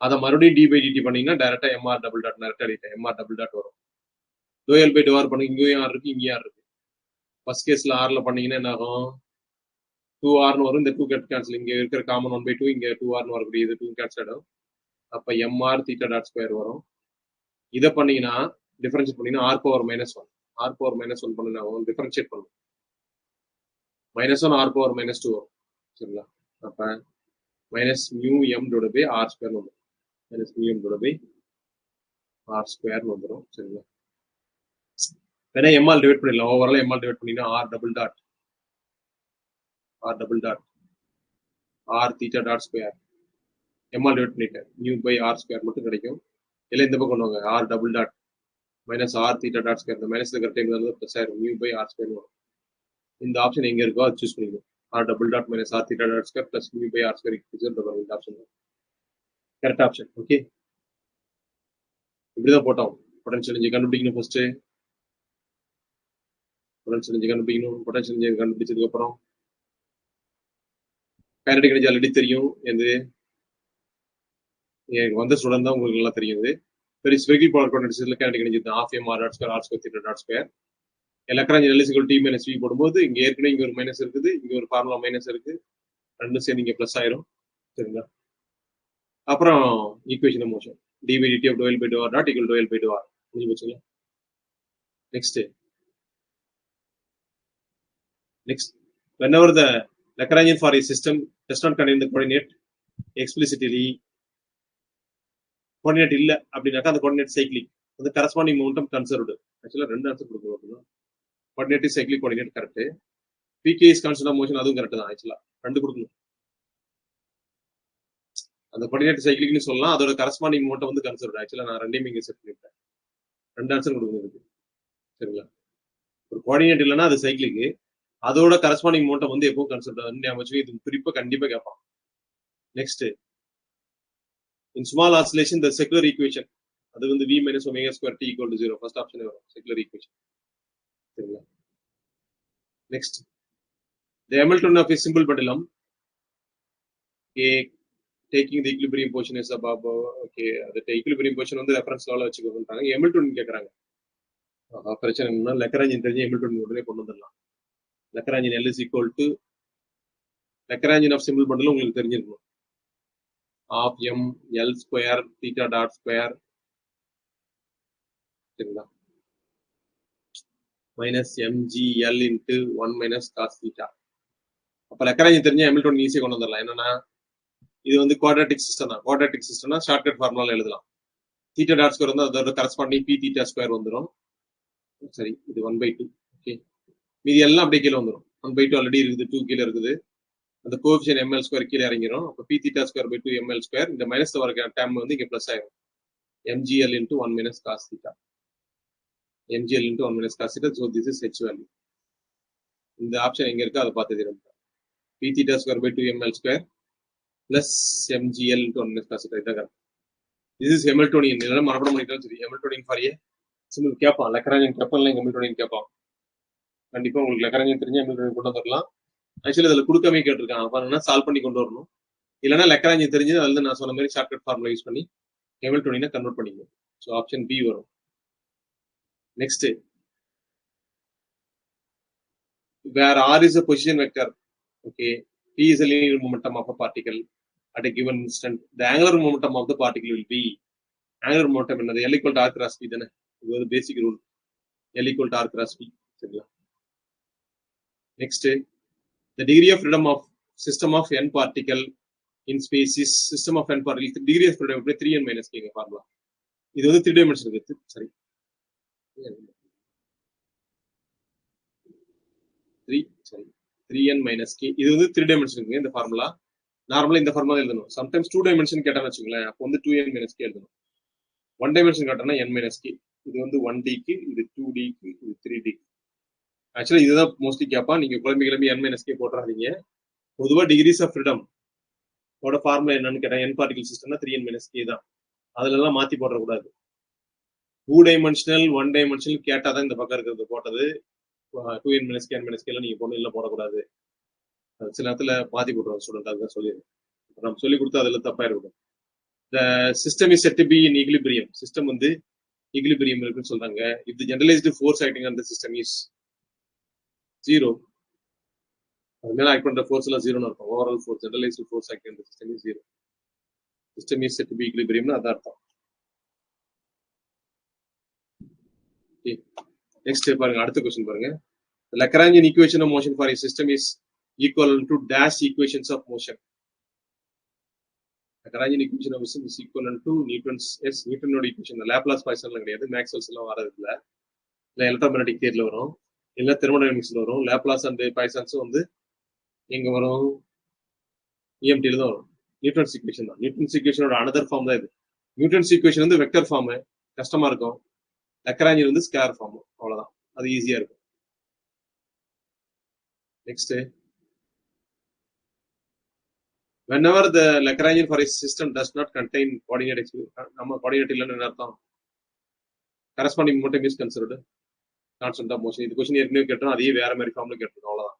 அதை மறுபடியும் d by dt பண்ணீங்கன்னா டைரக்டா mr டபுள் டாட் டைரக்டா எழுதிட்டேன், mr டபுள் டாட் வரும். dou L by dou r பண்ணுங்க, இங்கேயும் r இருக்கு, இங்கேயும் r இருக்கு. ஃபர்ஸ்ட் கேஸ்ல r ல பண்ணீங்கன்னா என்ன ஆகும், 2r வரும். இந்த 2 கட் கேன்சல், இங்க இருக்கிற காமன் 1/2, இங்க 2r வரக்கூடிய இது 2 கேன்சல் ஆயிடும். அப்ப mr theta dot square வரும். இதை பண்ணீங்கன்னா டிஃபரன்ஷியேட் பண்ணீங்கன்னா r power minus 1, r power minus 1 பண்ணீங்கன்னா டிஃபரன்ஷியேட் பண்ணும், மைனஸ் 1 r பவர் மைனஸ் 2 வரும். சரிங்களா. அப்ப minus mu M divide by r square வந்துடும், minus mu M divide by r square வந்துடும். சரிங்களா. வேணா எம்ஆல் டிவைட் பண்ணிடலாம், ஓவரால் எம்ஆல் டிவைட் பண்ணீங்கன்னா r double dot r theta dot square எம்ஆல் டிவைட் பண்ணிட்டேன், மியூ பை r ஸ்கொயர் மட்டும் கிடைக்கும். எல்லாம் இந்த பக்கம் கொண்டு வாங்க. R double dot minus R theta dot square. இந்த மைனஸ் கரெக்ட் வந்து ப்ளஸ் ஆயிரும். மியூ பை ஆர் ஸ்கொயர் வரும். இந்த ஆப்ஷன் எங்க இருக்கோ அது சூஸ் பண்ணிக்கணும். R double dot minus R theta dot square plus mu by R square இந்த ஆப்ஷன் கரெக்ட் ஆப்ஷன். ஓகே, இப்படிதான் போட்டோம். பொட்டன்ஷியல் எனர்ஜி கண்டுபிடிக்கணும். ஃபர்ஸ்ட் பொட்டன்ஷியல் எனர்ஜி கண்டுபிடிக்கணும். பொட்டன்ஷியல் எனர்ஜி கண்டுபிடிச்சதுக்கு அப்புறம் கைனடிக் எனர்ஜி ஆல்ரெடி தெரியும். எது வந்த ஸ்டூடெண்ட் தான் உங்களுக்கு நல்லா தெரியும். பெரிய ஸ்பெரிக்கல் போலார் கோஆர்டினேட்ஸ்ல கைனடிக் எனர்ஜி தான் ½ m r dot square r square theta dot square. Lagrangian L = T - V போடும்போது இங்க ஏற்கனவே இங்க ஒரு மைனஸ் இருக்குது, இங்க ஒரு ஃபார்முலா மைனஸ் இருக்கு, ரெண்டும் சேர்ந்து இங்க பிளஸ் ஆயிரும். சரிங்களா? அப்புறம் equation of motion ddt of del by dou r not equal to del by dou r முடிஞ்சு போச்சுங்களா? Next, whenever the Lagrangian for a system does not contain the coordinate explicitly, coordinate இல்ல அப்படின்னாக்கா அந்த coordinate cyclic, அந்த corresponding momentum conserved. ஆக்சுவலா ரெண்டு answer கொடுக்கணும் அப்படின்னா coordinate is cyclic, coordinate correct. pk is constant of motion, அதுவும் கரெக்ட் தான். ஆக்சுவலா ரெண்டு கொடுக்கணும். அந்த coordinate cyclicனு சொல்லலாம், அதோட corresponding momentum வந்து conserved. ஆக்சுவலா நான் ரெண்டையும் இங்க செட் பண்ணிட்டேன். ரெண்டு ஆன்சர் கொடுக்கணும். சரிங்களா? ஒரு கோஆர்டினேட் இல்லைன்னா அது சைக்கிளிக், அதோட கரஸ்பாண்டிங் மோட்டம் வந்து எப்போ கன்செப்ட் இது குறிப்பா கண்டிப்பா கேட்பான். Next, in small oscillation the secular equation அது வந்து v - ω² t = 0 ஃபர்ஸ்ட் ஆப்ஷன் வரும் செகுலர் ஈக்குவேஷன். சரிங்களா? Next, the Hamilton of a simple pendulum taking the equilibrium position is above. Okay, அந்த equilibrium position வந்து ரெஃபரன்ஸ் லெவல்ல வச்சுக்கோங்கன்றாங்க. ஹாமில்டன் கேக்குறாங்க. பிரச்சனை என்னன்னா லக்ராஞ்சியன் தெரிஞ்சு ஹாமில்டன் உடனே கொண்டு வந்துடலாம். Lagrangian L = Lagrangian of simple bundle உங்களுக்கு தெரிஞ்சிருக்கும். of m L square theta dot square சரிங்களா minus mgl into 1 minus cos theta. அப்ப Lagrangian தெரிஞ்ச ஹாமில்டன் ஈஸியா கொண்டு வந்துடலாம். என்னன்னா இது வந்து குவாட்ராட்டிக் சிஸ்டம் தான். குவாட்ராட்டிக் சிஸ்டம்னா ஷார்ட்கட் ஃபார்முலால எழுதலாம். theta dot square வந்து அதோட கரஸ்பாண்டிங் p theta square வந்துரும். சரி, இது 1/2. ஓகே, மீதி எல்லாம் அப்படியே கீழே வந்துடும். 1/2 ஆல்ரெடி இருக்குது, 2 கீழே இருக்குது. அந்த கோஎஃபிஷியன்ட் ml² கீழே இறங்கிரும். அப்ப p theta square by 2 ml², இந்த மைனஸ் வர டேர்ம் வந்து இங்க பிளஸ் ஆயிரும். mgl into 1 minus cos theta. mgl into 1 minus cos theta. So this is h value. இந்த ஆப்ஷன் எங்க இருக்கு அதை பார்த்து தெரியும். p theta square by 2 ml² plus mgl into 1 minus cos theta. இதான் கரெக்ட். This is Hamiltonian. இதெல்லாம் மனப்பாடம் பண்ணிட்டாலும் சரி. Hamiltonian for a சிம்பிள் கேட்பான். Lagrangian கேட்பான், Hamiltonian கேட்பான். கண்டிப்பா உங்களுக்கு Lagrangian தெரிஞ்சு Hamiltonian கொண்டு வந்துடலாம். ஆக்சுவலி அதில் கொடுக்காமே கேட்டிருக்கான். அப்ப சால்வ் பண்ணி கொண்டு வரணும். இல்லைன்னா Lagrangian தெரிஞ்சு அதில் நான் சொன்ன மாதிரி ஷார்ட்கட் ஃபார்முலா யூஸ் பண்ணி Hamiltonian கன்வெர்ட் பண்ணிக்கணும். ஸோ ஆப்ஷன் பி வரும். Next, where r is a position vector. Okay, p is a linear momentum of a particle at a given instant. The angular momentum of the particle will be angular momentum என்னது L = r cross p தானே. இது ஒரு பேசிக் rule. L = r cross p. சரிங்களா? Next, the degree of freedom of system of n particle in space is system of n particle. degree of freedom 3n - k formula. இது வந்து 3 dimension இருக்கு. சரி, 3n - k இது வந்து 3 dimension இருக்கு. இந்த formula நார்மலா இந்த ஃபார்முலா எழுதணும். சம்டைம்ஸ் 2 டைமென்ஷன் கேட்டான்னு வச்சுங்களேன், அப்போ வந்து 2n - k எழுதணும். 1 டைமென்ஷன் கேட்டானா n - k. இது வந்து 1d க்கு, இது 2d க்கு, இது 3d. ஆக்சுவலா இதுதான் மோஸ்ட்லி கேட்பா. நீங்க குழம்பு n - k போட்டுறாதீங்க. பொதுவா டிகிரிஸ் ஆஃப் ஃப்ரீடம் ஓட ஃபார்முலா என்னன்னு கேட்டா n பார்ட்டிகல் சிஸ்டம்னா 3n - k தான். அதுல எல்லாம் மாத்தி போடக்கூடாது. 2 டைமென்ஷனல் 1 டைமென்ஷனல் கேட்டாதான் இந்த பக்கம் இருக்கிறது போட்டது. 2n - k n - k எல்லாம் நீங்க போடணும், இல்ல போடக்கூடாது. சில நேரத்துல மாத்தி போடுறோம் ஸ்டூடெண்ட். அதுதான் சொல்லிடுறோம். நம்ம சொல்லி கொடுத்தா அதுல தப்பா இருக்கும். The system is said to be in equilibrium. System வந்து ஈக்லிபிரியம் இருக்குன்னு சொல்றாங்க. if the generalized force acting on the system is 0, அது மேல ஆக்ட் பண்ற ஃபோர்ஸ் எல்லாம் 0ன்னு இருக்கும். Overall force, generalised force acting on the system is 0. System is set to be ஈக்லிபிரியம்னு அதான் அர்த்தம். ஓகே, நெக்ஸ்ட் பாருங்க, அடுத்த क्वेश्चन பாருங்க. The Lagrangian equation of motion for a system is equal to dash equations of motion. Lagrangian equation of motion is equivalent to Newton's Newtonோட equation. Laplace பாய்சன்லாம் கிடையாது, Maxwell's எல்லாம் வரது இல்ல. இல்ல எலக்ட்ரோமேக்னெட்டிக் தியரில வரும், இல்ல தெர்மோடைனமிக்ஸ்ல வரும். லாப்லாஸ் அண்ட் பாய்சன்ஸ் வந்து எங்க வரும்? EMT ல தான் வரும். நியூட்டன்ஸ் ஈக்குவேஷன் தான். நியூட்டன்ஸ் ஈக்குவேஷனோட அனதர் ஃபார்ம் தான் இது. நியூட்டன்ஸ் ஈக்குவேஷன் வந்து வெக்டர் ஃபார்ம் கஷ்டமா இருக்கும். லக்ராஞ்சியன் வந்து ஸ்கேர் ஃபார்ம். அவ்வளவுதான், அது ஈஸியா இருக்கும். Next, whenever the Lagrangian for a system does not contain coordinate நம்ம coordinate இல்லைன்னு என்ன அர்த்தம்? corresponding momentum is considered constant of motion. இது கொஸ்டின் ஏற்கனவே கேட்டோம், அதே வேற மாதிரி ஃபார்ம்ல கேட்டிருக்கோம். அவ்வளவுதான்.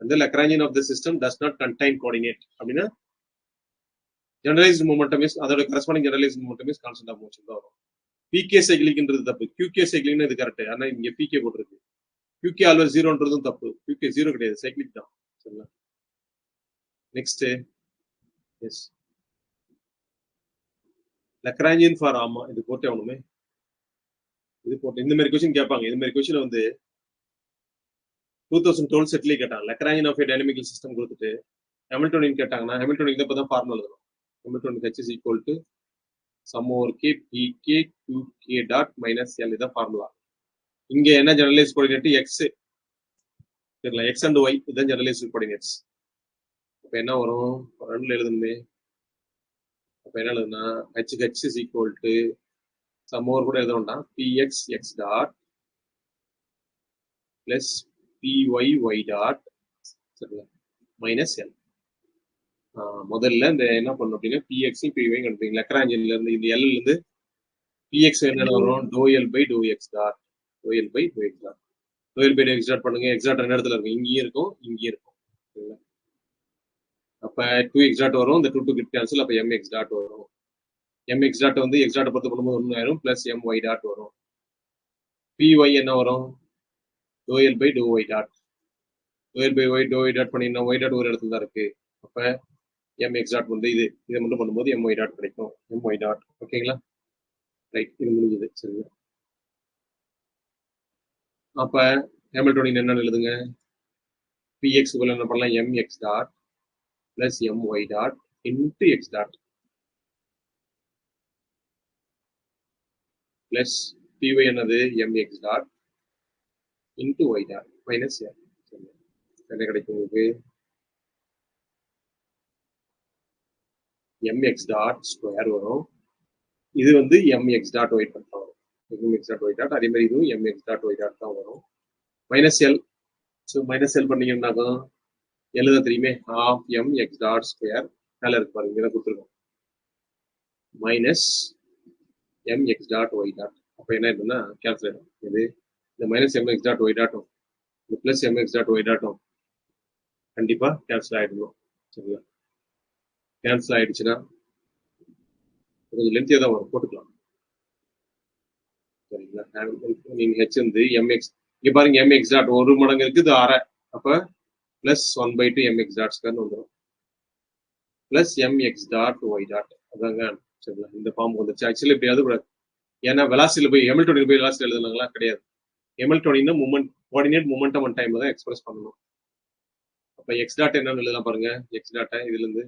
அந்த Lagrangian of the system does not contain coordinate அப்படின்னா generalized momentum is, அதோட corresponding generalized momentum is constant of motion தான் வரும். PK cyclicன்றது தப்பு, QK cycling இது கரெக்ட். ஆனா இங்க PK போட்டிருக்கு. QK ஆல்வேஸ் ஜீரோன்றதும் தப்பு. QK ஜீரோ கிடையாது, சைக்ளிக் தான். சரிங்களா? நெக்ஸ்ட், எஸ் Lagrangian for ஆமா, இது போட்டே ஆகணுமே. இது போட்டு இந்த மாதிரி கொஸ்டின் கேட்பாங்க. இந்த மாதிரி கொஸ்டின் வந்து 2012 செட்லயே கேட்டாங்க. Lagrangian of a dynamical system கொடுத்துட்டு ஹாமில்டோனியன் கேட்டாங்கன்னா ஹாமில்டோனியன் தான் இப்பதான் ஃபார்முலா எழுதணும். Hamiltonian H is equal to sum over k pk qk dot minus l, இதான் ஃபார்முலா. இங்க என்ன ஜெனரலைஸ் கோஆர்டினேட்? x தெரியல, x and y இதான் ஜெனரலைஸ் கோஆர்டினேட்ஸ். அப்ப என்ன வரும்? ரெண்டுல எழுதணுமே. அப்ப என்ன எழுதுனா h is equal to sum over கூட எழுதணும்னா px x dot plus py y dot சரிங்களா minus l. முதல்ல இந்த என்ன பண்ணணும் அப்படின்னா px py கண்டுபிடிங்க. லக்ராஞ்சியன்ல இருந்து இந்த l இருந்து px என்ன வரும்? dou l by dou x dot, dou l by dou x dot, dou l by dou x dot பண்ணுங்க. x dot என்ன இடத்துல இருக்கும்? இங்கேயும் இருக்கும், இங்கேயும் இருக்கும். சரிங்களா? அப்ப 2x dot வரும், இந்த 2 2 கிட் கேன்சல். அப்ப mx dot வரும். mx dot வந்து x dot பொறுத்து பண்ணும்போது 1 ஆயிரும், பிளஸ் my dot வரும். py என்ன வரும்? dou l by dou y dot, dou l by dou y dot பண்ணினா y dot ஒரு இடத்துல தான் இருக்கு. அப்ப mx dot வந்து இதை மட்டும் பண்ணும்போது my dot கிடைக்கும். my dot ஓகேங்களா? ரைட், இது முடிஞ்சது. சரிங்களா? அப்ப ஹாமில்டோனியன் என்ன எழுதுங்க? px என்ன பண்ணலாம்? mx dot plus my dot into x dot plus py என்னது? mx dot into y dot minus l. என்ன கிடைக்கும் உங்களுக்கு? mx dot ஸ்கொயர் வரும். இது வந்து mx dot y dot தான் வரும். mx dot y dot, அதே மாதிரி இதுவும் mx dot y dot தான் வரும். Minus L. So minus L பண்ணீங்கன்னாக்கா எழுத தெரியுமே, half mx dot ஸ்கொயர் மேல இருக்கு பாருங்க, இதை கொடுத்துருக்கோம். Minus mx dot y dot. அப்ப என்ன ஆயிடும்னா கேன்சல் ஆயிடும். இது இந்த minus mx dot y dot இந்த plus mx dot y dot கண்டிப்பா கேன்சல் ஆயிடணும். சரிங்களா? கேன்சல் ஆயிடுச்சுன்னா கொஞ்சம் லென்த்தியா தான் வரும், போட்டுக்கலாம். சரிங்களா? நீங்க ஹெச் வந்து mx, இங்க பாருங்க mx dot ஒரு மடங்கு இருக்கு, இது அரை. அப்ப பிளஸ் 1/2 mx dot ஸ்கொயர்னு வந்துடும். Plus mx dot y dot. அதாங்க. சரிங்களா? இந்த ஃபார்ம் வந்துருச்சு. ஆக்சுவலி எப்படியாவது கூடாது, ஏன்னா வெலாசிட்டியில போய் ஹாமில்டோனியன் போய் வெலாசிட்டி எழுதுனாங்களா? கிடையாது. Hamiltonian moment coordinate momentum and டைம்ல தான் எக்ஸ்பிரஸ் பண்ணணும். அப்ப x dot என்னன்னு எழுதலாம் பாருங்க. x dot இதுல இருந்து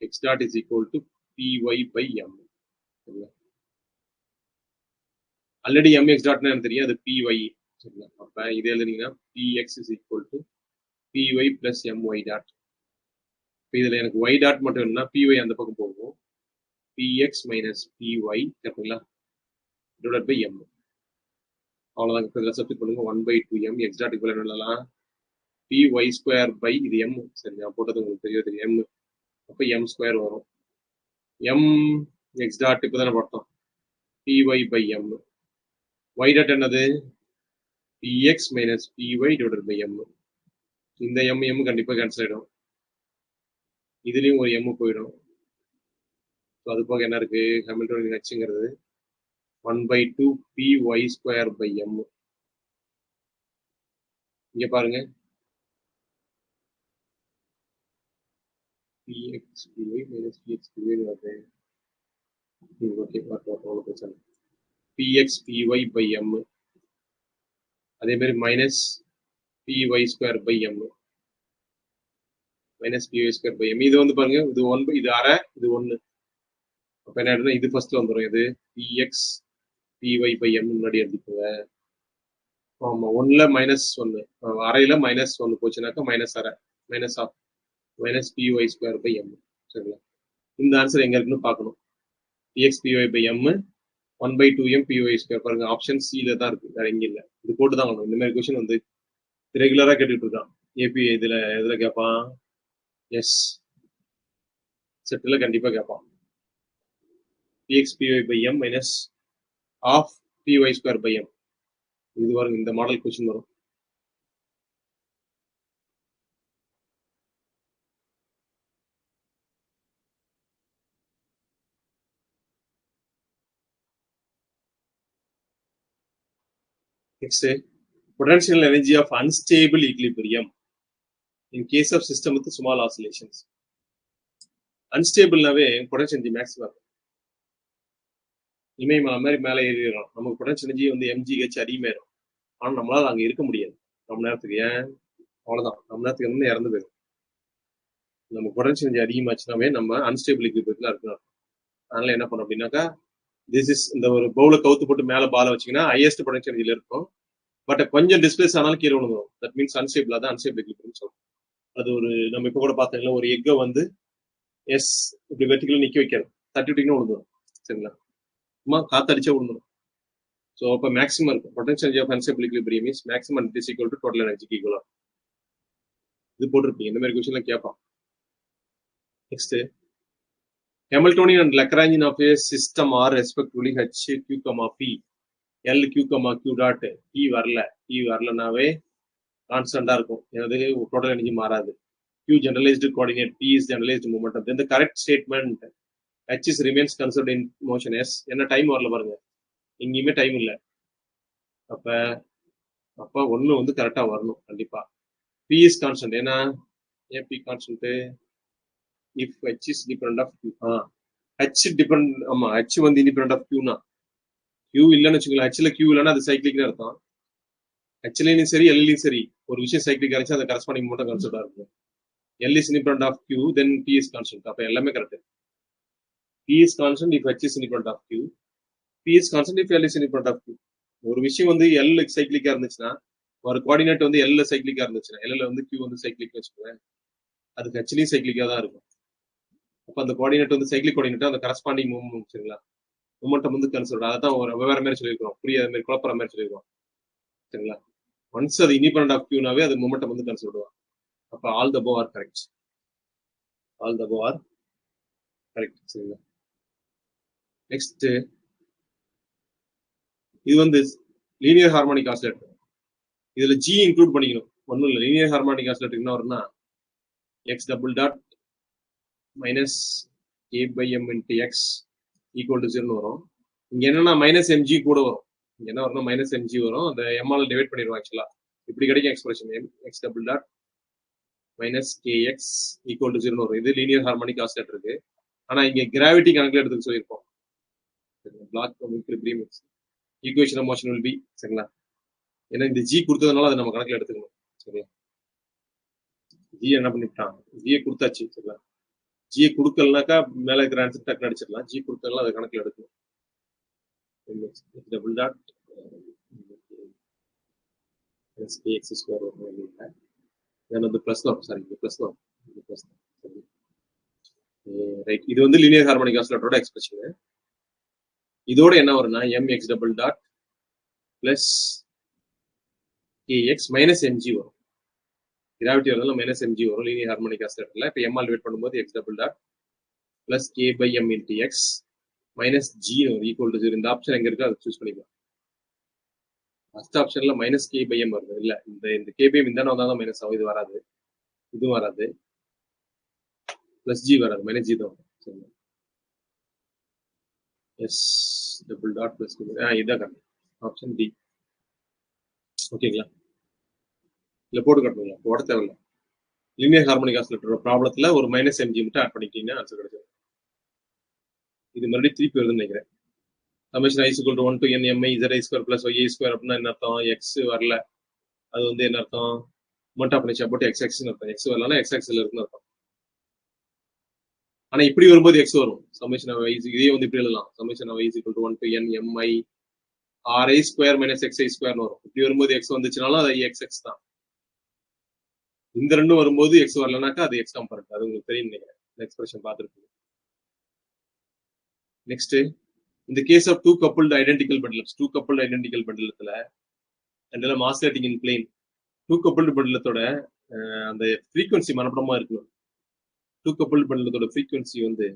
x dot is equal to py by m. சரிங்களா? ஆல்ரெடி mx dot எனக்கு தெரியும், அது py. சரிங்களா? அப்ப இது எழுதுனீங்கன்னா px is equal to py plus my dot. இதுல எனக்கு y dot மட்டும் என்ன, py அந்த பக்கம் போகும். px minus py கரெக்ட்டுங்களா டிவைடட் பை m. அவ்வளவுதான். இப்போ இதில் சப்ஸ்டிட் பண்ணுங்க. 1/2 m. x dot ஈக்குவல் என்னலாம் py ஸ்கொயர் பை இது m. சரி, நான் போட்டது உங்களுக்கு தெரியும் m. அப்போ m ஸ்கொயர் வரும். m x dot இப்போ தானே பார்த்தோம், py by m. y dot என்னது? px minus py divided by m. இந்த m கண்டிப்பா கேன்சல் ஆயிடும். இதுலயும் ஒரு m போயிடும். அது போக என்ன இருக்கு? ஹாமில்டோனியன் ஹெச்ங்கிறது 1/2 py ஸ்கொயர் பை m. இங்க பாருங்க, px py minus px py வருது. ஓகே, அவ்வளோ பிரச்சனை. px py by m. அதே மாதிரி minus py square by m. Minus py square by m. இது வந்து பாருங்க, இது 1, இது அரை, இது 1. அப்ப என்ன ஆயிடும்னா இது ஃபர்ஸ்ட் வந்துடும். இது px py by m முன்னாடி எழுதிக்கோங்க. ஆமா, 1ல -1, அரையில -1 போச்சுனாக்கா -1/2 minus of minus py square by m. சரிங்களா? இந்த ஆன்சர் எங்க இருக்குன்னு பார்க்கணும். px/py/m 1/2m py² பாருங்க, ஆப்ஷன் சில தான் இருக்கு, வேற எங்க இல்ல. இது போட்டு தான் வரணும். இந்த மாதிரி கொஸ்டின் வந்து ரெகுலரா கேட்டுட்டு இருக்கான். ஏபி எதுல கேட்பான்? எஸ் செட்ல கண்டிப்பா கேட்பான். px/py/m minus half py²/m. இது பாருங்க, இந்த மாடல் கொஸ்டின் வரும். Next, potential energy of unstable equilibrium in case of system with small oscillations. Unstable-நாவே potential energy maximum. இமயமலை மாதிரி மேலே ஏறிடும், நமக்கு potential energy வந்து mgh அதிகமாயிரும். ஆனா நம்மளால அங்க இருக்க முடியாது ரொம்ப நேரத்துக்கு. ஏன்? அவ்வளவுதான், ரொம்ப நேரத்துக்கு வந்து இறந்து போயிடும். நம்ம potential energy அதிகமாச்சுனாவே நம்ம unstable equilibrium இருக்கணும். அதனால என்ன பண்ணோம் அப்படின்னாக்கா, இந்த ஒரு பவுல கவுத்து போட்டு மேல பால வச்சீங்கன்னா ஹையஸ்ட் பொட்டன்ஷியல் எனர்ஜில இருக்கும். பட் கொஞ்சம் டிஸ்பிளேஸ் ஆனாலும் கீழே விழுந்துடும். That means unstable. அதான் அன்ஸ்டேபிள் equilibrium சொல்றோம். அது ஒரு நம்ம இப்ப கூட பார்த்தீங்கன்னா, ஒரு எக்கை வந்து எஸ் இப்படி வெர்டிகலா நிக்க வைக்கிறது, தட்டி விட்டீங்கன்னா விழுந்துடும். சரிங்களா? சும்மா காத்தடிச்சா விழுந்துடும். ஸோ அப்போ மேக்ஸிமம் இருக்கும். Potential energy of unstable equilibrium means maximum is equal to total எனர்ஜிக்கு ஈக்குவலா. இது போட்டிருப்பீங்க, இந்த மாதிரி கொஸ்டின்லாம் கேட்பான். Next, Hamiltonian and Lagrangian of a system are respectively H, Q, P, L, Q, Q dot. P வரலனாவே கான்ஸ்டன்டா இருக்கும், எனது டோட்டல் எனர்ஜி மாறாது. Q generalized coordinate, P is generalized momentum. Then the correct statement H is remains conserved in motion. S என்ன time வரல பாருங்க, எங்கேயுமே time இல்லை. அப்ப ஒண்ணு வந்து கரெக்டா வரணும் கண்டிப்பா. P is constant. ஏன்னா ஏன் P constant? if H is dependent of Q. H depend, ஆமா, H வந்து independent of Q னா, Q இல்லைன்னு வச்சுக்கலாம். H ல Q இல்லைன்னா அது சைக்கிளிக்னு அர்த்தம். H லயும் சரி L லயும் சரி ஒரு விஷயம் சைக்கிளிக் ஆச்சு, அந்த கரஸ்பாண்டிங் மட்டும் கான்ஸ்டன்டா இருக்கும். L is independent of Q, then P is constant. அப்ப எல்லாமே correct. P is constant if H is independent of Q. P is constant if L is independent of Q. ஒரு விஷயம் வந்து L சைக்கிளிக்கா இருந்துச்சுன்னா, ஒரு கோஆர்டினேட் வந்து L சைக்கிளிக்கா இருந்துச்சுன்னா, L வந்து Q வந்து சைக்கிளிக் வச்சுக்கோங்க, அதுக்கு H லயும் சைக்கிளிக்கா தான் இருக்கும். அப்ப அந்த கோஆர்டினேட் வந்து சைக்கிளிக் கோஆர்டினேட், அந்த கரஸ்பாண்டிங் மூவ்மெண்ட் சரிங்களா, மூமெண்டம் வந்து கன்சிடர். அதான் ஒரு வெவ்வேறு மாதிரி சொல்லியிருக்கோம், புரியாத மாதிரி குழப்பற மாதிரி சொல்லியிருக்கோம் சரிங்களா. ஒன்ஸ் அது இண்டிபெண்டன்ட் ஆஃப் கியூனாவே அது மூமெண்டம் வந்து கன்சிடர் பண்ணுவாங்க. அப்ப all the above are correct. All the above are correct சரிங்களா. நெக்ஸ்ட், இது வந்து லீனியர் ஹார்மோனிக் ஆசிலேட்டர். இதுல ஜி இன்க்ளூட் பண்ணிக்கணும். ஒன்றும் இல்லை, லீனியர் ஹார்மோனிக் ஆசிலேட்டர் என்ன வரும்னா x double dot minus a by m into x equal to 0 வரும். இங்க என்னன்னா மைனஸ் எம்ஜி கூட வரும். இங்க என்ன வரும்னா மைனஸ் எம்ஜி வரும், அந்த எம்ஆல் டிவைட் பண்ணிடுவோம். ஆக்சுவலா இப்படி கிடைக்கும் expression, X double dot minus k X equal to 0 வரும். இது லீனியர் ஹார்மோனிக் ஆசிலேட்டர் இருக்கு. ஆனா இங்க கிராவிட்டி கணக்குல எடுத்துக்க சொல்லியிருப்போம். Block equilibrium equation of motion will be சரிங்களா. ஏன்னா இந்த ஜி கொடுத்ததுனால அதை நம்ம கணக்குல எடுத்துக்கணும் சரியா. ஜி என்ன பண்ணிவிட்டான், ஜியை கொடுத்தாச்சு சரிங்களா. ஜியை கொடுக்கலனாக்கா மேல இருக்கிற ஆன்சர் டக்குன்னு அடிச்சிடலாம். ஜி கொடுத்ததுனால அதை கணக்குல எடுக்கணும். டபுள் டாட் எக்ஸ் ஸ்கொயர் வரும். வந்து பிளஸ் தான், சாரி பிளஸ் தான், பிளஸ் தான் சரி ரைட். இது வந்து லீனியர் ஹார்மோனிக் ஆசிலேட்டரோட எக்ஸ்பிரஷன். இதோட என்ன வரும்னா m x double dot plus kx minus mg வரும். கிராவிட்டி வரதுல மைனஸ் எம்ஜி வரும் லீனியர் ஹார்மோனிக் ஆசிலேட்டர்ல. இப்போ எம்ஆல் டிவைட் பண்ணும்போது x double dot plus k by m into x minus g equal to 0. இந்த ஆப்ஷன் எங்க இருக்கு அதை சூஸ் பண்ணிக்கலாம். ஃபர்ஸ்ட் ஆப்ஷன்ல மைனஸ் கே பை எம் வருது இல்ல, இந்த கே பை எம் இந்த வந்தால் மைனஸ் ஆகும். இது வராது, இதுவும் வராது, பிளஸ் ஜி வராது, மைனஸ் ஜி தான் வரும் சரிங்களா. எஸ் டபுள் டாட் பிளஸ் இதுதான் கரெக்ட், ஆப்ஷன் டி. ஓகேங்களா, இல்லை போட்டு காட்டுங்களா, போட தேவையில்ல. லீனியர் ஹார்மோனிக் ஆசிலேட்டரோட ப்ராப்ளத்துல ஒரு மைனஸ் எம்ஜி மட்டும் ஆட் பண்ணிட்டீங்கன்னா ஆன்சர் கிடைச்சிடும். இது மறுபடியும் திருப்பி வருதுன்னு நினைக்கிறேன். Summation i = 1 to n mi zi square plus yi square அப்படின்னா என்ன அர்த்தம்? எக்ஸ் வரல, அது வந்து என்ன அர்த்தம்? மொட்டா பண்ணிச்சா போட்டு எக்ஸ் எக்ஸ்னு அர்த்தம். எக்ஸ் வரலன்னா எக்ஸ் எக்ஸ்ல இருக்குன்னு அர்த்தம். ஆனா இப்படி வரும்போது எக்ஸ் வரும். சமேஷன் இதே வந்து இப்படி எழுதலாம். Summation i = 1 to n mi ri square minus xi square வரும். இப்படி வரும்போது எக்ஸ் வந்துச்சுனாலும் அது எக்ஸ் எக்ஸ் தான். இந்த ரெண்டும் வரும்போது எக்ஸ் வரலனாக்கா அது எக்ஸ் காம்பனன்ட். அது உங்களுக்கு தெரியும் நினைக்கிறேன், எக்ஸ்பிரஷன் பார்த்துருப்பீங்க. நெக்ஸ்ட் இந்த case of two coupled identical bundles, two coupled identical பண்டிலத்துல ரெண்டுல oscillating in plane, two coupled பண்டிலத்தோட அந்த ஃப்ரீக்வன்சி மனப்படமா இருக்கணும். டூ கப்புள்டு பண்டிலத்தோட ஃப்ரீக்வன்சி வந்து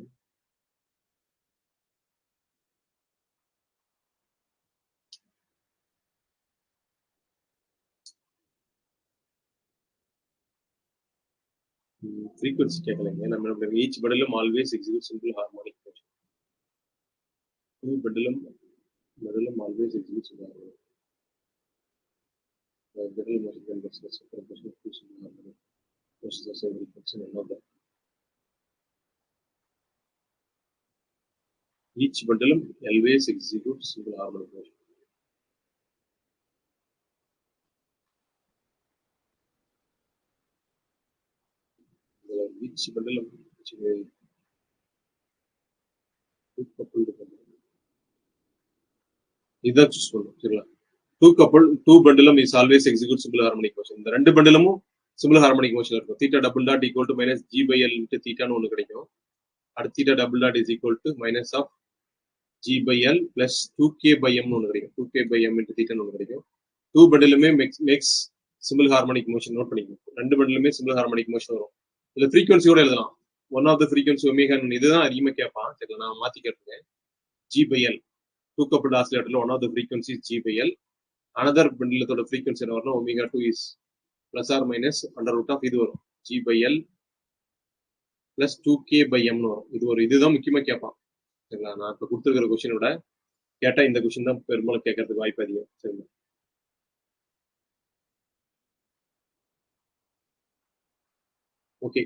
ஃப்ரீக்வன்சி கேட்கலைங்க. நம்ம ஈச் பண்டிலும் always execute simple harmonic motion. Two பண்டிலும் always execute simple harmonic. Bundle motion can be expressed in proportion to simple harmonic motions as every function and not that. Each bundle always executes simple harmonic motion. Each bundle which is two coupled bundle. இதை choose பண்ணும். சரிங்களா? Two பண்டிலும் is always execute simple harmonic motion. இந்த ரெண்டு பண்டிலமும் simple harmonic motion இருக்கும். Theta double dot equal to minus G by L into தீட்டான்னு ஒன்று கிடைக்கும். அடுத்து theta double dot is equal to minus of G by L plus 2k by m ஒன்று கிடைக்கும். 2k by m இன்ட்டு தீட்டான்னு ஒன்று கிடைக்கும். டூ பண்டிலுமே makes simple harmonic motion note பண்ணிக்கணும். ரெண்டு பண்டிலுமே சிம்பிள் ஹார்மோனிக் மோஷன் வரும். இதுல ஃப்ரீக்வன்சியோட எழுதலாம். ஒன் ஆஃப் த ஃப்ரீக்வன்சி ஒமேகன், இதுதான் அதிகமாக கேட்பான். சரி, நான் மாற்றி கேட்டுருக்கேன். G by L two coupled ஆசிலேட்டர்ல one of the frequency G by L. Another பண்டிலத்தோட ஃப்ரீக்வன்சி என்ன வரணும், omega 2 is plus R minus under root of இது வரும் G by L plus 2k by m வரும். இதுதான் முக்கியமாக கேட்பான். சரிங்களா? நான் இப்போ கொடுத்துருக்கிற கொஸ்டினோட கேட்டால் இந்த கொஸ்டின் தான் பெரும்பாலும் கேட்கறதுக்கு வாய்ப்பு அதிகம். சரிங்களா? ஓகே,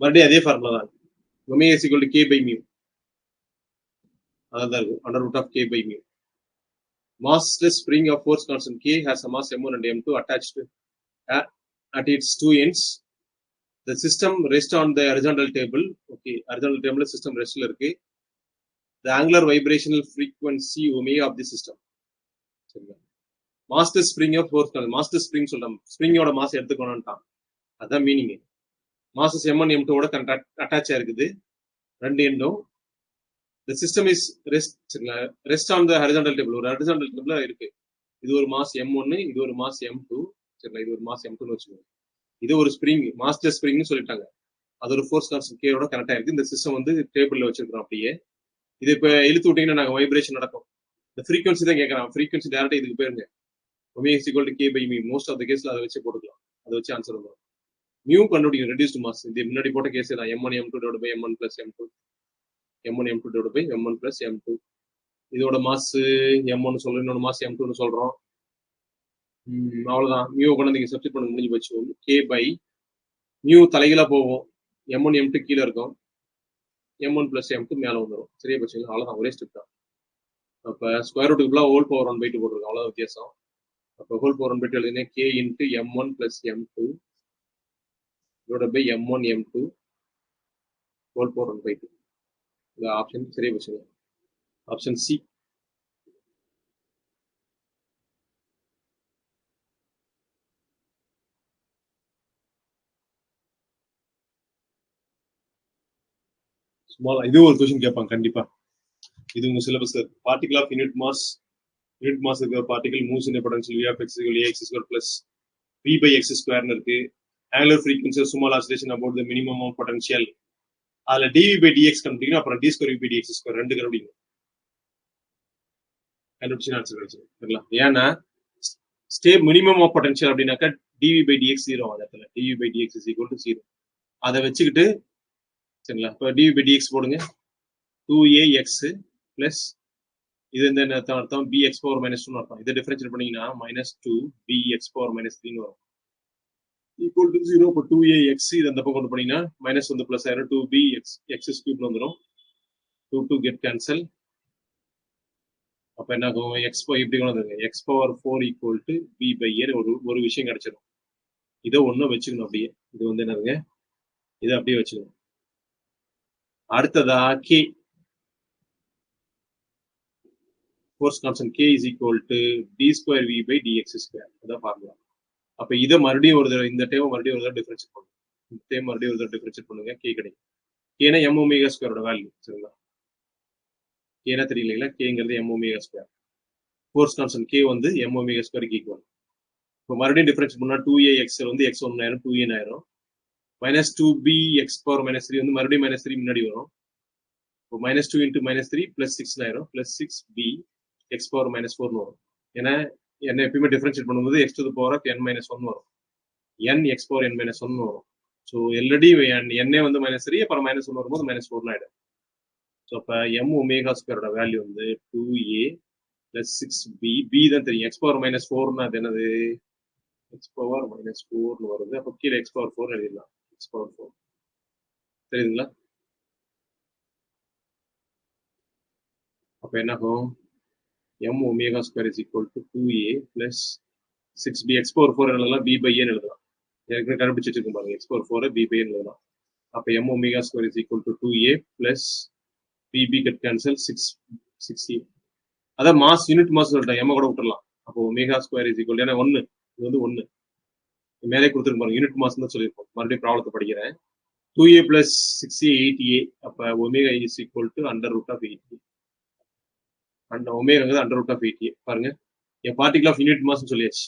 மறுபடியும் அதே ஃபார்முலா தான். Omega is equal to k by mu. அதான் இருக்கும் under root of k by mu. Massless spring of force constant k has a mass m1 and m2 attached at its two ends. The system rests on the horizontal table. Okay, horizontal table system rest la irukku. The angular vibrational frequency omega of the system. சரிங்களா? Master spring of force, master spring சொல்றோம். ஸ்ப்ரிங்கோட mass எடுத்துக்கணும்ட்டான். அதான் meaning. Masses m1 m2 ஓட attach ஆயிருக்குது ரெண்டு எண்டும். The system is rest on the horizontal table. ஒரு horizontal table இருக்கு. இது ஒரு மாஸ் m1, இது ஒரு மாஸ் m2. சரிங்களா? இது ஒரு மாஸ் m2ன்னு வச்சுக்கோங்க. இது ஒரு ஸ்ப்ரிங், மாஸ்டர் ஸ்ப்ரிங்னு சொல்லிட்டாங்க. அது ஒரு ஃபோர்ஸ் கான்ஸ்டன்ட் கேவோட கனெக்ட் ஆயிருக்கு. இந்த சிஸ்டம் வந்து டேபிள்ல வச்சிருக்கிறோம். அப்படியே இது இப்போ இழுத்து விட்டீங்கன்னா நாங்கள் வைப்ரேஷன் நடக்கும். இந்த ஃப்ரீக்வன்சி தான் கேட்கறான். ஃப்ரீக்வன்சி டேரக்டா இதுக்கு போயிருங்க. Omega is equal to k by mu. Most of the கேஸ்ல அதை வச்சு போட்டுக்கலாம். அதை வச்சு ஆன்சர் வரும். மியூ கண்டுபிடிக்கும், ரெடியூஸ்டு மாஸ். இது முன்னாடி போட்ட கேஸ் தான். m1 m2 divided by m1 plus m2. m1 m2 divided by m1 plus m2. இதோட மாஸ் m1 சொல்றோம், இன்னொரு மாஸ் m2ன்னு சொல்றோம். அவ்வளவுதான். மியூ கொண்டு நீங்க சப்ஸ்டிட் பண்ண முடிஞ்சு போச்சு. k by மியூ தலைகீழா போகும். m1 m2 கீழே இருக்கும், m1 plus m2 மேல வந்துடும். சரியா போச்சு. அவ்வளவுதான், ஒரே ஸ்டெப் தான். அப்ப ஸ்கொயர் ரூட்டுக்குள்ள ஹோல் பவர் 1/2 போட்டிருக்கோம். அவ்வளவு வித்தியாசம். அப்ப ஹோல் பவர் 1/2 எழுதுனா k into m1 plus m2 divided by m1 m2 whole power 1/2. இந்த ஆப்ஷன் சரியா போச்சு. Option C. ஸ்மால், இது ஒரு கொஸ்டின் கேட்பாங்க கண்டிப்பா. இது உங்க syllabus. Particle of unit mass இருக்கிற particle moves in potential v of x equal ax square plus v by x square னு இருக்கு. angular frequency of small oscillation about the minimum of potential. அதுல dv by dx கண்டுபிடிக்கணும். அப்புறம் d square v by dx square ரெண்டு கண்டுபிடிக்கணும். கண்டுபிடிச்சு answer கிடைச்சிடும். ஏன்னா ஸ்டேப் மினிமம் ஆஃப் பொட்டன்ஷியல் அப்படின்னாக்கா dv by dx 0. அந்த இடத்துல dv by dx is equal to 0. அதை வச்சுக்கிட்டு சரிங்களா, இப்போ dv by dx போடுங்க. 2ax பிளஸ் இது இந்த அர்த்தம் bx பவர் மைனஸ் 2 அர்த்தம். இதை டிஃபரன்ஷியேட் பண்ணீங்கன்னா மைனஸ் 2 bx பவர் மைனஸ் 3 வரும். Equal to 0. இப்போ 2ax இது அந்த பக்கம் கொண்டு போனீங்கன்னா மைனஸ் வந்து பிளஸ் ஆயிரும். 2bx x கியூப் வந்துடும். 2 கெட் கேன்சல். அப்ப என்ன ஆகும், எக்ஸ் இப்படி கொண்டு வந்துருங்க. X power 4 equal to b by a ஒரு விஷயம் கிடைச்சிடும். இதை ஒன்றும் வச்சுக்கணும் அப்படியே. இது வந்து என்னதுங்க, இதை அப்படியே வச்சுக்கணும். அடுத்ததா k force constant k is equal to d square v by dx square. அதான் ஃபார்முலா. அப்ப இதை மறுபடியும் ஒரு தடவை, இந்த டைம் மறுபடியும் ஒரு தடவை டிஃபரன்ஷியேட் பண்ணுங்க. இந்த டைம் மறுபடியும் ஒரு தடவை டிஃபரன்ஷியேட் பண்ணுங்க, k கிடைக்கும். கேனா எம் ஒமேகா ஸ்கொயரோட வேல்யூ. சரிங்களா? கேனா தெரியல, கேங்கிறது M omega square. Force constant K வந்து எம் ஒமேகா ஸ்கொயருக்கு ஈக்குவல். இப்போ மறுபடியும் டிஃபரன்ஸ் பண்ணா 2ax வந்து x1 ஆயிரும், 2n ஆயிரும். மைனஸ் 2bx பவர் மைனஸ் 3 வந்து மறுபடியும் மைனஸ் 3 முன்னாடி வரும். இப்போ மைனஸ் 2 இன்ட்டு மைனஸ் 3 பிளஸ் 6 ஆயிரும், plus 6b X power minus 4 வரும். ஏன்னா என்ன எப்பயுமே டிஃபரன்ஷியேட் பண்ணும்போது x to the power of n minus 1 வரும். n x power n minus 1 வரும். ஸோ ஆல்ரெடி n வந்து மைனஸ் 3 அப்புறம் மைனஸ் 1 வரும்போது மைனஸ் 4 ஆயிடும். ஸோ அப்போ எம் ஒமேகா ஸ்கொயரோட வேல்யூ வந்து 2a பிளஸ் 6b, b தான் தெரியும். எக்ஸ் பவர் மைனஸ் 4னா அது என்னது? எக்ஸ் பவர் மைனஸ் 4 வருது. அப்போ கீழே எக்ஸ் பவர் 4 எழுதிடலாம். எக்ஸ் பவர் 4 தெரியுதுங்களா? அப்போ என்ன ஆகும்? M omega square is equal to 2a plus 6b. X power 4 எழுதலாம், b பை ஏன்னு எழுதலாம். ஏற்கனவே கண்டுபிடிச்சு வச்சிருக்கோம் பாருங்க. எக்ஸ் பவர் 4 b பை ஏன்னு எழுதலாம். அப்போ M omega square is equal to 2a plus bb cut cancel 6a. அதான் மாஸ் யூனிட் மாஸ் சொல்லிட்டேன், எம்ம கூட விட்டுறலாம். அப்போ ஒமேகா ஸ்கொயர் இஸ் ஈக்குவல், ஏன்னா 1 இது வந்து 1 மேலே கொடுத்துருக்கு பாருங்க, யூனிட் மாஸ் தான் சொல்லியிருக்கோம். மறுபடியும் ப்ராப்ளத்தை படிக்கிறேன். 2a plus 6a 8a. அப்போ omega is equal to under root of 8a. அந்த ஒமேகாங்கிறது அண்டர் ரூட் ஆஃப் 8a. பாருங்க, a particle of unit mass சொல்லியாச்சு.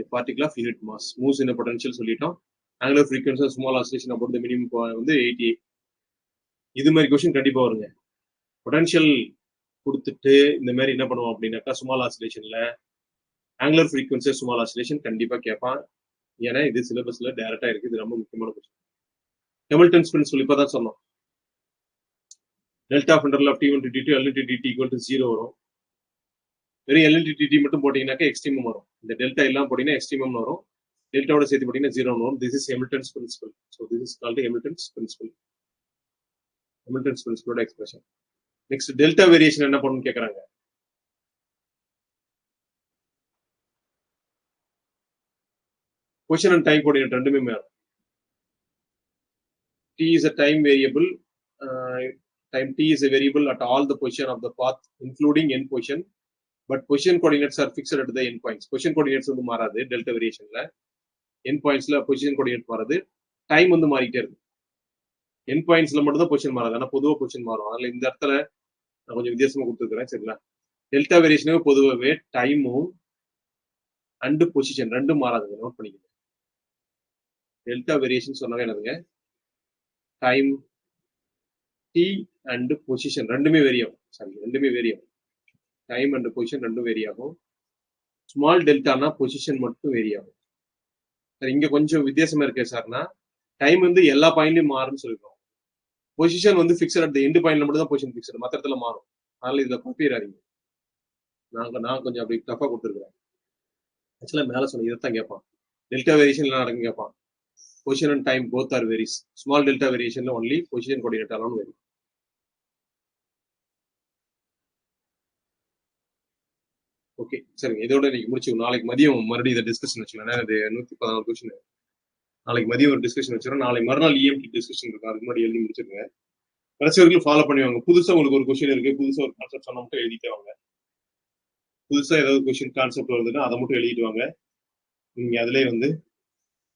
a particle of unit mass moves in a potential சொல்லிட்டோம். angular frequency of small oscillation about the minimum வந்து 8a. இது மாதிரி question கண்டிப்பா வருங்க. Potential கொடுத்துட்டு இந்த மாதிரி என்ன பண்ணுவோம் அப்படின்னாக்கா, ஸ்மால் ஆசிலேஷன்ல ஆங்குலர் ஃப்ரீக்வன்சி ஸ்மால் ஆசிலேஷன் கண்டிப்பா கேட்பான். ஏன்னா இது சிலபஸ்ல டைரக்டா இருக்கு. இது ரொம்ப முக்கியமான கொஸ்டின். ஹாமில்டன்ஸ் பிரின்சிபல் இப்பதான் சொன்னோம். Delta of interval of t1 to t2 L into dt equal to 0 வரும். வெறும் L into dt மட்டும் போட்டீங்கன்னாக்கா எக்ஸ்ட்ரீமம் வரும். இந்த டெல்டா எல்லாம் போட்டீங்கன்னா எக்ஸ்ட்ரீமம் வரும். டெல்டாவோட சேர்த்து போட்டீங்கன்னா 0 வரும். This is Hamilton's principle. So this is called Hamilton's principle. Hamilton's பிரின்சிபலோட எக்ஸ்பிரஷன். நெக்ஸ்ட் டெல்டா வேரியேஷன் என்ன பண்ணணும்னு கேட்கறாங்க. பொசிஷன் அண்ட் டைம் கோஆர்டினேட் ரெண்டுமே மாறும். t is a time variable. Time t is a variable at all the position of the path including end position, but position coordinates are fixed at the end points. Position coordinates வந்து மாறாது delta வேரியேஷன்ல. end pointsல position coordinate மாறாது, time வந்து மாறிட்டே இருக்கு. end pointsல மட்டும் தான் position மாறாது, ஆனா பொதுவா பொசிஷன் மாறும். அதனால இந்த இடத்துல நான் கொஞ்சம் வித்தியாசமா கொடுத்துருக்கிறேன். சரிங்களா? டெல்டா வேரியேஷனே பொதுவாகவே டைமும் அண்டு பொசிஷன் ரெண்டும் மாறாதுங்க. நோட் பண்ணிக்கணும். டெல்டா வேரியேஷன் சொன்னாங்க என்னதுங்க? டைம் டி அண்ட் பொசிஷன் ரெண்டுமே வேரி ஆகும். சாரி, ரெண்டுமே வேரி ஆகும். டைம் அண்ட் பொசிஷன் ரெண்டும் வேரி ஆகும். ஸ்மால் டெல்டானா பொசிஷன் மட்டும் வேரி ஆகும். சார் இங்க கொஞ்சம் வித்தியாசமா இருக்கே சார்னா, டைம் வந்து எல்லா பாயிண்ட்லயும் மாறும்னு சொல்லிருக்கோம். பொசிஷன் வந்து ஃபிக்ஸட் அட் எண்டு பாயிண்ட்ல மட்டும் தான் பொசிஷன் ஃபிக்ஸட், மற்ற இடத்துல மாறும். அதனால இதுல குழப்பிடாதீங்க. நான் கொஞ்சம் அப்படி டஃபா கொடுத்துருக்கேன். ஆக்சுவலா மேல சொன்ன இதைத்தான் கேட்பான். டெல்டா வேரியேஷன் எல்லாம் நடக்கும் கேட்பான். Position and time both are varies. Small delta வேரியேஷன்ல only position coordinate alone vary. Okay சரிங்க, இதோட இன்னைக்கு முடிச்சு. நாளைக்கு மதியம் மறுபடியும் இதை டிஸ்கஷன் வச்சுக்கலாம். இது 114 கொஸ்டின். நாளைக்கு மதியம் ஒரு டிஸ்கஷன் வச்சுக்கிறோம். நாளை மறுநாள் இஎம்டி டிஸ்கஷன் இருக்கும். அதுக்கு முன்னாடி எழுதி முடிச்சிருங்க. கடைசி வரைக்கும் ஃபாலோ பண்ணுவாங்க. புதுசா உங்களுக்கு ஒரு கொஸ்டின் இருக்கு, புதுசா ஒரு கான்செப்ட் சொன்னா மட்டும் எழுதிட்டே வாங்க. புதுசா ஏதாவது கொஸ்டின் கான்செப்ட் வருதுன்னா அதை மட்டும் எழுதிட்டு வாங்க. நீங்க அதுலயே வந்து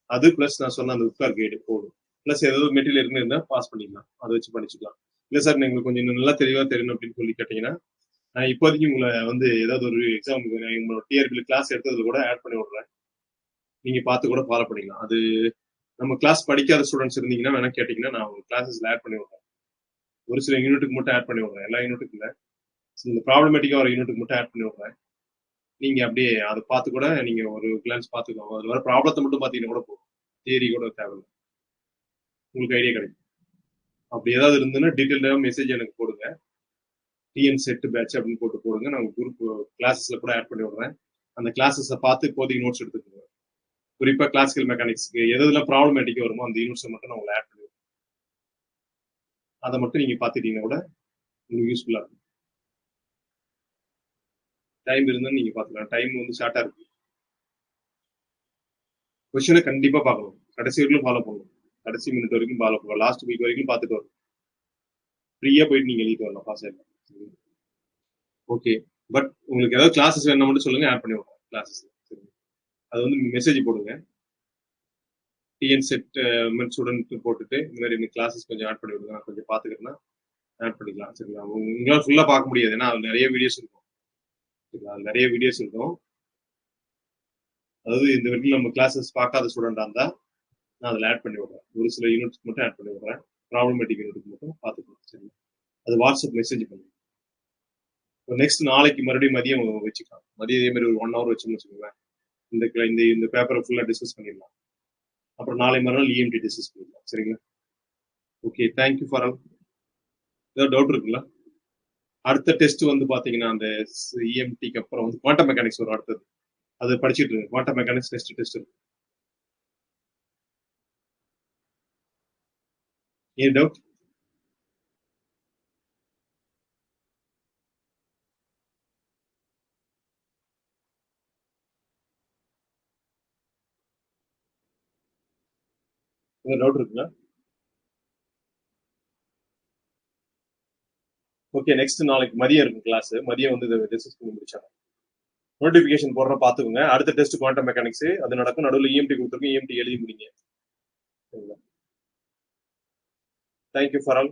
அது பிளஸ் நான் சொன்ன அந்த உட்கார் கைடு போடும். பிளஸ் ஏதாவது மெட்டீரியல் இருந்தா பாஸ் பண்ணிக்கலாம், அதை வச்சு படிச்சுக்கலாம். இல்லை சார் எங்களுக்கு கொஞ்சம் நல்லா தெளிவா தெரியணும் அப்படின்னு சொல்லி கேட்டீங்கன்னா, நான் இப்போதைக்கு உங்களை வந்து ஏதாவது ஒரு எக்ஸாம் உங்களோட டிஆர்பியில் கிளாஸ் எடுத்ததுல கூட ஆட் பண்ணி விடுறேன். நீங்க பார்த்து கூட ஃபாலோ பண்ணிக்கலாம். அது நம்ம கிளாஸ் படிக்காத ஸ்டூடெண்ட்ஸ் இருந்தீங்கன்னா வேணா கேட்டீங்கன்னா நான் உங்க கிளாஸஸ்ல ஆட் பண்ணி விடுறேன். ஒரு சில யூனிட்டுக்கு மட்டும் ஆட் பண்ணி விடுறேன், எல்லா யூனிட்டுக்கு இல்லை. இந்த ப்ராப்ளமேட்டிக்கா ஒரு யூனிட்டுக்கு மட்டும் ஆட் பண்ணி விடுறேன். நீங்க அப்படியே அதை பார்த்து கூட நீங்க ஒரு கிளான்ஸ் பார்த்துக்கோங்க. அதுல வர ப்ராப்ளத்தை மட்டும் பார்த்தீங்கன்னா கூட போதும், தியரி கூட தேவையில்லை, உங்களுக்கு ஐடியா கிடைக்கும். அப்படி ஏதாவது இருந்ததுன்னா டீட்டெயிலாக மெசேஜ் எனக்கு போடுங்க. டிஎன் செட் பேட்ச் அப்படின்னு போடுங்க. நான் குரூப் கிளாஸஸ்ல கூட ஆட் பண்ணி விடுறேன். அந்த கிளாஸஸை பார்த்து இப்போதைக்கு நோட்ஸ் எடுத்துக்கோங்க. குறிப்பா கிளாசிக்கல் மெக்கானிக்ஸ்க்கு எதெல்லாம் ப்ராப்ளமேட்டிக்கா வருமோ அந்த யூனிட்ஸை மட்டும் நான் உங்களை ஆட் பண்ணி விடுறேன். அதை மட்டும் நீங்க பார்த்துட்டீங்கன்னா கூட உங்களுக்கு யூஸ்ஃபுல்லா இருக்கும். டைம் இருந்தா நீங்க பாத்துக்கலாம். டைம் வந்து ஷார்ட்டா இருக்கு. கொஸ்டினை கண்டிப்பா பார்க்கணும், கடைசி வரைக்கும் ஃபாலோ பண்ணணும். கடைசி மினிட் வரைக்கும் ஃபாலோ பண்ணலாம். லாஸ்ட் வீக் வரைக்கும் பார்த்துட்டு வரணும். ஃப்ரீயா போயிட்டு நீங்க எழுதிட்டு வரலாம், பாஸ் ஆயிடலாம். ஓகே, பட் உங்களுக்கு ஏதாவது கிளாஸஸ் வேணும் மட்டும் சொல்லுங்க, ஆட் பண்ணி விடுறோம் கிளாஸஸ். அது வந்து மெசேஜ் போடுங்க. டிஎன் செட் ஸ்டூடெண்ட் போட்டுட்டு இந்த மாதிரி இந்த கிளாஸஸ் கொஞ்சம் ஆட் பண்ணி விடுங்க, நான் கொஞ்சம் பார்த்துக்கிறேன்னா ஆட் பண்ணிக்கலாம். சரிங்களா? உங்களால் ஃபுல்லாக பார்க்க முடியாது, ஏன்னா அது நிறைய வீடியோஸ் இருக்கும். சரிங்களா? நிறைய வீடியோஸ் இருக்கும். அதாவது இந்த வரைக்கும் நம்ம கிளாஸஸ் பார்க்காத ஸ்டூடெண்டாக இருந்தால் நான் அதில் ஆட் பண்ணி விடுறேன். ஒரு சில யூனிட்ஸ்க்கு மட்டும் ஆட் பண்ணி விடுறேன். ப்ராப்ளமேட்டிக் யூனிட்டுக்கு மட்டும் பார்த்துக்கலாம். சரிங்களா? அது வாட்ஸ்அப் மெசேஜ் பண்ணுங்க. நெக்ஸ்ட் நாளைக்கு மறுபடியும் மதியம் வச்சுக்கலாம். மதியம் இதே மாதிரி ஒரு 1 hour வச்சோம்னு வச்சுக்கோங்களேன். இந்த பேப்பரை ஃபுல்லாக டிஸ்கஸ் பண்ணிடலாம். அப்புறம் நாளை மறுநாள் இஎம்டி டிஸ்கஸ் பண்ணிடலாம். சரிங்களா? Okay, thank you for all. ஏதாவது டவுட் இருக்குங்களா? அடுத்த டெஸ்ட் வந்து பார்த்தீங்கன்னா அந்த இஎம்டிக்கு அப்புறம் வந்து குவாண்டம் மெக்கானிக்ஸ் வரும் அடுத்தது. அது படிச்சுட்டு இருக்கு. குவாண்டம் மெக்கானிக்ஸ் டெஸ்ட் இருக்கு. ஏன் டவுட்? டவுட் இருக்குங்களா? ஓகே, நெக்ஸ்ட் நாளைக்கு மதியம் இருக்கும் கிளாஸ். மதியம் வந்து இதை டிஸ்கஸ் பண்ணி முடிச்சாங்க. நோட்டிஃபிகேஷன் போடுற பார்த்துக்கோங்க. அடுத்த டெஸ்ட் குவாண்டம் மெக்கானிக்ஸ் அது நடக்கும். நடுவில் இஎம்டி கொடுத்துருக்கோம். இஎம்டி எழுதி முடிங்க. Thank you for all.